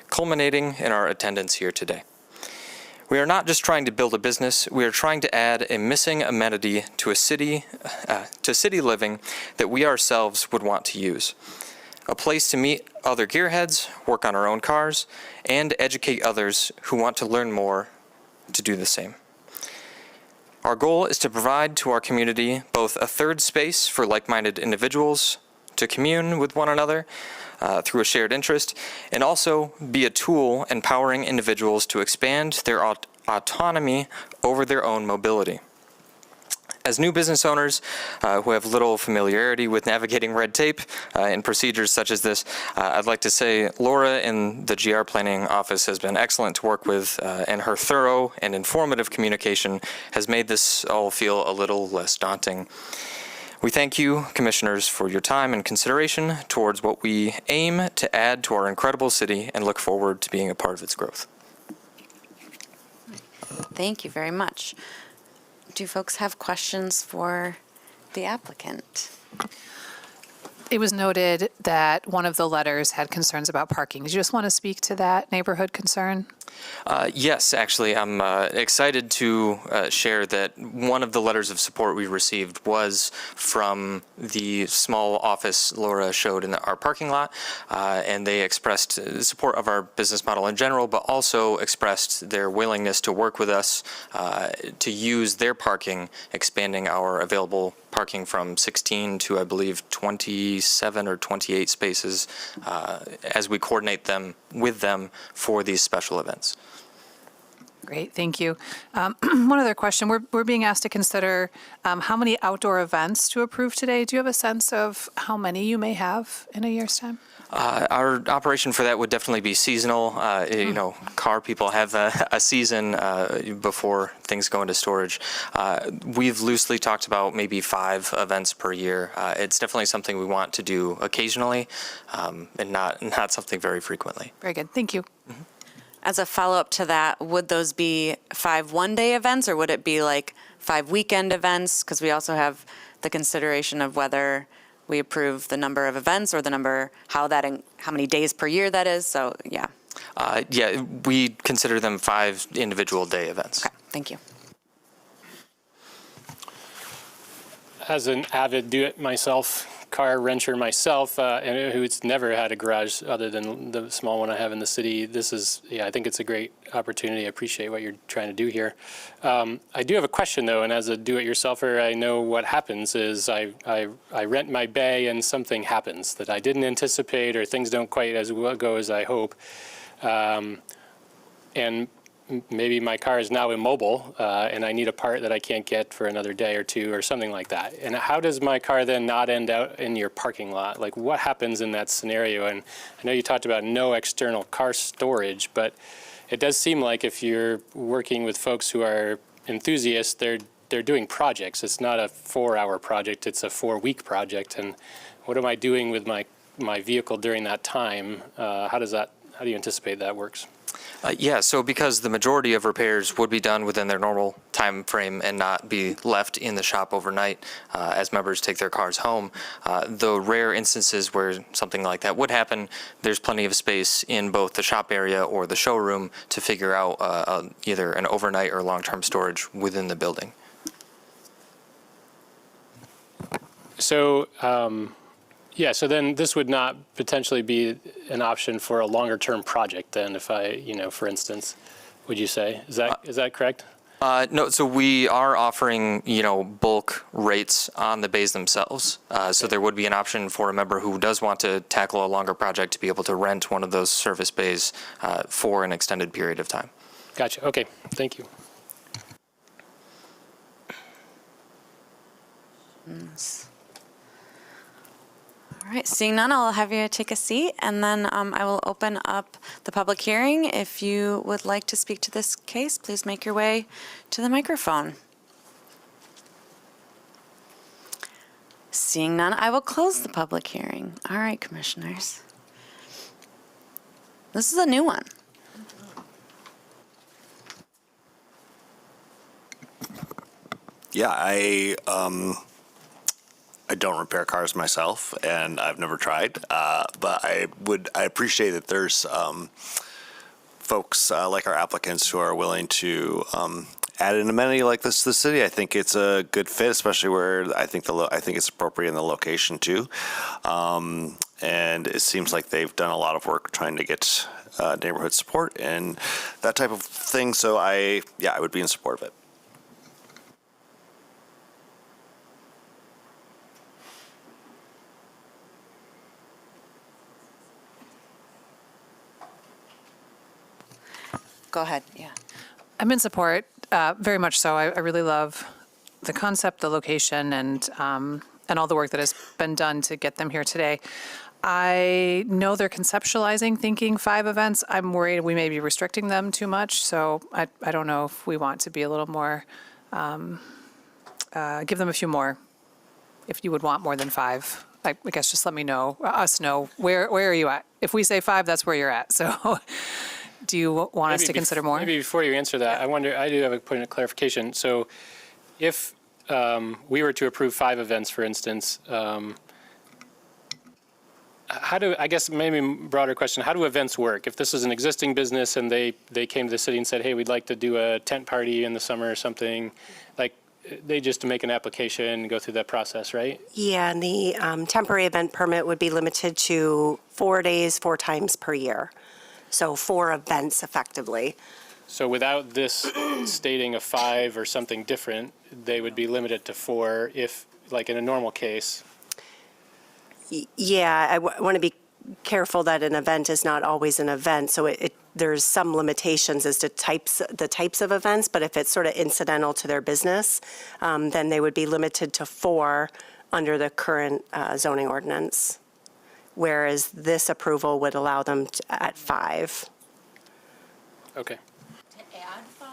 culminating in our attendance here today. We are not just trying to build a business, we are trying to add a missing amenity to city living that we ourselves would want to use. A place to meet other gearheads, work on our own cars, and educate others who want to learn more to do the same. Our goal is to provide to our community both a third space for like-minded individuals to commune with one another through a shared interest, and also be a tool empowering individuals to expand their autonomy over their own mobility. As new business owners who have little familiarity with navigating red tape and procedures such as this, I'd like to say Laura in the GR Planning Office has been excellent to work with, and her thorough and informative communication has made this all feel a little less daunting. We thank you, Commissioners, for your time and consideration towards what we aim to add to our incredible city and look forward to being a part of its growth. Thank you very much. Do folks have questions for the applicant? It was noted that one of the letters had concerns about parking. Did you just want to speak to that neighborhood concern? Yes, actually, I'm excited to share that one of the letters of support we received was from the small office Laura showed in our parking lot, and they expressed support of our business model in general, but also expressed their willingness to work with us to use their parking, expanding our available parking from 16 to, I believe, 27 or 28 spaces as we coordinate them with them for these special events. Great, thank you. One other question. We're being asked to consider how many outdoor events to approve today. Do you have a sense of how many you may have in a year's time? Our operation for that would definitely be seasonal. You know, car people have a season before things go into storage. We've loosely talked about maybe 5 events per year. It's definitely something we want to do occasionally and not something very frequently. Very good, thank you. Mm-hmm. As a follow-up to that, would those be 5 one-day events, or would it be like 5 weekend events? Because we also have the consideration of whether we approve the number of events or the number, how many days per year that is. So, yeah. Yeah, we consider them 5 individual day events. Okay, thank you. As an avid do-it-myself car wrencher myself, and who's never had a garage other than the small one I have in the city, this is, I think it's a great opportunity. I appreciate what you're trying to do here. I do have a question though, and as a do-it-yourselfer, I know what happens is I rent my bay and something happens that I didn't anticipate, or things don't quite go as I hope. And maybe my car is now immobile and I need a part that I can't get for another day or 2 or something like that. And how does my car then not end out in your parking lot? Like, what happens in that scenario? And I know you talked about no external car storage, but it does seem like if you're working with folks who are enthusiasts, they're doing projects. It's not a 4-hour project, it's a 4-week project. And what am I doing with my vehicle during that time? How do you anticipate that works? Yeah, so because the majority of repairs would be done within their normal time frame and not be left in the shop overnight as members take their cars home, the rare instances where something like that would happen, there's plenty of space in both the shop area or the showroom to figure out either an overnight or long-term storage within the building. So, yeah, so then this would not potentially be an option for a longer term project then if I, for instance, would you say? Is that correct? No, so we are offering, bulk rates on the bays themselves. So there would be an option for a member who does want to tackle a longer project to be able to rent one of those service bays for an extended period of time. Gotcha. Okay. Thank you. All right, seeing none, I'll have you take a seat, and then I will open up the public hearing. If you would like to speak to this case, please make your way to the microphone. Seeing none, I will close the public hearing. All right, commissioners. This is a new one. Yeah, I don't repair cars myself, and I've never tried. But I appreciate that there's folks like our applicants who are willing to add an amenity like this to the city. I think it's a good fit, especially where I think it's appropriate in the location too. And it seems like they've done a lot of work trying to get neighborhood support and that type of thing. So I would be in support of it. Go ahead, yeah. I'm in support, very much so. I really love the concept, the location, and all the work that has been done to get them here today. I know they're conceptualizing, thinking 5 events. I'm worried we may be restricting them too much, so I don't know if we want to be a little more, give them a few more, if you would want more than 5. I guess just let me know, us know, where are you at? If we say 5, that's where you're at, so. Do you want us to consider more? Maybe before you answer that, I do have a point of clarification. So if we were to approve 5 events, for instance, I guess maybe broader question, how do events work? If this is an existing business and they came to the city and said, hey, we'd like to do a tent party in the summer or something, like they just make an application and go through that process, right? Yeah, and the temporary event permit would be limited to 4 days, 4 times per year. So 4 events effectively. So without this stating a 5 or something different, they would be limited to 4 if, like in a normal case. Yeah, I want to be careful that an event is not always an event. So there's some limitations as to the types of events, but if it's sort of incidental to their business, then they would be limited to 4 under the current zoning ordinance. Whereas this approval would allow them at 5. Okay. To add 5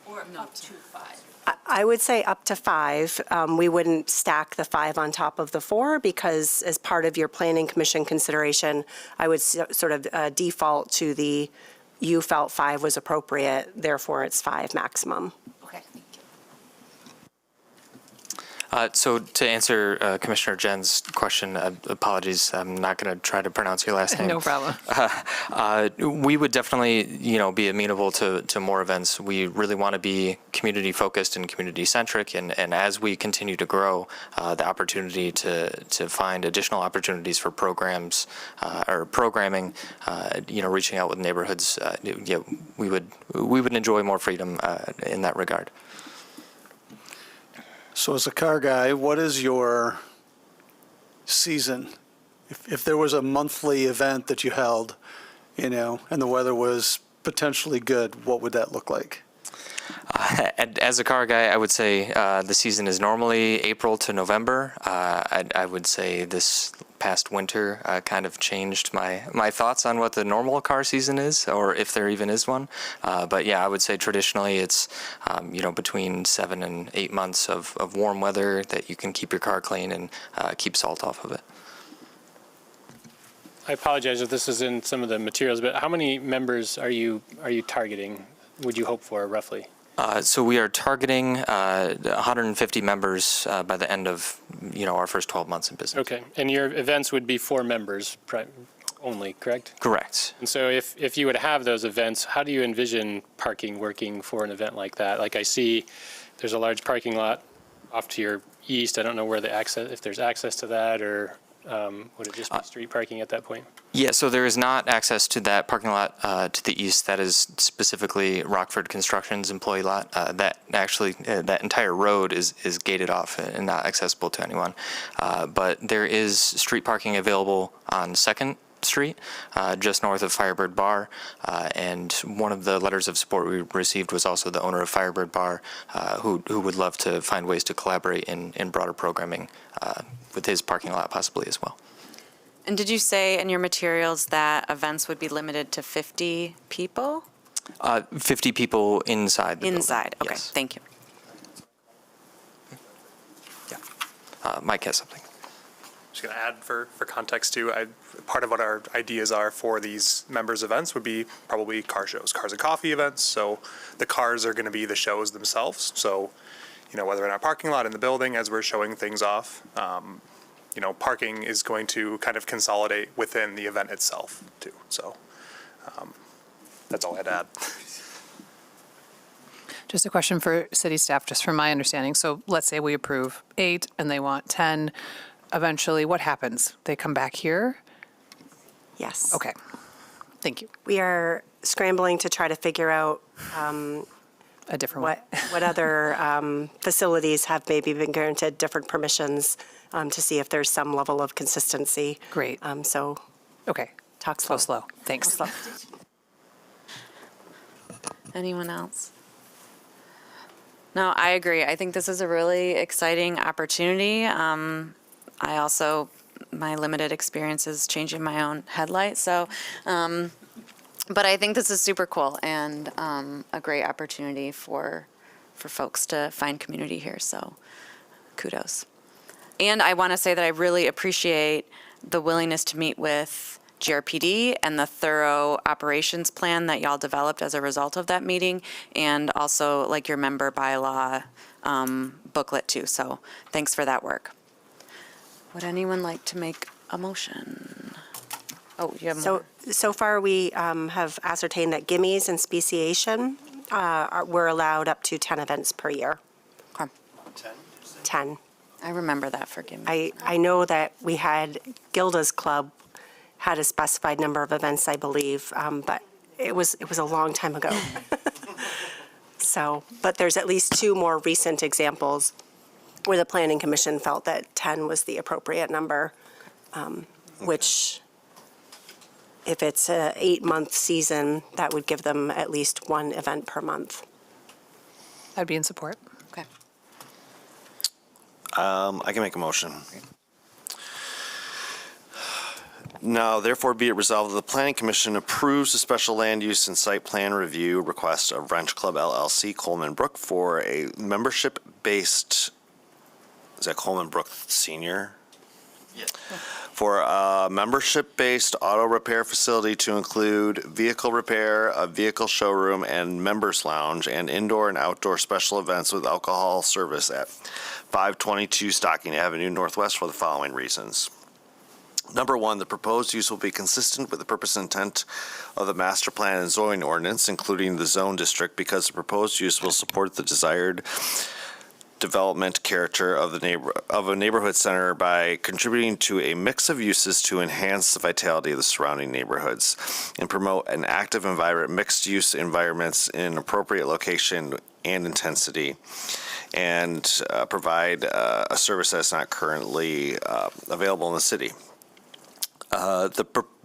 or up to 5? I would say up to 5. We wouldn't stack the 5 on top of the 4 because as part of your planning commission consideration, I would sort of default to you felt 5 was appropriate, therefore it's 5 maximum. Okay. So to answer Commissioner Jen's question, apologies, I'm not going to try to pronounce your last name. No problem. We would definitely, be amenable to more events. We really want to be community focused and community centric, and as we continue to grow, the opportunity to find additional opportunities for programs or programming, reaching out with neighborhoods, we would enjoy more freedom in that regard. So as a car guy, what is your season? If there was a monthly event that you held, and the weather was potentially good, what would that look like? As a car guy, I would say the season is normally April to November. I would say this past winter kind of changed my thoughts on what the normal car season is, or if there even is one. But yeah, I would say traditionally it's between 7 and 8 months of warm weather that you can keep your car clean and keep salt off of it. I apologize if this is in some of the materials, but how many members are you targeting? Would you hope for roughly? So we are targeting 150 members by the end of our first 12 months in business. Okay, and your events would be for members only, correct? Correct. And so if you would have those events, how do you envision parking working for an event like that? Like I see there's a large parking lot off to your east. I don't know where if there's access to that, or Would it just be street parking at that point? Yeah, so there is not access to that parking lot to the east. That is specifically Rockford Construction's employee lot. That actually, that entire road is gated off and not accessible to anyone. But there is street parking available on 2nd Street, just north of Firebird Bar. And one of the letters of support we received was also the owner of Firebird Bar, who would love to find ways to collaborate in broader programming with his parking lot possibly as well. And did you say in your materials that events would be limited to 50 people? 50 people inside the building. Inside, okay, Yes. thank you. Mike has something. Just going to add for context too, part of what our ideas are for these members events would be probably car shows, cars and coffee events. So the cars are going to be the shows themselves. So, whether in our parking lot, in the building, as we're showing things off, parking is going to kind of consolidate within the event itself too. So that's all I'd add. Just a question for city staff, just from my understanding. So let's say we approve 8 and they want 10. Eventually, what happens? They come back here? Yes. Okay. Thank you. We are scrambling to try to figure out a different way. what other facilities have maybe been granted different permissions to see if there's some level of consistency. Great. So. Okay. Talk slow. Thanks. Go slow. Anyone else? No, I agree. I think this is a really exciting opportunity. I also, my limited experience is changing my own headlight, so, but I think this is super cool and a great opportunity for folks to find community here, so kudos. And I want to say that I really appreciate the willingness to meet with GRPD and the thorough operations plan that y'all developed as a result of that meeting, and also like your member bylaw booklet too. So thanks for that work. Would anyone like to make a motion? Oh, you have more? So far, we have ascertained that gimmies and speciation we're allowed up to 10 events per year. Okay. 10. I remember that for Gimme. I know that we had Gilda's Club had a specified number of events, I believe, but it was a long time ago. So, but there's at least 2 more recent examples where the Planning Commission felt that 10 was the appropriate number, which, if it's an 8-month season, that would give them at least 1 event per month. I'd be in support. Okay. I can make a motion. Now, therefore, be it resolved that the Planning Commission approves the special land use and site plan review request of Wrench Club LLC Coleman Brook for a membership-based, is that Coleman Brook Senior? Yes. For a membership-based auto repair facility to include vehicle repair, a vehicle showroom, and members lounge, and indoor and outdoor special events with alcohol service at 522 Stocking Avenue Northwest for the following reasons. Number 1, the proposed use will be consistent with the purpose and intent of the master plan and zoning ordinance, including the zone district, because the proposed use will support the desired development character of a neighborhood center by contributing to a mix of uses to enhance the vitality of the surrounding neighborhoods and promote an active environment, mixed-use environments in an appropriate location and intensity, and provide a service that's not currently available in the city.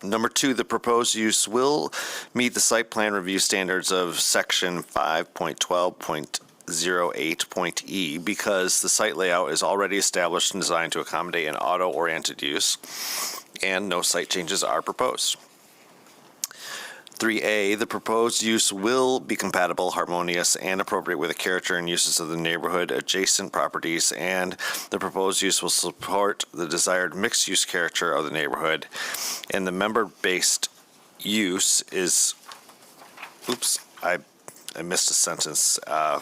Number 2, the proposed use will meet the site plan review standards of section 5.12.08.e because the site layout is already established and designed to accommodate an auto-oriented use, and no site changes are proposed. 3A, the proposed use will be compatible, harmonious, and appropriate with the character and uses of the neighborhood adjacent properties, and the proposed use will support the desired mixed-use character of the neighborhood, and the member-based use is, oops, I missed a sentence at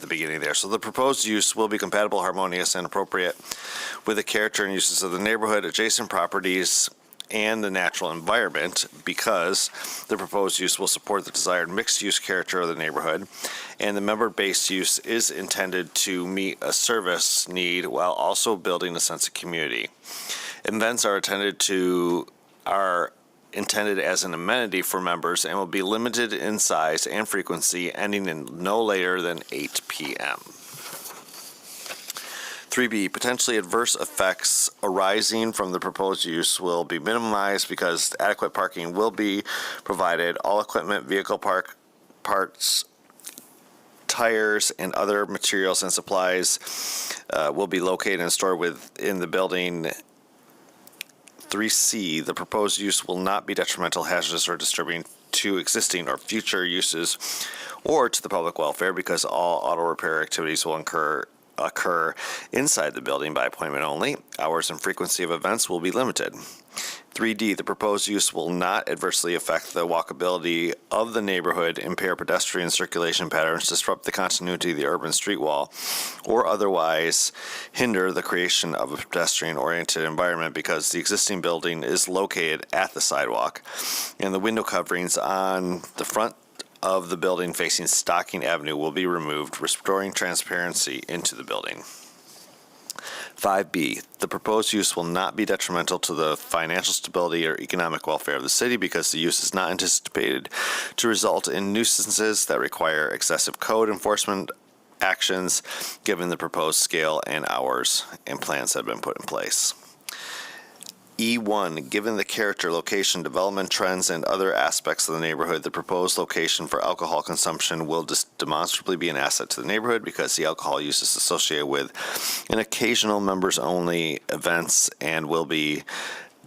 the beginning there. So the proposed use will be compatible, harmonious, and appropriate with the character and uses of the neighborhood adjacent properties, and the natural environment because the proposed use will support the desired mixed-use character of the neighborhood, and the member-based use is intended to meet a service need while also building a sense of community. Events are intended as an amenity for members and will be limited in size and frequency, ending in no later than 8 p.m. 3B, potentially adverse effects arising from the proposed use will be minimized because adequate parking will be provided. All equipment, vehicle parts, tires, and other materials and supplies will be located and stored within the building. 3C, the proposed use will not be detrimental, hazardous, or disturbing to existing or future uses or to the public welfare because all auto repair activities will occur inside the building by appointment only. Hours and frequency of events will be limited. 3D, the proposed use will not adversely affect the walkability of the neighborhood, impair pedestrian circulation patterns, disrupt the continuity of the urban street wall, or otherwise hinder the creation of a pedestrian-oriented environment because the existing building is located at the sidewalk, and the window coverings on the front of the building facing Stocking Avenue will be removed, restoring transparency into the building. 5B, the proposed use will not be detrimental to the financial stability or economic welfare of the city because the use is not anticipated to result in nuisances that require excessive code enforcement actions given the proposed scale and hours and plans that have been put in place. E1, given the character, location, development trends, and other aspects of the neighborhood, the proposed location for alcohol consumption will demonstrably be an asset to the neighborhood because the alcohol use is associated with an occasional members-only events and will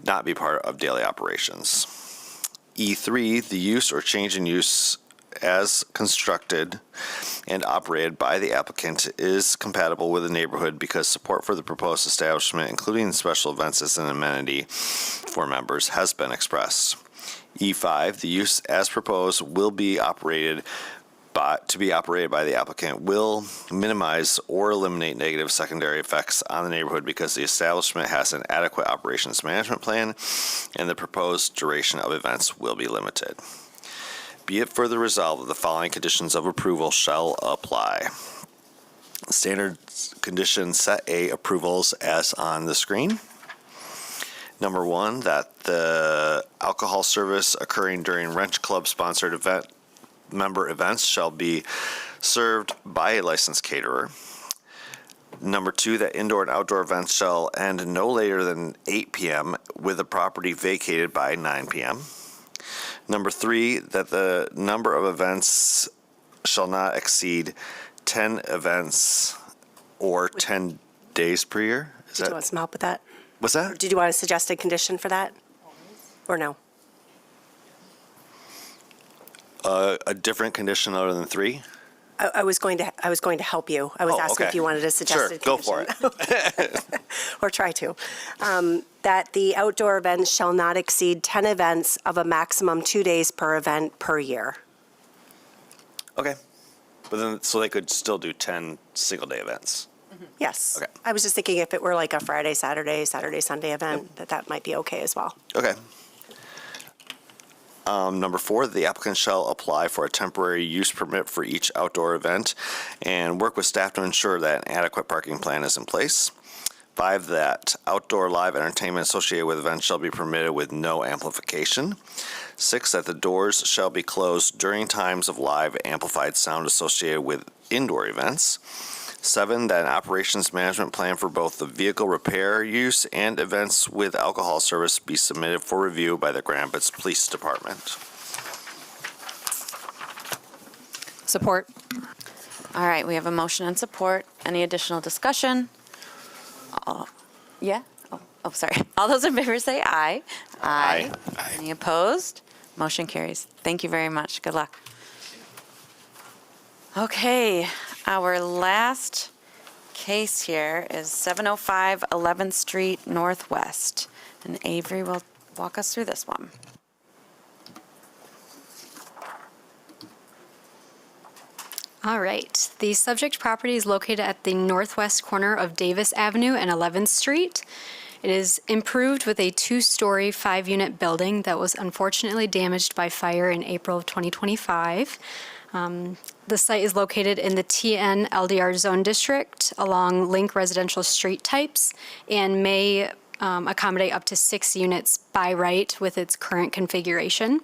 not be part of daily operations. E3, the use or change in use as constructed and operated by the applicant is compatible with the neighborhood because support for the proposed establishment, including special events as an amenity for members, has been expressed. E5, the use as proposed will be operated by the applicant will minimize or eliminate negative secondary effects on the neighborhood because the establishment has an adequate operations management plan and the proposed duration of events will be limited. Be it further resolved that the following conditions of approval shall apply. Standard condition set A approvals as on the screen. Number 1, that the alcohol service occurring during Wrench Club sponsored member events shall be served by a licensed caterer. Number 2, that indoor and outdoor events shall end no later than 8 p.m. with the property vacated by 9 p.m. Number 3, that the number of events shall not exceed 10 events or 10 days per year. Did you want some help with that? What's that? Did you want a suggested condition for that? Or no? A different condition other than 3? I was going to help you. I was asking if you wanted a suggested Sure, condition. go for it. Or try to. That the outdoor events shall not exceed 10 events of a maximum 2 days per event per year. Okay. But then, so they could still do 10 single-day events? Yes. Okay. I was just thinking if it were like a Friday, Saturday, Sunday event, that might be okay as well. Okay. Number 4, the applicant shall apply for a temporary use permit for each outdoor event and work with staff to ensure that an adequate parking plan is in place. 5, that outdoor live entertainment associated with events shall be permitted with no amplification. 6, that the doors shall be closed during times of live amplified sound associated with indoor events. 7, that an operations management plan for both the vehicle repair use and events with alcohol service be submitted for review by the Grand Rapids Police Department. Support. All right, we have a motion and support. Any additional discussion? Yeah? Oh, sorry. All those in favor say aye. Aye. Any opposed? Motion carries. Thank you very much. Good luck. Okay, our last case here is 705 11th Street Northwest. And Avery will walk us through this one. All right. The subject property is located at the northwest corner of Davis Avenue and 11th Street. It is improved with a 2-story, 5-unit building that was unfortunately damaged by fire in April of 2025. The site is located in the TN LDR zone district along link residential street types and may accommodate up to 6 units by right with its current configuration.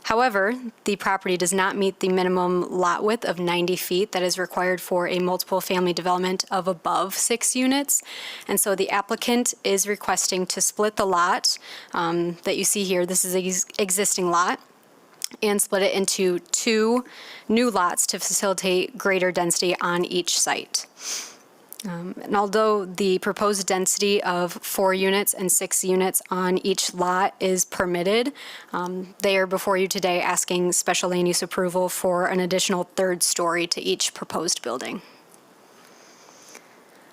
However, the property does not meet the minimum lot width of 90 feet that is required for a multiple family development of above 6 units. And so the applicant is requesting to split the lot that you see here. This is an existing lot, and split it into 2 new lots to facilitate greater density on each site. And although the proposed density of 4 units and 6 units on each lot is permitted, they are before you today asking special land use approval for an additional 3rd story to each proposed building.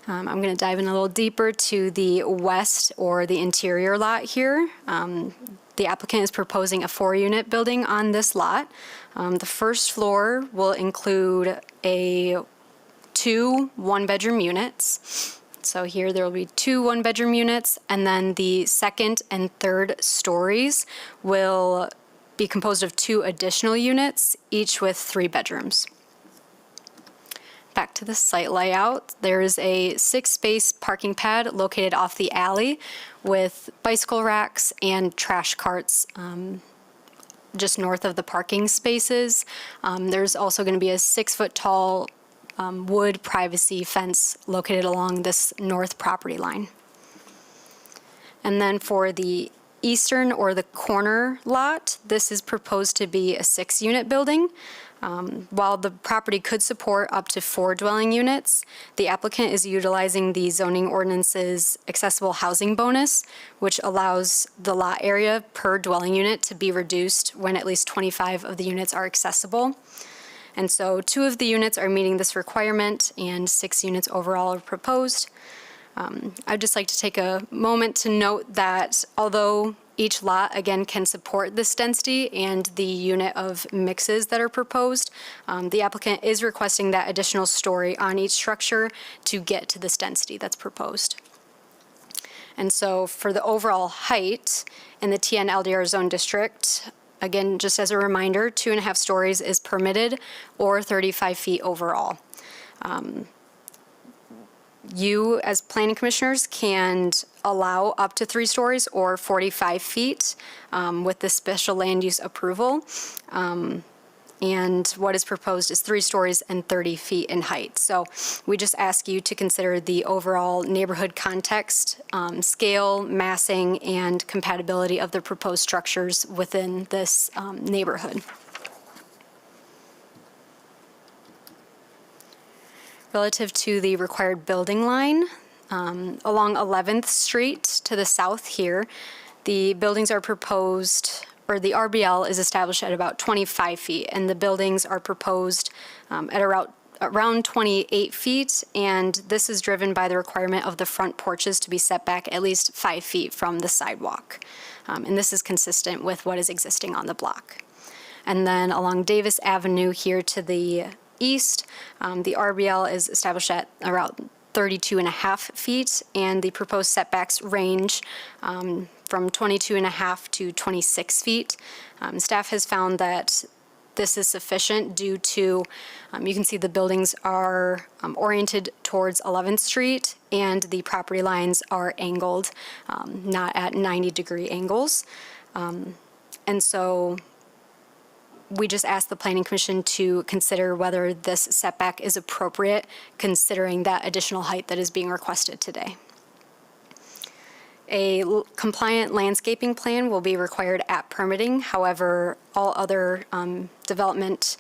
I'm going to dive in a little deeper to the west or the interior lot here. The applicant is proposing a 4-unit building on this lot. The first floor will include 2 one-bedroom units. So here there will be 2 one-bedroom units, and then the 2nd and 3rd stories will be composed of 2 additional units, each with 3 bedrooms. Back to the site layout, there is a 6-space parking pad located off the alley with bicycle racks and trash carts just north of the parking spaces. There's also going to be a 6-foot-tall wood privacy fence located along this north property line. And then for the eastern or the corner lot, this is proposed to be a 6-unit building. While the property could support up to 4 dwelling units, the applicant is utilizing the zoning ordinance's accessible housing bonus, which allows the lot area per dwelling unit to be reduced when at least 25 of the units are accessible. And so 2 of the units are meeting this requirement and 6 units overall are proposed. I'd just like to take a moment to note that although each lot, again, can support this density and the unit of mixes that are proposed, the applicant is requesting that additional story on each structure to get to this density that's proposed. And so for the overall height in the TN LDR zone district, again, just as a reminder, 2.5 stories is permitted or 35 feet overall. You, as planning commissioners, can allow up to 3 stories or 45 feet with the special land use approval. And what is proposed is 3 stories and 30 feet in height. So we just ask you to consider the overall neighborhood context, scale, massing, and compatibility of the proposed structures within this neighborhood. Relative to the required building line, along 11th Street to the south here, the buildings are proposed, or the RBL is established at about 25 feet, and the buildings are proposed at around 28 feet, and this is driven by the requirement of the front porches to be set back at least 5 feet from the sidewalk. And this is consistent with what is existing on the block. And then along Davis Avenue here to the east, the RBL is established at around 32.5 feet, and the proposed setbacks range from 22.5 to 26 feet. Staff has found that this is sufficient due to, you can see the buildings are oriented towards 11th Street, and the property lines are angled, not at 90-degree angles. And so we just asked the Planning Commission to consider whether this setback is appropriate, considering that additional height that is being requested today. A compliant landscaping plan will be required at permitting. However, all other development,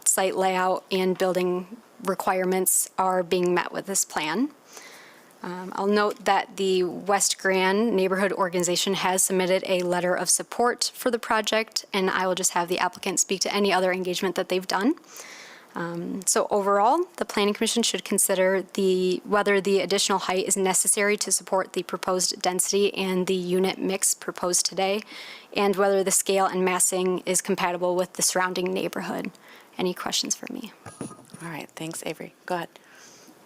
site layout, and building requirements are being met with this plan. I'll note that the West Grand Neighborhood Organization has submitted a letter of support for the project, and I will just have the applicant speak to any other engagement that they've done. So overall, the Planning Commission should consider whether the additional height is necessary to support the proposed density and the unit mix proposed today, and whether the scale and massing is compatible with the surrounding neighborhood. Any questions for me? All right, thanks, Avery. Go ahead.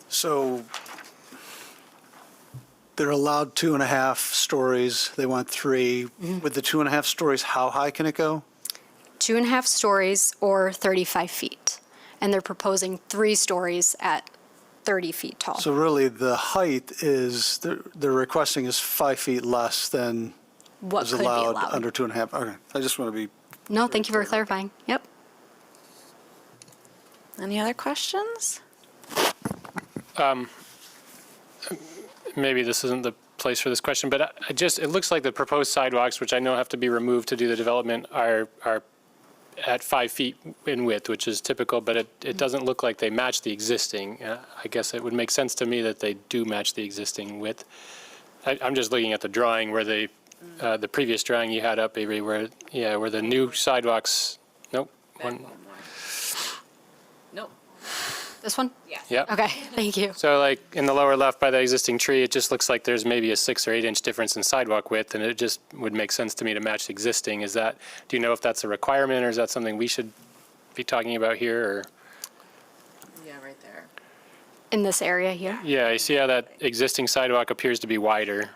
So they're allowed 2.5 stories. They want 3. With the 2.5 stories, how high can it go? 2.5 stories or 35 feet. And they're proposing 3 stories at 30 feet tall. So really, the height is, they're requesting is 5 feet less than What is could be allowed allowed. under 2.5. Okay, I just want to be, No, thank you for clarifying. Yep. Any other questions? Maybe this isn't the place for this question, but it looks like the proposed sidewalks, which I know have to be removed to do the development, are at 5 feet in width, which is typical, but it doesn't look like they match the existing. I guess it would make sense to me that they do match the existing width. I'm just looking at the drawing where the previous drawing you had up, Avery, where the new sidewalks, nope. This one? Yep. Okay, thank you. So like in the lower left by the existing tree, it just looks like there's maybe a 6 or 8 inch difference in sidewalk width, and it just would make sense to me to match the existing. Do you know if that's a requirement, or is that something we should be talking about here, or? Yeah, right there. In this area here? Yeah, you see how that existing sidewalk appears to be wider,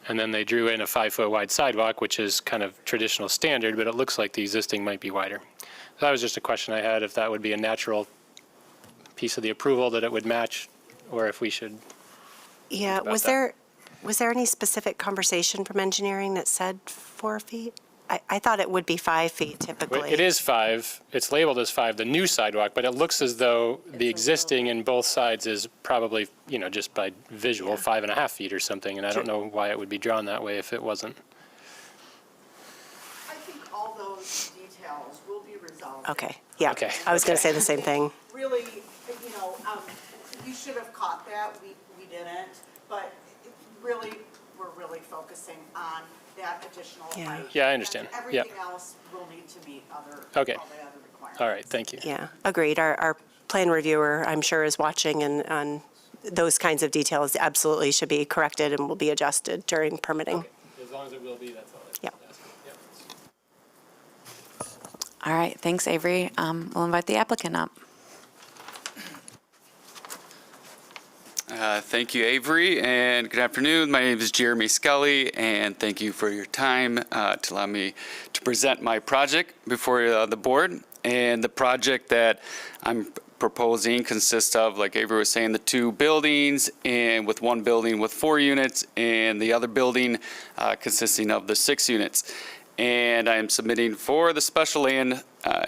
and then they drew in a 5-foot wide sidewalk, which is kind of traditional standard, but it looks like the existing might be wider. That was just a question I had, if that would be a natural piece of the approval that it would match, or if we should. Yeah, about was that. there any specific conversation from engineering that said 4 feet? I thought it would be 5 feet typically. It is 5, it's labeled as 5, the new sidewalk, but it looks as though the existing in both sides is probably, just by visual, 5.5 feet or something, and I don't know why it would be drawn that way if it wasn't. I think all those details will be resolved. Okay, yeah. Okay. I was going to say the same thing. Really, we should have caught that, we didn't, but we're really focusing on that additional height. Yeah, I understand. And Yeah. everything else will need to meet all Okay. the other requirements. All right, thank you. Yeah, agreed. Our plan reviewer, I'm sure, is watching, and those kinds of details absolutely should be corrected and will be adjusted during permitting. As long as it will be, that's all. Yep. All right, thanks, Avery. We'll invite the applicant up. Thank you, Avery, and good afternoon. My name is Jeremy Scully, and thank you for your time to allow me to present my project before the board. And the project that I'm proposing consists of, like Avery was saying, the 2 buildings, and with 1 building with 4 units, and the other building consisting of the 6 units. And I am submitting for the special land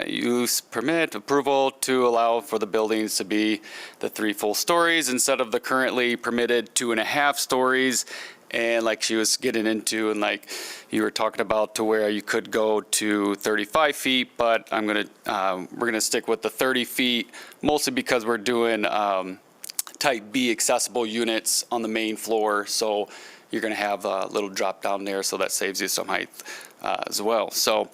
use permit approval to allow for the buildings to be the 3 full stories instead of the currently permitted 2.5 stories. And like she was getting into, and like you were talking about, to where you could go to 35 feet, but we're gonna stick with the 30 feet, mostly because we're doing type B accessible units on the main floor. So you're gonna have a little drop down there, so that saves you some height as well. So,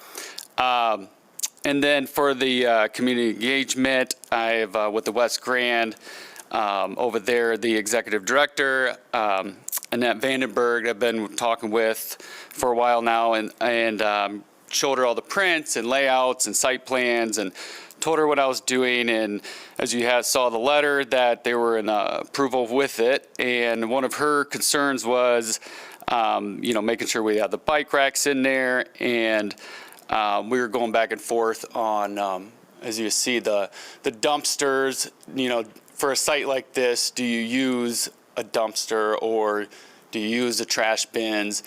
and then for the community engagement, I've with the West Grand over there, the executive director, Annette Vandenberg, I've been talking with for a while now, and showed her all the prints and layouts and site plans, and told her what I was doing. And as you saw the letter, that they were in approval with it. And one of her concerns was, making sure we had the bike racks in there, and we were going back and forth on, as you see, the dumpsters. For a site like this, do you use a dumpster or do you use the trash bins?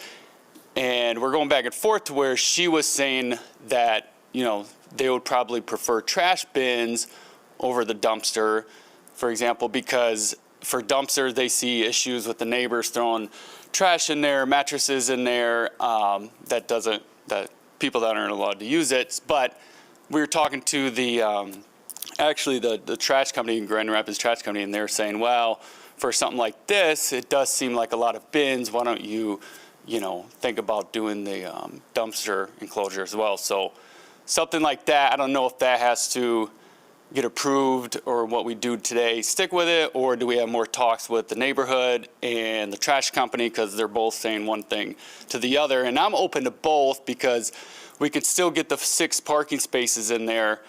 And we're going back and forth to where she was saying that, they would probably prefer trash bins over the dumpster, for example, because for dumpsters, they see issues with the neighbors throwing trash in there, mattresses in there, that people that aren't allowed to use it. But we were talking to the trash company, Grand Rapids Trash Company, and they're saying, well, for something like this, it does seem like a lot of bins. Why don't you, think about doing the dumpster enclosure as well? So something like that, I don't know if that has to get approved, or what we do today, stick with it, or do we have more talks with the neighborhood and the trash company, because they're both saying one thing to the other. And I'm open to both, because we could still get the 6 parking spaces in there.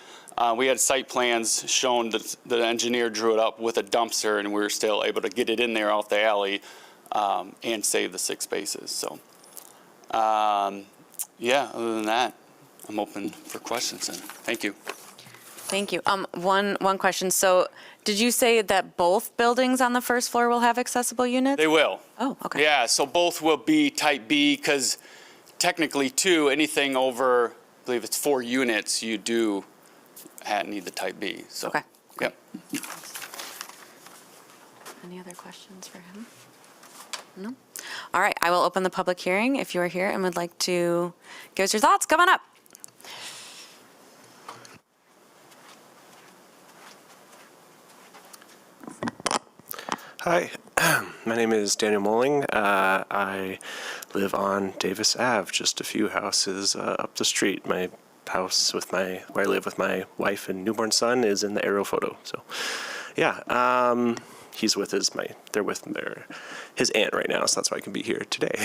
We had site plans shown that the engineer drew it up with a dumpster, and we were still able to get it in there off the alley and save the 6 spaces. So, yeah, other than that, I'm open for questions, and thank you. Thank you. One question. So did you say that both buildings on the first floor will have accessible units? They will. Oh, okay. Yeah, so both will be type B, because technically, too, anything over, I believe it's 4 units, you do need the type B. So, Okay. Yep. Any other questions for him? No? All right, I will open the public hearing. If you are here and would like to give us your thoughts, come on up. Hi, my name is Daniel Molling. I live on Davis Ave, just a few houses up the street. My house where I live with my wife and newborn son is in the aerial photo. So, yeah, he's with his aunt right now, so that's why I can be here today.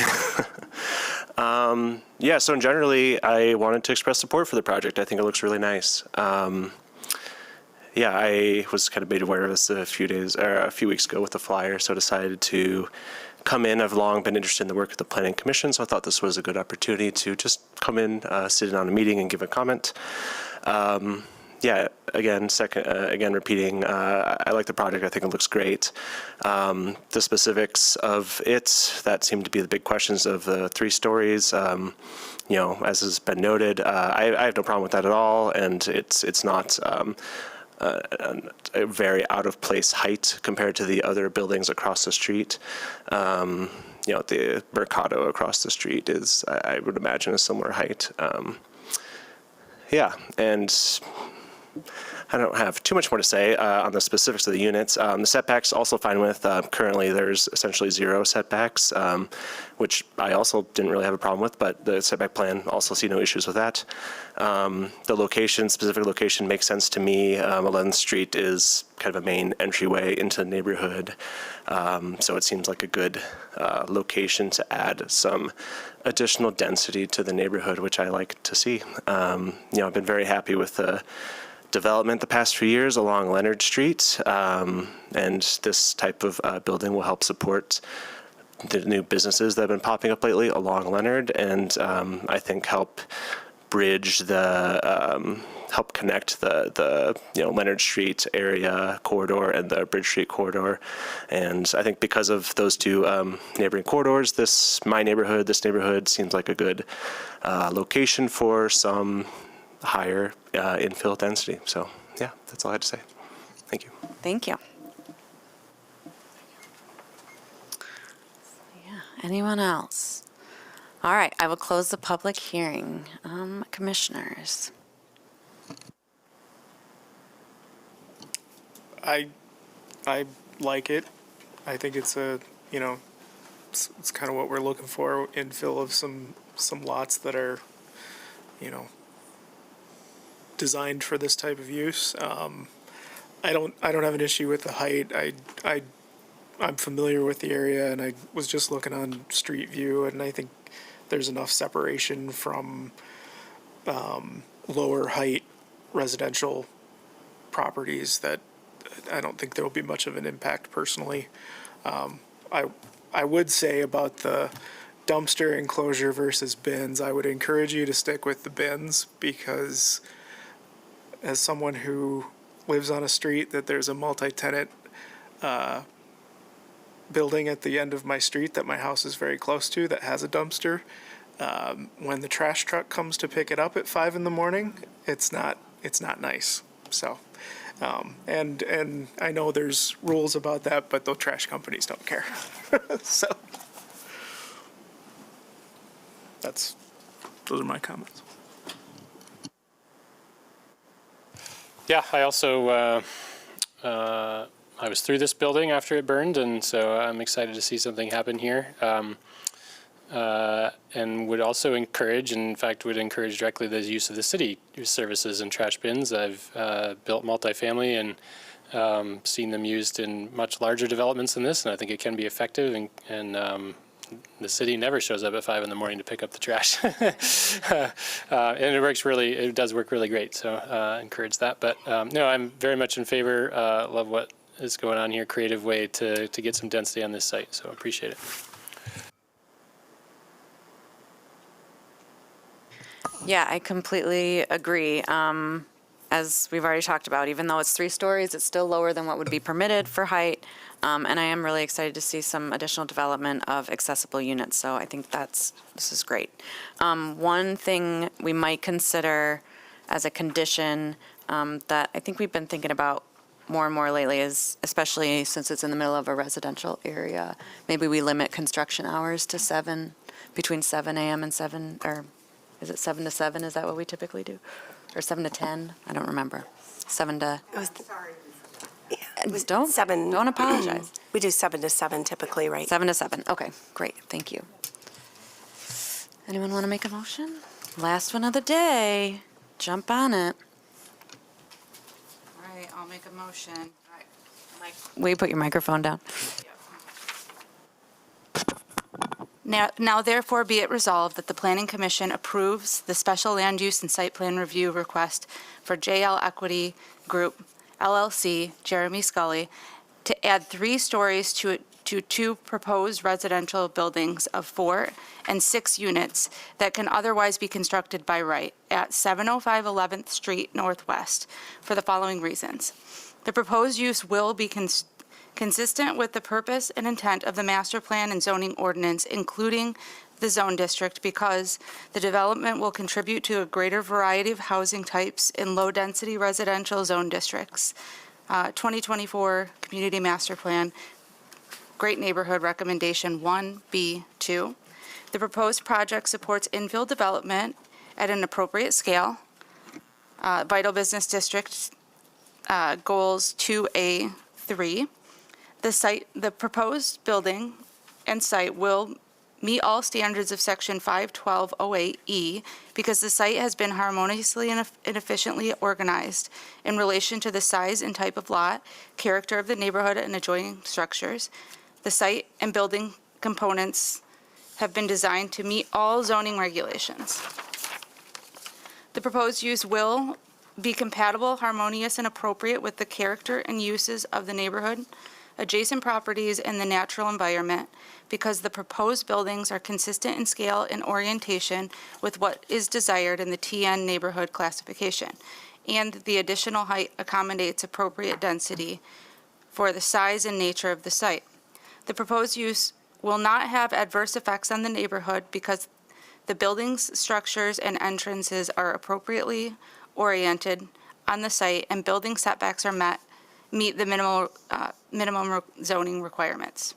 Yeah, so generally, I wanted to express support for the project. I think it looks really nice. Yeah, I was kind of made aware of this a few weeks ago with the flyer, so I decided to come in. I've long been interested in the work of the Planning Commission, so I thought this was a good opportunity to just come in, sit in on a meeting and give a comment. Yeah, again, repeating, I like the project. I think it looks great. The specifics of it, that seem to be the big questions of the 3 stories. You know, as has been noted, I have no problem with that at all, and it's not a very out of place height compared to the other buildings across the street. You know, the Mercado across the street is, I would imagine, a similar height. Yeah, and I don't have too much more to say on the specifics of the units. The setbacks also fine with. Currently, there's essentially 0 setbacks, which I also didn't really have a problem with, but the setback plan also see no issues with that. The specific location makes sense to me. 11th Street is kind of a main entryway into the neighborhood, so it seems like a good location to add some additional density to the neighborhood, which I like to see. You know, I've been very happy with the development the past few years along Leonard Street, and this type of building will help support the new businesses that have been popping up lately along Leonard, and I think help bridge help connect the Leonard Street area corridor and the Bridge Street corridor. And I think because of those 2 neighboring corridors, this neighborhood seems like a good location for some higher infill density. So yeah, that's all I had to say. Thank you. Thank you. Yeah, anyone else? All right, I will close the public hearing. Commissioners. I like it. I think it's it's kind of what we're looking for, infill of some lots that are, designed for this type of use. I don't have an issue with the height. I'm familiar with the area, and I was just looking on Street View, and I think there's enough separation from lower height residential properties that I don't think there will be much of an impact personally. I would say about the dumpster enclosure versus bins, I would encourage you to stick with the bins, because as someone who lives on a street that there's a multi-tenant building at the end of my street that my house is very close to that has a dumpster, when the trash truck comes to pick it up at 5 a.m, it's not nice. So, and I know there's rules about that, but the trash companies don't care. So those are my comments. Yeah, I also, I was through this building after it burned, and so I'm excited to see something happen here. And would also encourage, and in fact would encourage directly the use of the city services and trash bins. I've built multifamily and seen them used in much larger developments than this, and I think it can be effective, and the city never shows up at 5 a.m. to pick up the trash. And it does work really great, so encourage that. But no, I'm very much in favor, love what is going on here, creative way to get some density on this site. So appreciate it. Yeah, I completely agree. As we've already talked about, even though it's 3 stories, it's still lower than what would be permitted for height. And I am really excited to see some additional development of accessible units. So I think this is great. One thing we might consider as a condition that I think we've been thinking about more and more lately is, especially since it's in the middle of a residential area, maybe we limit construction hours to between 7 a.m. and 7, or is it 7 to 7? Is that what we typically do? Or 7 to 10? I don't remember. 7 to... Don't apologize. We do 7 to 7 typically, right? 7 to 7. Okay, great. Thank you. Anyone want to make a motion? Last one of the day. Jump on it. All right, I'll make a motion. Will you put your microphone down? Now therefore be it resolved that the Planning Commission approves the special land use and site plan review request for JL Equity Group, LLC, Jeremy Scully, to add 3 stories to 2 proposed residential buildings of 4 and 6 units that can otherwise be constructed by right at 705 11th Street Northwest for the following reasons. The proposed use will be consistent with the purpose and intent of the master plan and zoning ordinance, including the zone district, because the development will contribute to a greater variety of housing types in low-density residential zone districts. 2024 Community Master Plan, Great Neighborhood Recommendation 1B2. The proposed project supports infill development at an appropriate scale. Vital Business District Goals 2A3. The proposed building and site will meet all standards of Section 51208E because the site has been harmoniously and efficiently organized in relation to the size and type of lot, character of the neighborhood and adjoining structures. The site and building components have been designed to meet all zoning regulations. The proposed use will be compatible, harmonious, and appropriate with the character and uses of the neighborhood, adjacent properties, and the natural environment, because the proposed buildings are consistent in scale and orientation with what is desired in the TN neighborhood classification, and the additional height accommodates appropriate density for the size and nature of the site. The proposed use will not have adverse effects on the neighborhood because the buildings, structures, and entrances are appropriately oriented on the site and building setbacks are meet the minimum zoning requirements.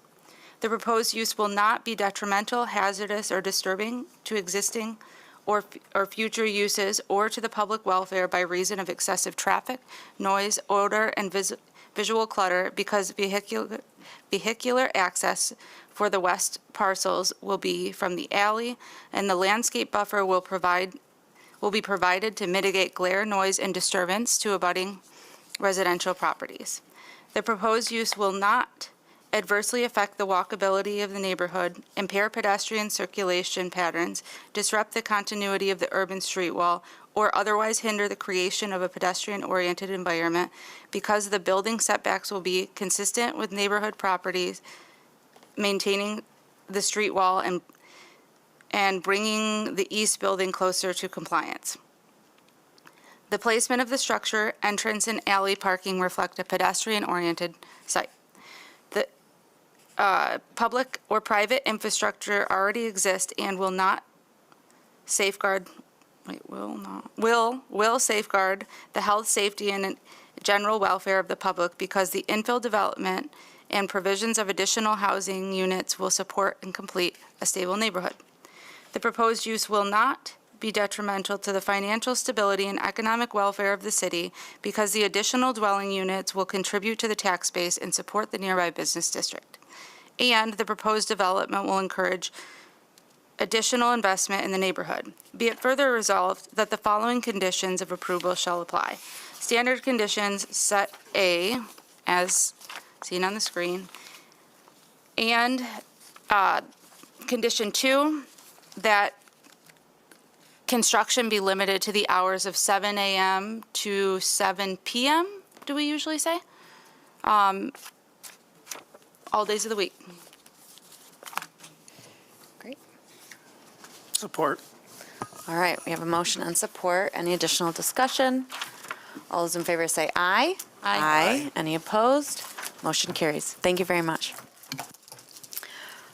The proposed use will not be detrimental, hazardous, or disturbing to existing or future uses or to the public welfare by reason of excessive traffic, noise, odor, and visual clutter, because vehicular access for the west parcels will be from the alley, and the landscape buffer will be provided to mitigate glare, noise, and disturbance to abutting residential properties. The proposed use will not adversely affect the walkability of the neighborhood, impair pedestrian circulation patterns, disrupt the continuity of the urban street wall, or otherwise hinder the creation of a pedestrian-oriented environment, because the building setbacks will be consistent with neighborhood properties, maintaining the street wall and bringing the east building closer to compliance. The placement of the structure, entrance, and alley parking reflect a pedestrian-oriented site. The public or private infrastructure already exists and will safeguard the health, safety, and general welfare of the public, because the infill development and provisions of additional housing units will support and complete a stable neighborhood. The proposed use will not be detrimental to the financial stability and economic welfare of the city, because the additional dwelling units will contribute to the tax base and support the nearby business district. And the proposed development will encourage additional investment in the neighborhood. Be it further resolved that the following conditions of approval shall apply. Standard conditions set A, as seen on the screen, and condition 2, that construction be limited to the hours of 7 a.m. to 7 p.m., do we usually say? all days of the week. Great. Support. All right, we have a motion and support. Any additional discussion? All those in favor say aye. Aye. Any opposed? Motion carries. Thank you very much.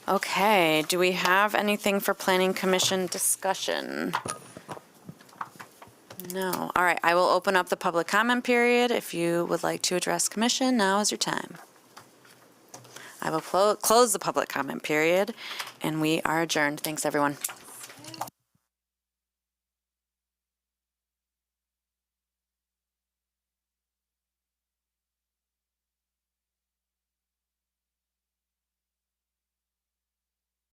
Okay, do we have anything for Planning Commission discussion? No. All right, I will open up the public comment period. If you would like to address commission, now is your time. I will close the public comment period, and we are adjourned. Thanks, everyone.